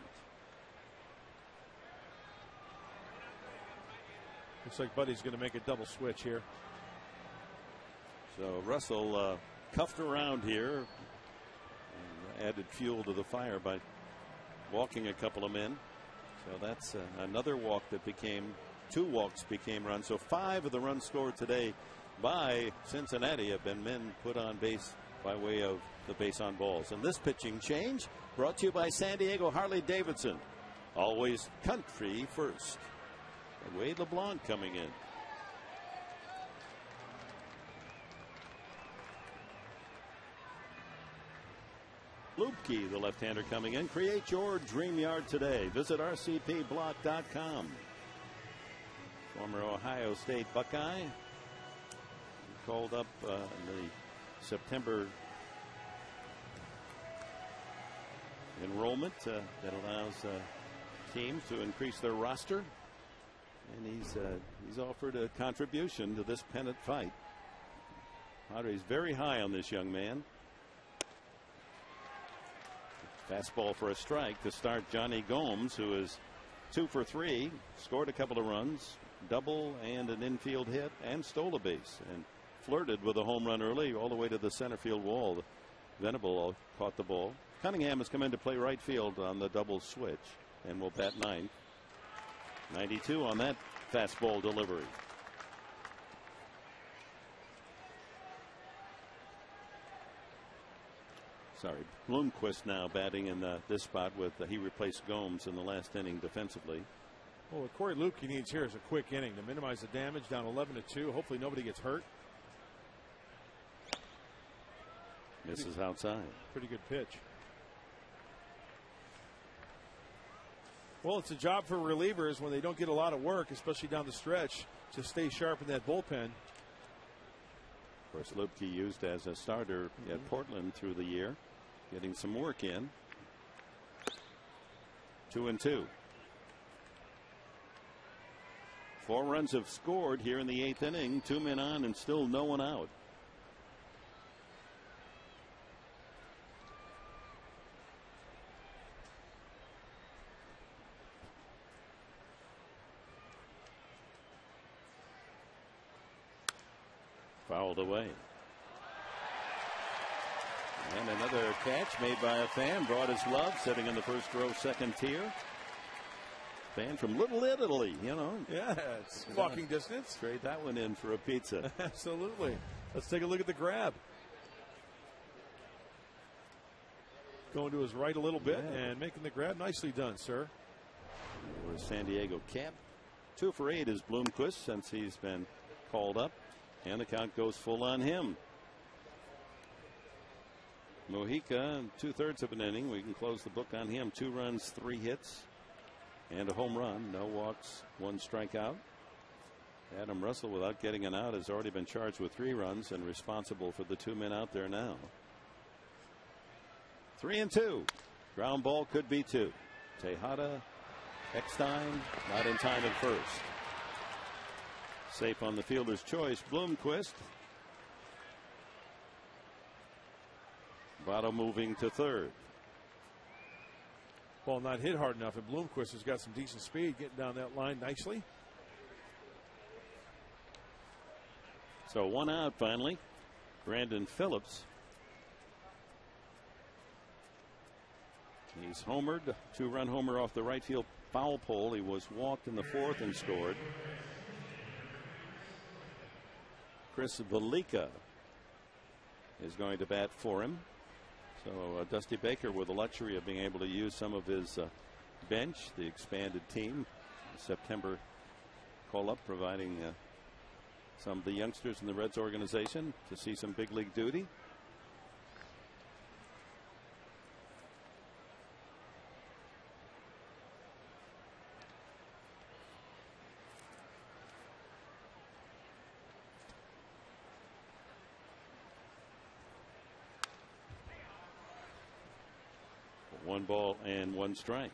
Looks like Buddy's going to make a double switch here. So Russell cuffed around here and added fuel to the fire by walking a couple of men. So that's another walk that became 2 walks became runs. So 5 of the runs scored today by Cincinnati have been men put on base by way of the base on balls. And this pitching change brought to you by San Diego Harley Davidson. Always country first. Wade LeBlanc coming in. Lupke, the left-hander, coming in. Create your dream yard today. Visit rcpblock.com. Former Ohio State Buckeye. Called up in the September enrollment that allows teams to increase their roster. And he's offered a contribution to this pennant fight. Padres very high on this young man. Fastball for a strike to start Johnny Gomes, who is 2 for 3, scored a couple of runs, double and an infield hit, and stole a base, and flirted with a home run early all the way to the center field wall. Venable caught the ball. Cunningham has come in to play right field on the double switch and will bat ninth. 92 on that fastball delivery. Sorry, Bloomquist now batting in this spot with he replaced Gomes in the last inning defensively. Well, what Corey Lupke needs here is a quick inning to minimize the damage. Down 11-2. Hopefully nobody gets hurt. Misses outside. Pretty good pitch. Well, it's a job for relievers when they don't get a lot of work, especially down the stretch, to stay sharp in that bullpen. Of course, Lupke used as a starter at Portland through the year, getting some work in. 2-2. 4 runs have scored here in the 8th inning. 2 men on and still no one out. Fouled away. And another catch made by a fan. Brought his glove, sitting in the first row, second tier. Fan from Little Italy, you know. Yeah, it's walking distance. Trade that one in for a pizza. Absolutely. Let's take a look at the grab. Going to his right a little bit and making the grab. Nicely done, sir. For a San Diego cap. 2 for 8 is Bloomquist since he's been called up. And the count goes full on him. Mojica, 2/3 of an inning. We can close the book on him. 2 runs, 3 hits, and a home run. No walks, 1 strikeout. Adam Russell, without getting an out, has already been charged with 3 runs and responsible for the 2 men out there now. 3-2. Ground ball could be 2. Tejada, Eckstein, not in time at first. Safe on the fielder's choice, Bloomquist. Votto moving to third. Ball not hit hard enough, and Bloomquist has got some decent speed getting down that line nicely. So 1 out finally. Brandon Phillips. He's homered. 2-run homer off the right field foul pole. He was walked in the 4th and scored. Chris Velica is going to bat for him. So Dusty Baker with the luxury of being able to use some of his bench, the expanded team. September call up, providing some of the youngsters in the Reds organization to see some big league duty. One ball and 1 strike.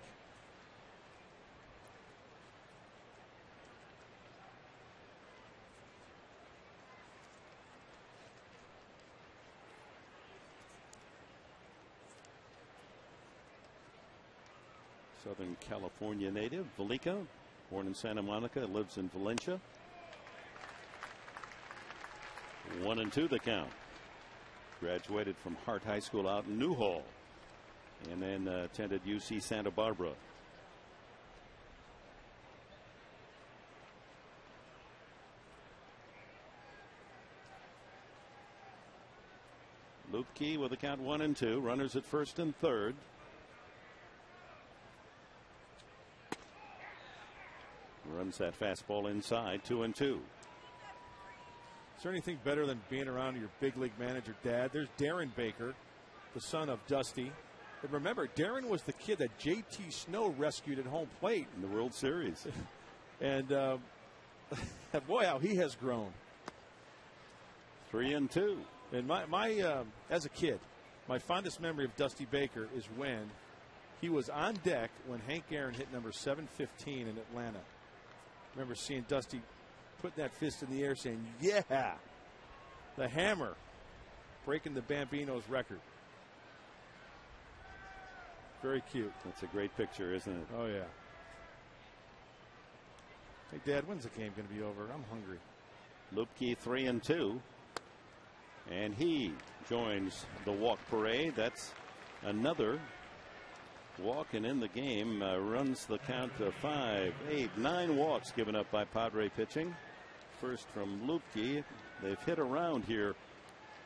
Southern California native, Velica, born in Santa Monica, lives in Valencia. 1-2 the count. Graduated from Hart High School out in Newhall, and then attended UC Santa Barbara. Lupke with the count 1-2. Runners at first and third. Runs that fastball inside. 2-2. Is there anything better than being around your big league manager dad? There's Darren Baker, the son of Dusty. And remember, Darren was the kid that J.T. Snow rescued at home plate in the World Series. And boy, how he has grown. 3-2. And my as a kid, my fondest memory of Dusty Baker is when he was on deck when Hank Aaron hit number 715 in Atlanta. I remember seeing Dusty putting that fist in the air saying, yeah, the hammer, breaking the Bambino's record. Very cute. That's a great picture, isn't it? Oh, yeah. Hey, Dad, when's the game going to be over? I'm hungry. Lupke 3-2. And he joins the walk parade. That's another walk, and in the game runs the count to 5, 8, 9 walks given up by Padre pitching. First from Lupke. They've hit around here,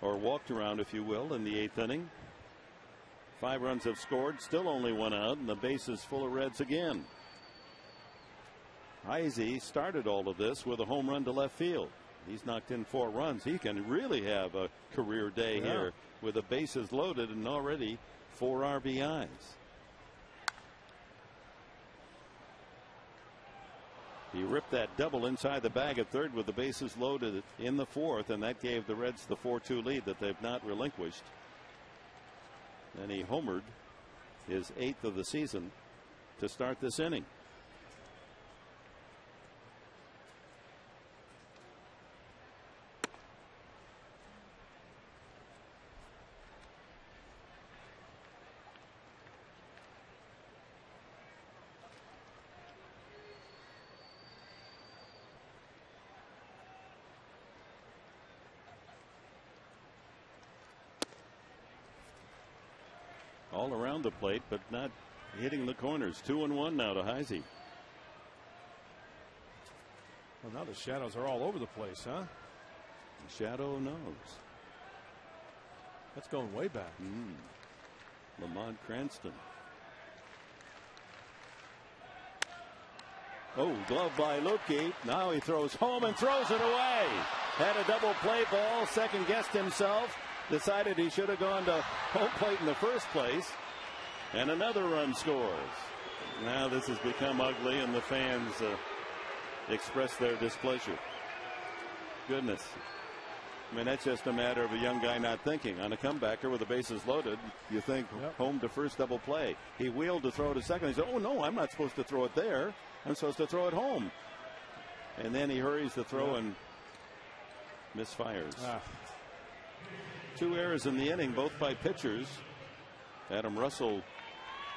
or walked around, if you will, in the 8th inning. 5 runs have scored, still only 1 out, and the base is full of Reds again. Heisey started all of this with a home run to left field. He's knocked in 4 runs. He can really have a career day here with the bases loaded and already 4 RBIs. He ripped that double inside the bag at third with the bases loaded in the 4th, and that gave the Reds the 4-2 lead that they've not relinquished. Then he homered, his 8th of the season, to start this inning. All around the plate, but not hitting the corners. 2-1 now to Heisey. Well, now the shadows are all over the place, huh? The shadow knows. That's going way back. Lamont Cranston. Oh, glove by Lupke. Now he throws home and throws it away. Had a double play ball, second guessed himself. Decided he should have gone to home plate in the first place. And another run scores. Now this has become ugly, and the fans express their displeasure. Goodness. I mean, that's just a matter of a young guy not thinking. On a comebacker with the bases loaded, you think home to first double play. He wheeled to throw to second. He said, oh, no, I'm not supposed to throw it there. I'm supposed to throw it home. And then he hurries to throw and misfires. 2 errors in the inning, both by pitchers. Adam Russell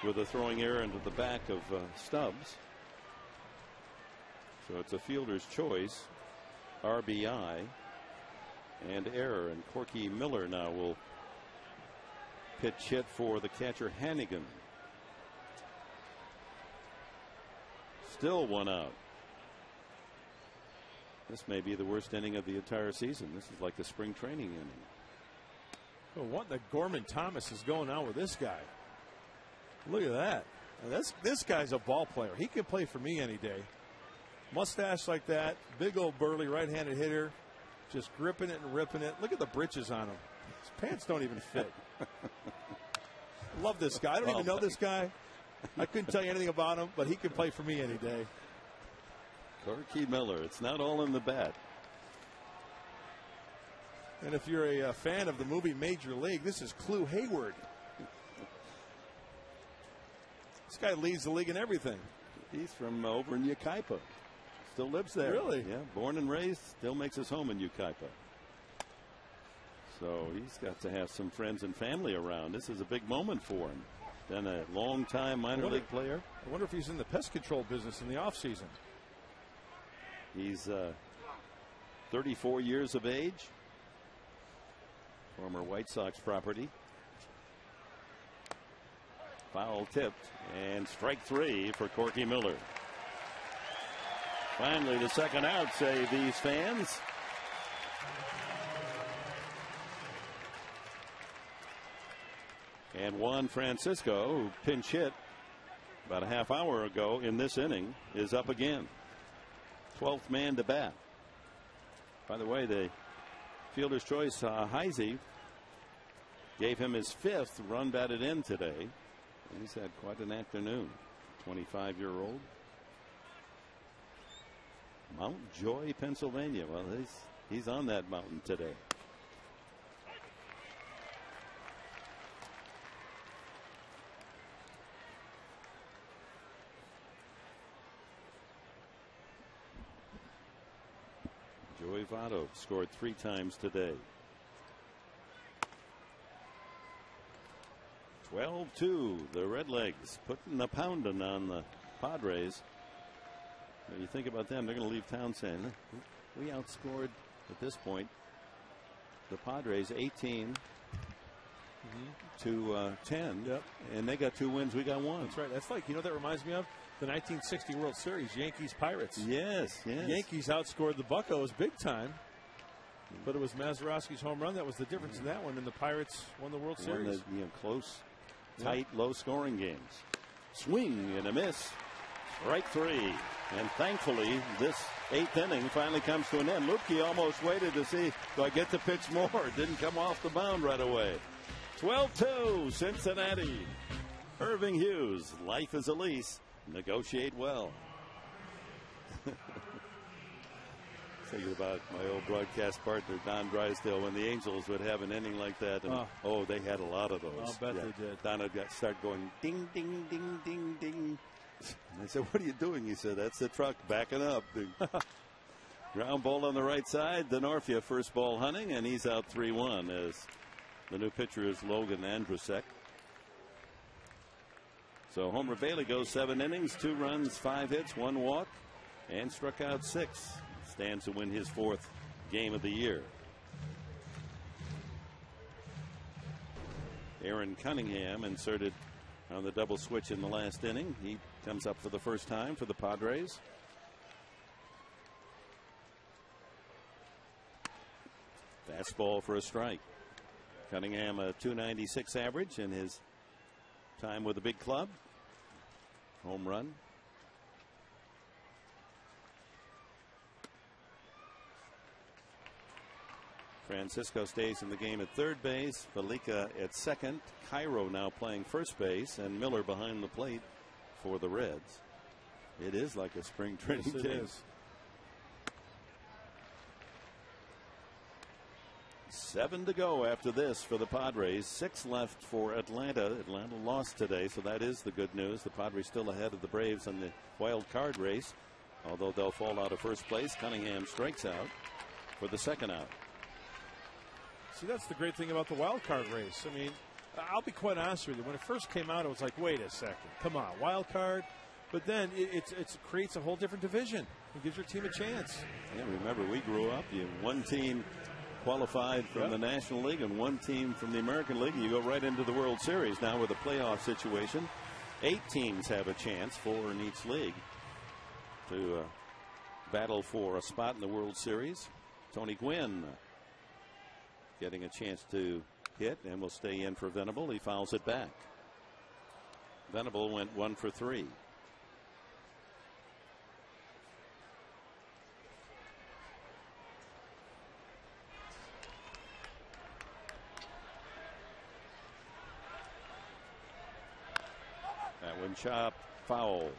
with a throwing error into the back of Stubbs. So it's a fielder's choice, RBI, and error. And Corky Miller now will pitch hit for the catcher Hannigan. Still 1 out. This may be the worst inning of the entire season. This is like the spring training inning. Well, what the Gorman Thomas is going on with this guy? Look at that. This guy's a ball player. He can play for me any day. Mustache like that, big old burly right-handed hitter, just gripping it and ripping it. Look at the britches on him. His pants don't even fit. Love this guy. I don't even know this guy. I couldn't tell you anything about him, but he can play for me any day. Corky Miller. It's not all in the bat. And if you're a fan of the movie Major League, this is Clu Hayward. This guy leads the league in everything. He's from over in Yucaipa. Still lives there. Really? Yeah, born and raised, still makes his home in Yucaipa. So he's got to have some friends and family around. This is a big moment for him. Then a long-time minor league player. I wonder if he's in the pest control business in the offseason. He's 34 years of age. Former White Sox property. Foul tipped, and strike 3 for Corky Miller. Finally, the second out, say these fans. And Juan Francisco, who pinch hit about a half hour ago in this inning, is up again. 12th man to bat. By the way, the fielder's choice, Heisey, gave him his 5th run batted in today. He's had quite an afternoon. 25-year-old. Mount Joy, Pennsylvania. Well, he's on that mountain today. Joey Votto scored 3 times today. 12-2. The Redlegs putting the pounding on the Padres. When you think about them, they're going to leave town saying, we outscored at this point the Padres 18 to 10. Yep. And they got 2 wins. We got 1. That's right. That's like, that reminds me of the 1960 World Series, Yankees Pirates. Yes, yes. Yankees outscored the Buccos big time. But it was Mazeroski's home run that was the difference in that one, and the Pirates won the World Series. Close, tight, low-scoring games. Swing and a miss. Strike 3. And thankfully, this 8th inning finally comes to an end. Lupke almost waited to see, do I get to pitch more? Didn't come off the mound right away. 12-2, Cincinnati. Irving Hughes, life is a lease. Negotiate well. Thinking about my old broadcast partner, Don Drysdale, when the Angels would have an inning like that. And, they had a lot of those. I'll bet they did. Don would start going ding, ding, ding, ding, ding. And I said, what are you doing? He said, that's the truck backing up. Ground ball on the right side. Denorfia first ball hunting, and he's out 3-1 as the new pitcher is Logan Andrusek. So Homer Bailey goes 7 innings, 2 runs, 5 hits, 1 walk, and struck out 6. Stands to win his 4th game of the year. Aaron Cunningham inserted on the double switch in the last inning. He comes up for the first time for the Padres. Fastball for a strike. Cunningham a .296 average in his time with the big club. Home run. Francisco stays in the game at third base. Felica at second. Cairo now playing first base, and Miller behind the plate for the Reds. It is like a spring training game. It is. 7 to go after this for the Padres. 6 left for Atlanta. Atlanta lost today, so that is the good news. The Padres still ahead of the Braves in the wild card race, although they'll fall out of first place. Cunningham strikes out for the second out. See, that's the great thing about the wild card race. I mean, I'll be quite honest with you. When it first came out, it was like, wait a second, come on, wild card. But then it creates a whole different division. It gives your team a chance. Yeah, remember, we grew up. One team qualified from the National League and 1 team from the American League. You go right into the World Series now with a playoff situation. 8 teams have a chance, 4 in each league, to battle for a spot in the World Series. Tony Gwynn getting a chance to hit and will stay in for Venable. He fouls it back. Venable went 1 for 3. That one chopped foul.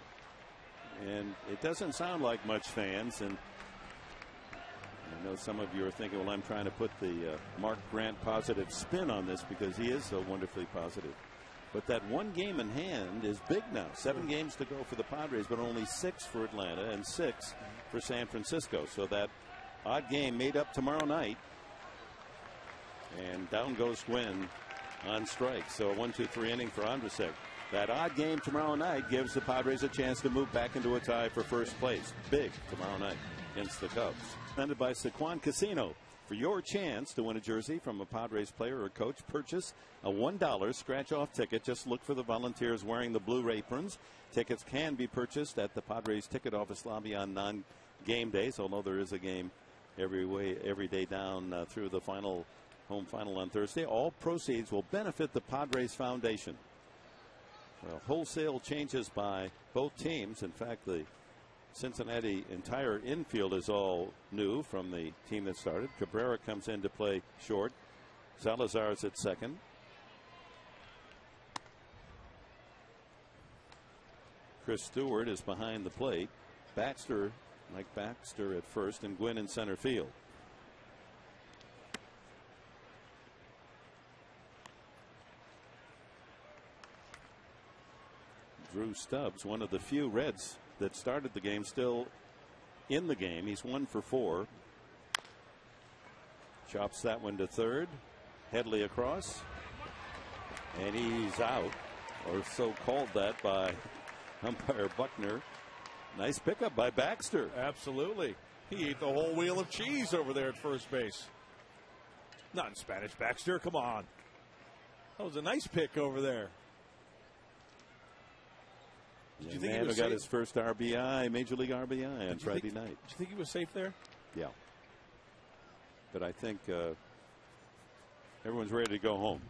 And it doesn't sound like much, fans. And I know some of you are thinking, well, I'm trying to put the Mark Grant positive spin on this because he is so wonderfully positive. But that 1 game in hand is big now. 7 games to go for the Padres, but only 6 for Atlanta and 6 for San Francisco. So that odd game made up tomorrow night. And down goes Gwynn on strike. So a 1-2-3 inning for Andrusek. That odd game tomorrow night gives the Padres a chance to move back into a tie for first place. Big tomorrow night against the Cubs. Presented by Sequan Casino. For your chance to win a jersey from a Padres player or coach, purchase a $1 scratch-off ticket. Just look for the volunteers wearing the blue aprons. Tickets can be purchased at the Padres ticket office lobby on non-game days, although there is a game every day down through the home final on Thursday. All proceeds will benefit the Padres Foundation. Well, wholesale changes by both teams. In fact, the Cincinnati entire infield is all new from the team that started. Cabrera comes in to play short. Salazar's at second. Chris Stewart is behind the plate. Mike Baxter at first, and Gwynn in center field. Drew Stubbs, one of the few Reds that started the game, still in the game. He's 1 for 4. Chops that one to third. Headley across. And he's out, or so called that by umpire Buckner. Nice pickup by Baxter. Absolutely. He ate the whole wheel of cheese over there at first base. Not in Spanish, Baxter. Come on. That was a nice pick over there. Did you think he got his first RBI, Major League RBI on Friday night? Did you think he was safe there? Yeah. But I think everyone's ready to go home.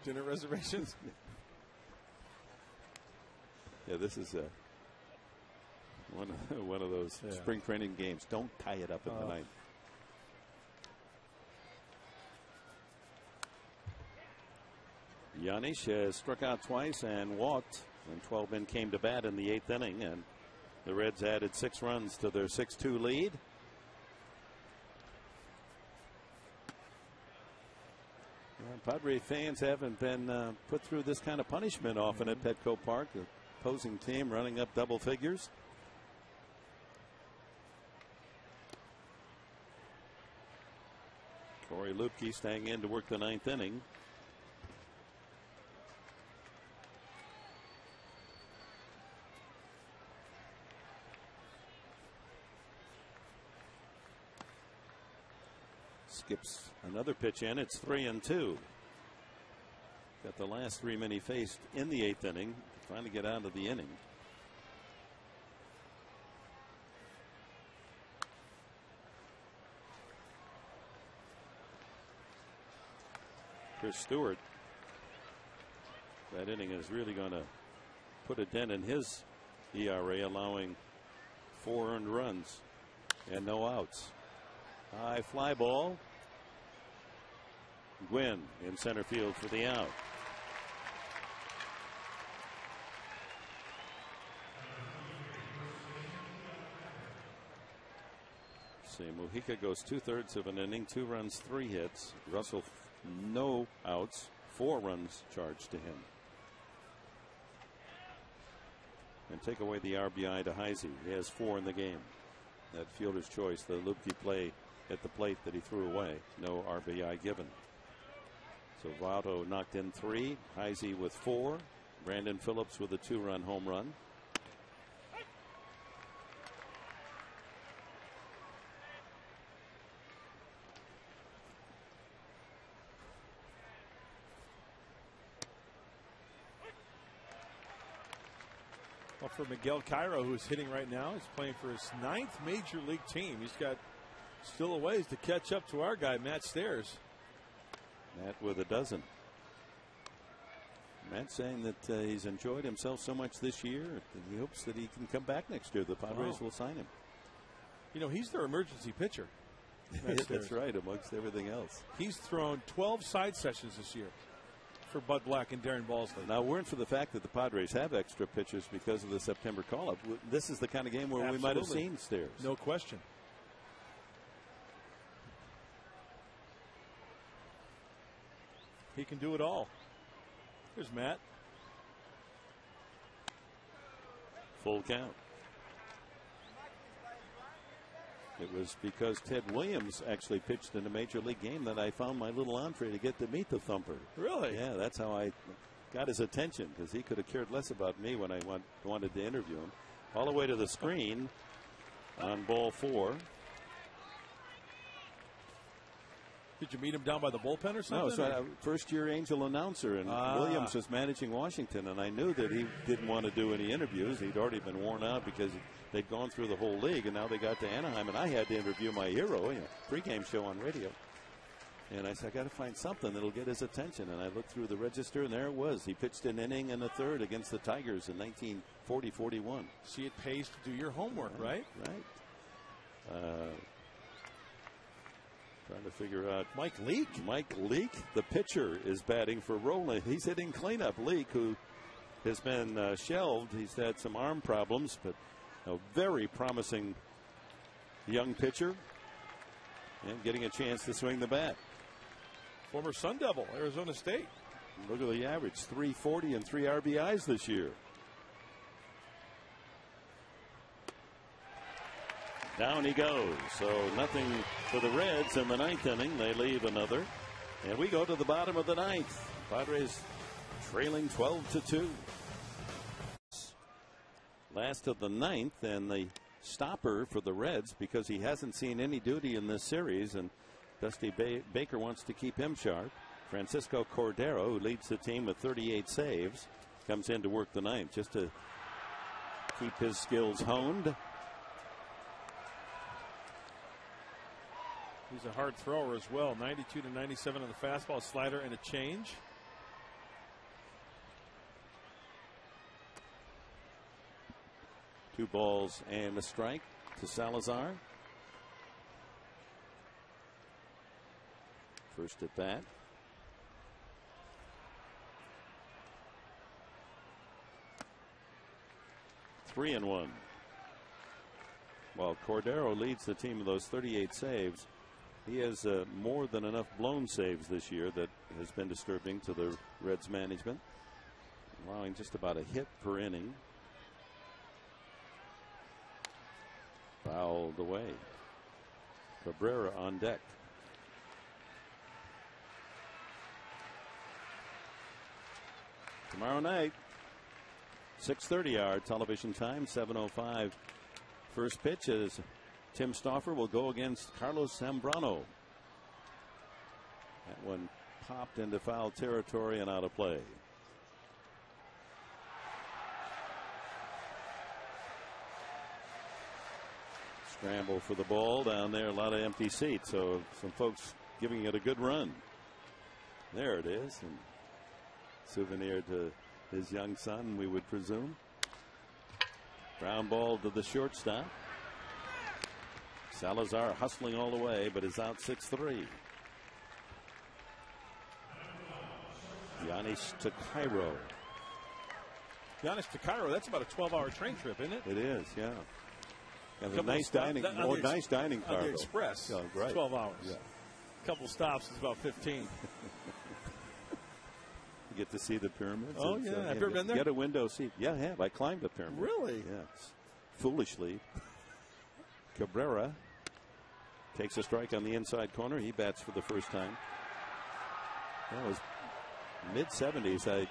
Dinner reservations? Yeah, this is one of those spring training games. Don't tie it up in the ninth. Yanish has struck out twice and walked when 12 men came to bat in the 8th inning, and the Reds added 6 runs to their 6-2 lead. Padre fans haven't been put through this kind of punishment often at Petco Park. The opposing team running up double figures. Corey Lupke staying in to work the 9th inning. Skips another pitch in. It's 3-2. Got the last 3 men he faced in the 8th inning. Trying to get out of the inning. Chris Stewart. That inning is really going to put a dent in his ERA, allowing 4 earned runs and no outs. High fly ball. Gwynn in center field for the out. See, Mujica goes 2/3 of an inning, 2 runs, 3 hits. Russell, no outs, 4 runs charged to him. And take away the RBI to Heisey. He has 4 in the game. That fielder's choice, the Lupke play at the plate that he threw away. No RBI given. So Votto knocked in 3. Heisey with 4. Brandon Phillips with a 2-run home run. Well, for Miguel Cairo, who's hitting right now, he's playing for his 9th major league team. He's got still a ways to catch up to our guy, Matt Stairs. Matt with a dozen. Matt saying that he's enjoyed himself so much this year, and he hopes that he can come back next year. The Padres will sign him. You know, he's their emergency pitcher. That's right, amongst everything else. He's thrown 12 side sessions this year for Bud Black and Darren Balsley. Now, weren't for the fact that the Padres have extra pitchers because of the September call-up, this is the kind of game where we might have seen Stairs. No question. He can do it all. Here's Matt. Full count. It was because Ted Williams actually pitched in a major league game that I found my little entree to get to meet the Thumper. Really? Yeah, that's how I got his attention, because he could have cared less about me when I wanted to interview him. All the way to the screen on ball 4. Did you meet him down by the bullpen or something? No, so first-year Angel announcer, and Williams was managing Washington, and I knew that he didn't want to do any interviews. He'd already been worn out because they'd gone through the whole league, and now they got to Anaheim, and I had to interview my hero, pregame show on radio. And I said, I got to find something that'll get his attention. And I looked through the register, and there it was. He pitched an inning and a third against the Tigers in 1940-41. See, it pays to do your homework, right? Right. Trying to figure out. Mike Leake, the pitcher, is batting for Roland. He's hitting cleanup. Leake, who has been shelved. He's had some arm problems, but a very promising young pitcher and getting a chance to swing the bat. Former Sun Devil, Arizona State. Look at the average, 340 and 3 RBIs this year. Down he goes. So nothing for the Reds in the 9th inning. They leave another. And we go to the bottom of the 9th. Padres trailing 12-2. Last of the 9th, and the stopper for the Reds, because he hasn't seen any duty in this series, and Dusty Baker wants to keep him sharp. Francisco Cordero, who leads the team with 38 saves, comes in to work the 9th just to keep his skills honed. He's a hard thrower as well. 92 to 97 on the fastball, slider, and a change. Two balls and a strike to Salazar. First at bat. Three and one. While Cordero leads the team with those 38 saves, he has more than enough blown saves this year that has been disturbing to the Reds management, allowing just about a hit per inning. Fouled away. Cabrera on deck. Tomorrow night, 6:30 our television time, 7:05. First pitch is Tim Stauffer will go against Carlos Zambrano. That one popped into foul territory and out of play. Scramble for the ball down there, a lot of empty seats, so some folks giving it a good run. There it is, and souvenir to his young son, we would presume. Ground ball to the shortstop. Salazar hustling all the way, but is out 6-3. Giannis to Cairo. Giannis to Cairo, that's about a 12-hour train trip, isn't it? It is, yeah. And a nice dining, nice dining car. On the express, oh, right. 12 hours. Yeah. A couple stops is about 15. You get to see the pyramids. Oh, yeah. Have you ever been there? Get a window seat. Yeah, I have. I climbed the pyramid. Really? Yes. Foolishly. Cabrera takes a strike on the inside corner. He bats for the first time. That was mid-70s. I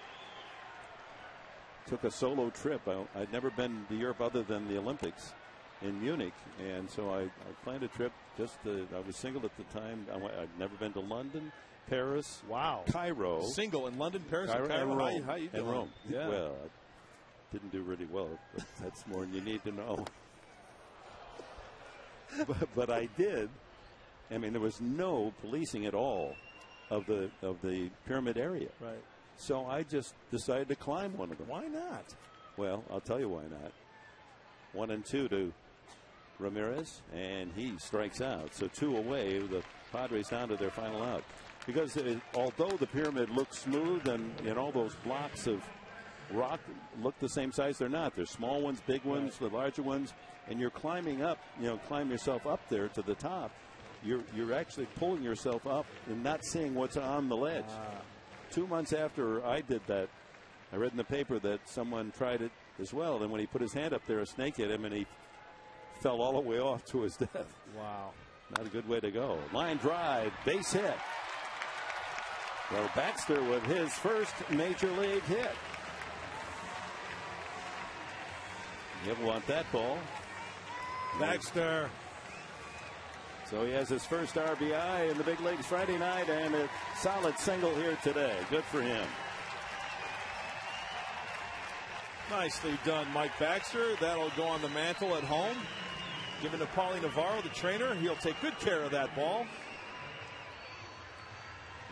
took a solo trip. I'd never been to Europe other than the Olympics in Munich, and so I planned a trip. I was single at the time. I'd never been to London, Paris, wow, Cairo. Single in London, Paris, Cairo, and Rome. How you doing? And Rome. Yeah. Well, I didn't do really well, but that's more than you need to know. but I did. I mean, there was no policing at all of the pyramid area. Right. So I just decided to climb one of them. Why not? Well, I'll tell you why not. 1-2 to Ramirez, and he strikes out. So 2 away, the Padres down to their final out. Because although the pyramid looks smooth and all those blocks of rock look the same size, they're not. There's small ones, big ones, the larger ones, and you're climbing up, climb yourself up there to the top. You're actually pulling yourself up and not seeing what's on the ledge. 2 months after I did that, I read in the paper that someone tried it as well, and when he put his hand up there, a snake hit him, and he fell all the way off to his death. Wow. Not a good way to go. Line drive, base hit. Well, Baxter with his first major league hit. He'll want that ball. Baxter. So he has his first RBI in the big leagues Friday night, and a solid single here today. Good for him. Nicely done, Mike Baxter. That'll go on the mantle at home. Given to Paulie Navarro, the trainer. He'll take good care of that ball.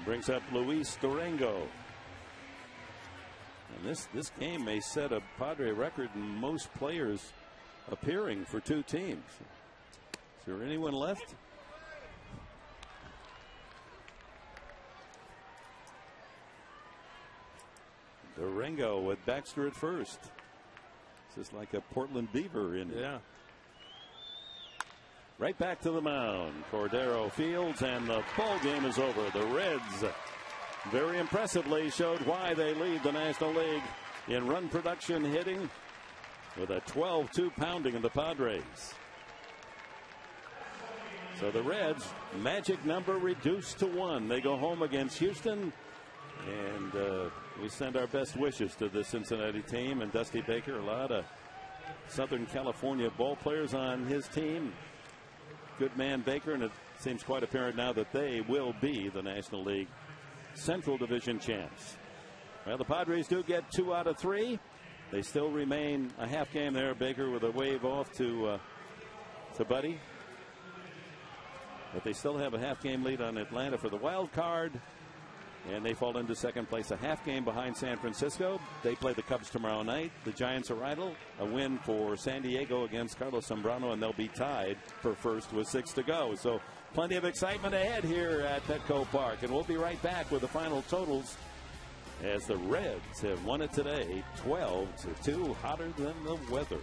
Brings up Luis Durango. And this game may set a Padre record in most players appearing for 2 teams. Is there anyone left? Durango with Baxter at first. This is like a Portland Beaver in it. Yeah. Right back to the mound. Cordero fields, and the ball game is over. The Reds very impressively showed why they lead the National League in run production hitting with a 12-2 pounding of the Padres. So the Reds, magic number reduced to 1. They go home against Houston, and we send our best wishes to the Cincinnati team and Dusty Baker. A lot of Southern California ball players on his team. Good man Baker, and it seems quite apparent now that they will be the National League Central Division champs. Well, the Padres do get 2 out of 3. They still remain a half game there. Baker with a wave off to Buddy. But they still have a half game lead on Atlanta for the wild card. And they fall into second place, a half game behind San Francisco. They play the Cubs tomorrow night. The Giants are idle. A win for San Diego against Carlos Zambrano, and they'll be tied for first with 6 to go. So plenty of excitement ahead here at Petco Park. And we'll be right back with the final totals as the Reds have won it today, 12-2, hotter than the weather.